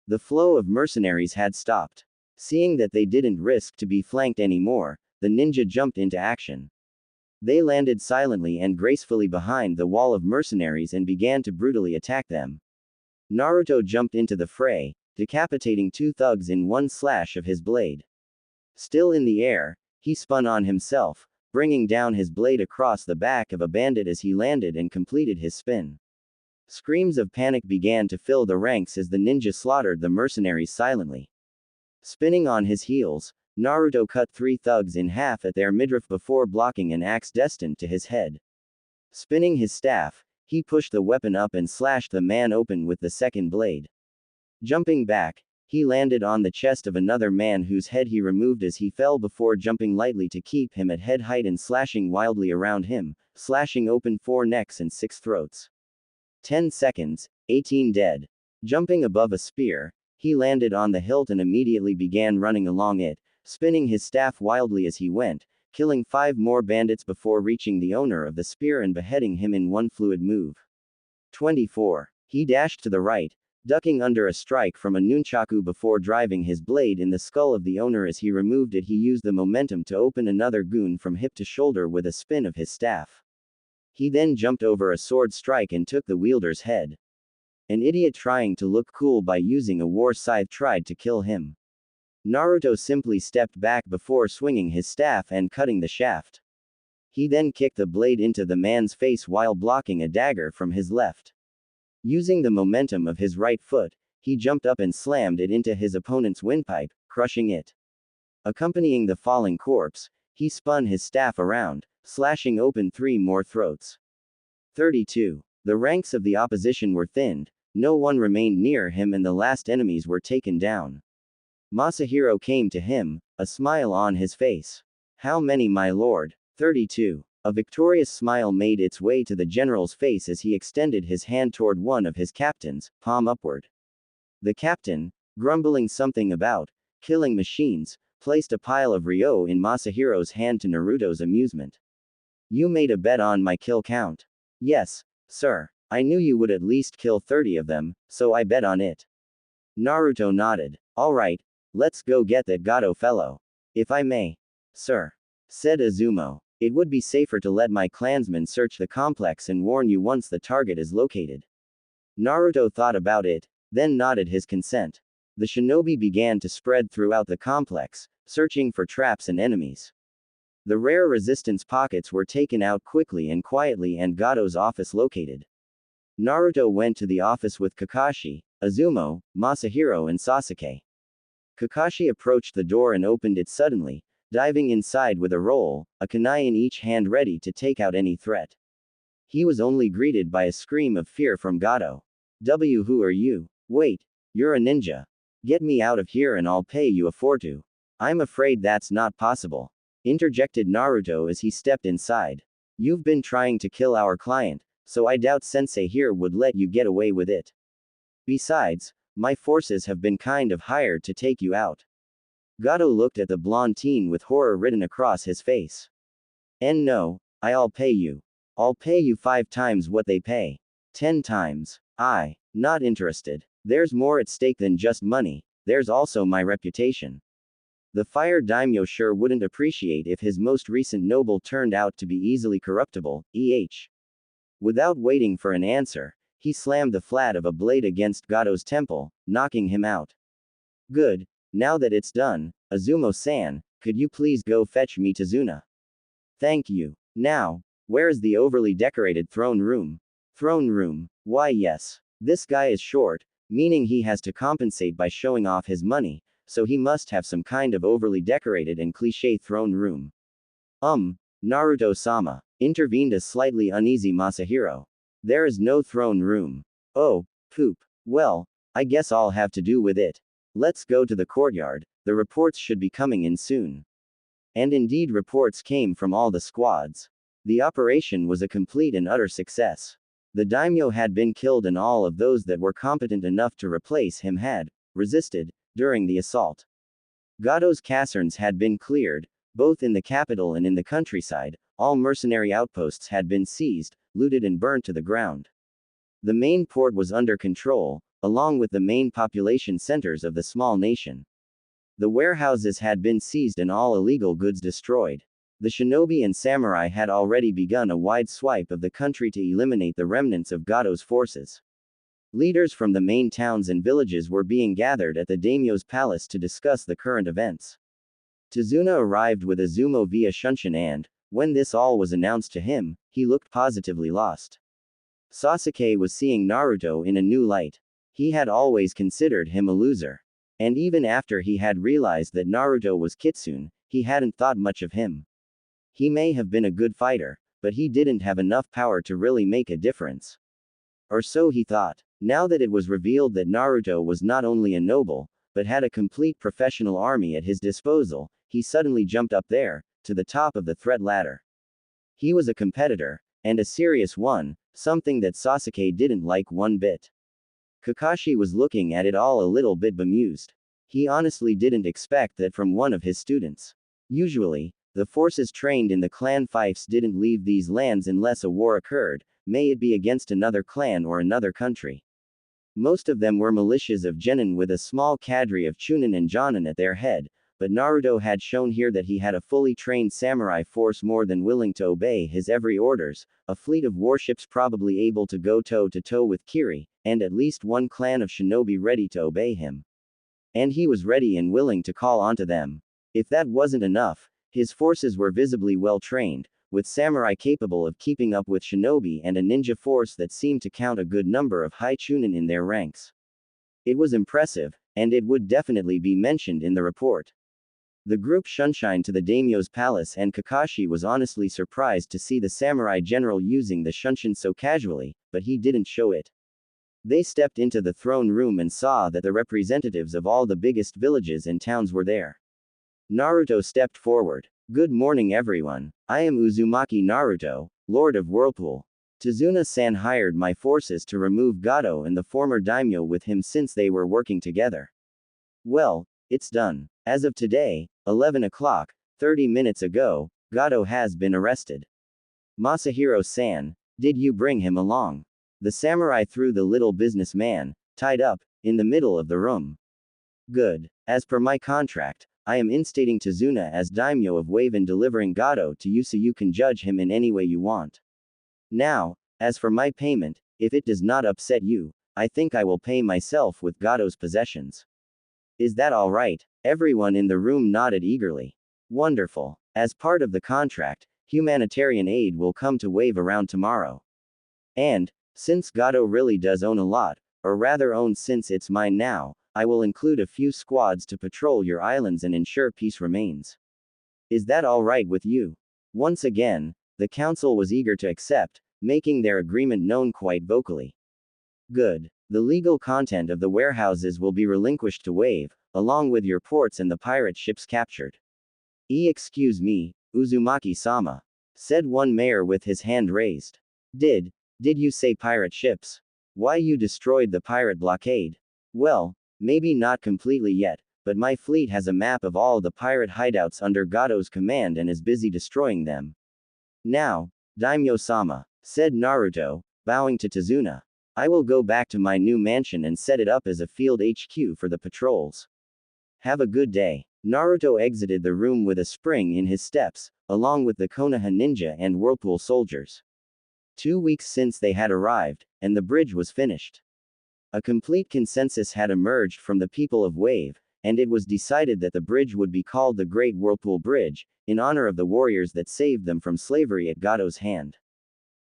Speaker 1: The flow of mercenaries had stopped. Seeing that they didn't risk to be flanked anymore, the ninja jumped into action. They landed silently and gracefully behind the wall of mercenaries and began to brutally attack them. Naruto jumped into the fray, decapitating 2 thugs in one slash of his blade. Still in the air, he spun on himself, bringing down his blade across the back of a bandit as he landed and completed his spin. Screams of panic began to fill the ranks as the ninja slaughtered the mercenaries silently. Spinning on his heels, Naruto cut 3 thugs in half at their midriff before blocking an axe destined to his head. Spinning his staff, he pushed the weapon up and slashed the man open with the second blade. Jumping back, he landed on the chest of another man whose head he removed as he fell before jumping lightly to keep him at head height and slashing wildly around him, slashing open 4 necks and 6 throats. 10 seconds, 18 dead. Jumping above a spear, he landed on the hilt and immediately began running along it, spinning his staff wildly as he went, killing 5 more bandits before reaching the owner of the spear and beheading him in one fluid move. 24. He dashed to the right, ducking under a strike from a nunchaku before driving his blade in the skull of the owner. As he removed it, he used the momentum to open another goon from hip to shoulder with a spin of his staff. He then jumped over a sword strike and took the wielder's head. An idiot trying to look cool by using a war scythe tried to kill him. Naruto simply stepped back before swinging his staff and cutting the shaft. He then kicked the blade into the man's face while blocking a dagger from his left. Using the momentum of his right foot, he jumped up and slammed it into his opponent's windpipe, crushing it. Accompanying the falling corpse, he spun his staff around, slashing open 3 more throats. 32. The ranks of the opposition were thinned, no one remained near him and the last enemies were taken down. Masahiro came to him, a smile on his face. How many, my lord? 32. A victorious smile made its way to the general's face as he extended his hand toward one of his captains, palm upward. The captain, grumbling something about killing machines, placed a pile of Ryo in Masahiro's hand to Naruto's amusement. You made a bet on my kill count. Yes, sir. I knew you would at least kill 30 of them, so I bet on it. Naruto nodded. Alright, let's go get that Gato fellow. If I may. Sir. Said Azumo. It would be safer to let my clansmen search the complex and warn you once the target is located. Naruto thought about it, then nodded his consent. The shinobi began to spread throughout the complex, searching for traps and enemies. The rare resistance pockets were taken out quickly and quietly and Gato's office located. Naruto went to the office with Kakashi, Azumo, Masahiro and Sasuke. Kakashi approached the door and opened it suddenly, diving inside with a roll, a kunai in each hand ready to take out any threat. He was only greeted by a scream of fear from Gato. Who are you? Wait, you're a ninja. Get me out of here and I'll pay you a fortune. I'm afraid that's not possible. Interjected Naruto as he stepped inside. You've been trying to kill our client, so I doubt Sensei here would let you get away with it. Besides, my forces have been kind of hired to take you out. Gato looked at the blonde teen with horror written across his face. And no, I'll pay you. I'll pay you 5 times what they pay. 10 times. Not interested. There's more at stake than just money, there's also my reputation. The fire daimyo sure wouldn't appreciate if his most recent noble turned out to be easily corruptible, Without waiting for an answer, he slammed the flat of a blade against Gato's temple, knocking him out. Good. Now that it's done, Azumo-san, could you please go fetch me Tazuna? Thank you. Now, where's the overly decorated throne room? Throne room? Why yes. This guy is short, meaning he has to compensate by showing off his money, so he must have some kind of overly decorated and cliché throne room. Naruto-sama, intervened a slightly uneasy Masahiro. There is no throne room. Oh, poop. Well, I guess I'll have to do with it. Let's go to the courtyard, the reports should be coming in soon. And indeed, reports came from all the squads. The operation was a complete and utter success. The daimyo had been killed, and all of those that were competent enough to replace him had resisted during the assault. Gado's casernes had been cleared, both in the capital and in the countryside. All mercenary outposts had been seized, looted, and burned to the ground. The main port was under control, along with the main population centers of the small nation. The warehouses had been seized and all illegal goods destroyed. The shinobi and samurai had already begun a wide swipe of the country to eliminate the remnants of Gado's forces. Leaders from the main towns and villages were being gathered at the daimyo's palace to discuss the current events. Tazuna arrived with Izumo via Shunshin, and, when this all was announced to him, he looked positively lost. Sasuke was seeing Naruto in a new light. He had always considered him a loser. And even after he had realized that Naruto was Kitsune, he hadn't thought much of him. He may have been a good fighter, but he didn't have enough power to really make a difference. Or so he thought. Now that it was revealed that Naruto was not only a noble, but had a complete professional army at his disposal, he suddenly jumped up there, to the top of the threat ladder. He was a competitor, and a serious one, something that Sasuke didn't like one bit. Kakashi was looking at it all a little bit bemused. He honestly didn't expect that from one of his students. Usually, the forces trained in the clan fiefs didn't leave these lands unless a war occurred, may it be against another clan or another country. Most of them were militias of genin with a small cadre of chunin and jonin at their head, but Naruto had shown here that he had a fully trained samurai force more than willing to obey his every orders, a fleet of warships probably able to go toe-to-toe with Kiri, and at least one clan of shinobi ready to obey him. And he was ready and willing to call onto them. If that wasn't enough, his forces were visibly well trained, with samurai capable of keeping up with shinobi and a ninja force that seemed to count a good number of high chunin in their ranks. It was impressive, and it would definitely be mentioned in the report. The group shunshined to the daimyo's palace, and Kakashi was honestly surprised to see the samurai general using the shunshin so casually, but he didn't show it. They stepped into the throne room and saw that the representatives of all the biggest villages and towns were there. Naruto stepped forward. Good morning everyone. I am Uzumaki Naruto, Lord of Whirlpool. Tazuna-san hired my forces to remove Gado and the former daimyo with him since they were working together. Well, it's done. As of today, 11 o'clock, 30 minutes ago, Gado has been arrested. Masahiro-san, did you bring him along? The samurai threw the little businessman, tied up, in the middle of the room. Good. As per my contract, I am instating Tazuna as daimyo of Wave and delivering Gado to you so you can judge him in any way you want. Now, as for my payment, if it does not upset you, I think I will pay myself with Gado's possessions. Is that all right? Everyone in the room nodded eagerly. Wonderful. As part of the contract, humanitarian aid will come to Wave around tomorrow. And, since Gado really does own a lot, or rather owns since it's mine now, I will include a few squads to patrol your islands and ensure peace remains. Is that all right with you? Once again, the council was eager to accept, making their agreement known quite vocally. Good. The legal content of the warehouses will be relinquished to Wave, along with your ports and the pirate ships captured. Excuse me, Uzumaki-sama, said one mayor with his hand raised. Did you say pirate ships? Why, you destroyed the pirate blockade? Well, maybe not completely yet, but my fleet has a map of all the pirate hideouts under Gado's command and is busy destroying them. Now, Daimyo-sama, said Naruto, bowing to Tazuna. I will go back to my new mansion and set it up as a field HQ for the patrols. Have a good day. Naruto exited the room with a spring in his steps, along with the Konoha ninja and Whirlpool soldiers. 2 weeks since they had arrived, and the bridge was finished. A complete consensus had emerged from the people of Wave, and it was decided that the bridge would be called the Great Whirlpool Bridge, in honor of the warriors that saved them from slavery at Gado's hand.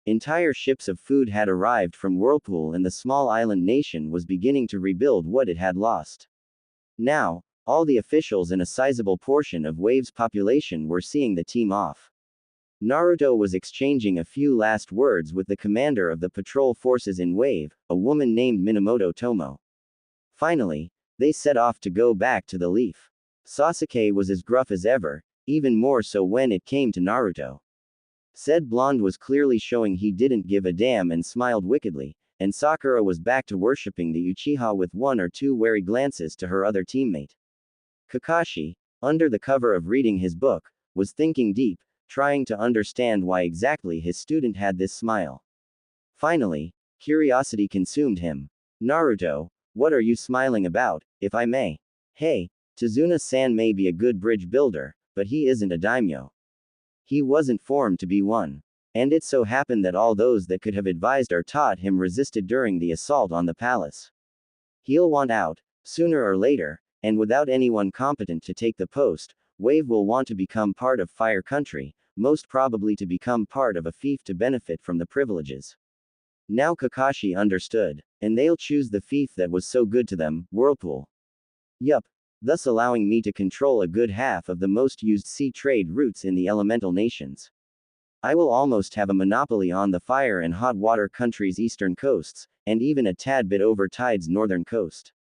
Speaker 1: Entire ships of food had arrived from Whirlpool, and the small island nation was beginning to rebuild what it had lost. Now, all the officials and a sizable portion of Wave's population were seeing the team off. Naruto was exchanging a few last words with the commander of the patrol forces in Wave, a woman named Minamoto Tomo. Finally, they set off to go back to the Leaf. Sasuke was as gruff as ever, even more so when it came to Naruto. Said blonde was clearly showing he didn't give a damn and smiled wickedly, and Sakura was back to worshipping the Uchiha with one or two wary glances to her other teammate. Kakashi, under the cover of reading his book, was thinking deep, trying to understand why exactly his student had this smile. Finally, curiosity consumed him. Naruto, what are you smiling about, if I may? Hey, Tazuna-san may be a good bridge builder, but he isn't a daimyo. He wasn't formed to be one. And it so happened that all those that could have advised or taught him resisted during the assault on the palace. He'll want out, sooner or later, and without anyone competent to take the post, Wave will want to become part of Fire Country, most probably to become part of a fief to benefit from the privileges. Now Kakashi understood, and they'll choose the fief that was so good to them, Whirlpool. Yup, thus allowing me to control a good half of the most used sea trade routes in the elemental nations. I will almost have a monopoly on the fire and hot water country's eastern coasts, and even a tad bit over Tide's northern coast.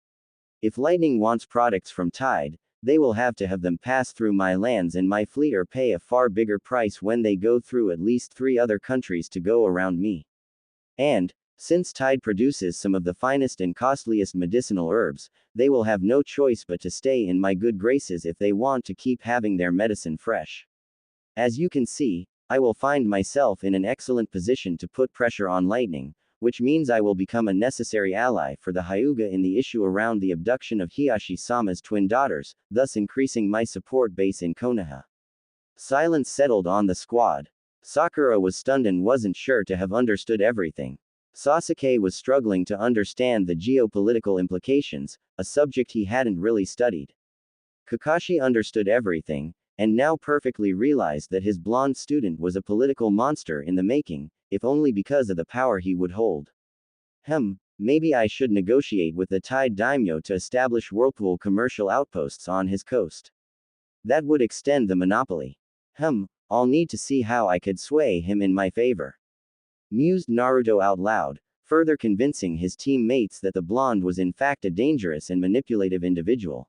Speaker 1: If Lightning wants products from Tide, they will have to have them pass through my lands and my fleet or pay a far bigger price when they go through at least 3 other countries to go around me. And, since Tide produces some of the finest and costliest medicinal herbs, they will have no choice but to stay in my good graces if they want to keep having their medicine fresh. As you can see, I will find myself in an excellent position to put pressure on Lightning, which means I will become a necessary ally for the Hyuga in the issue around the abduction of Hiashi-sama's twin daughters, thus increasing my support base in Konoha. Silence settled on the squad. Sakura was stunned and wasn't sure to have understood everything. Sasuke was struggling to understand the geopolitical implications, a subject he hadn't really studied. Kakashi understood everything, and now perfectly realized that his blonde student was a political monster in the making, if only because of the power he would hold. Maybe I should negotiate with the Tide Daimyo to establish Whirlpool commercial outposts on his coast. That would extend the monopoly. I'll need to see how I could sway him in my favor. Mused Naruto out loud, further convincing his teammates that the blonde was in fact a dangerous and manipulative individual.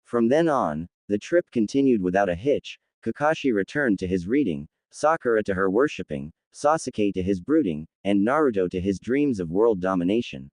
Speaker 1: From then on, the trip continued without a hitch. Kakashi returned to his reading, Sakura to her worshipping, Sasuke to his brooding, and Naruto to his dreams of world domination.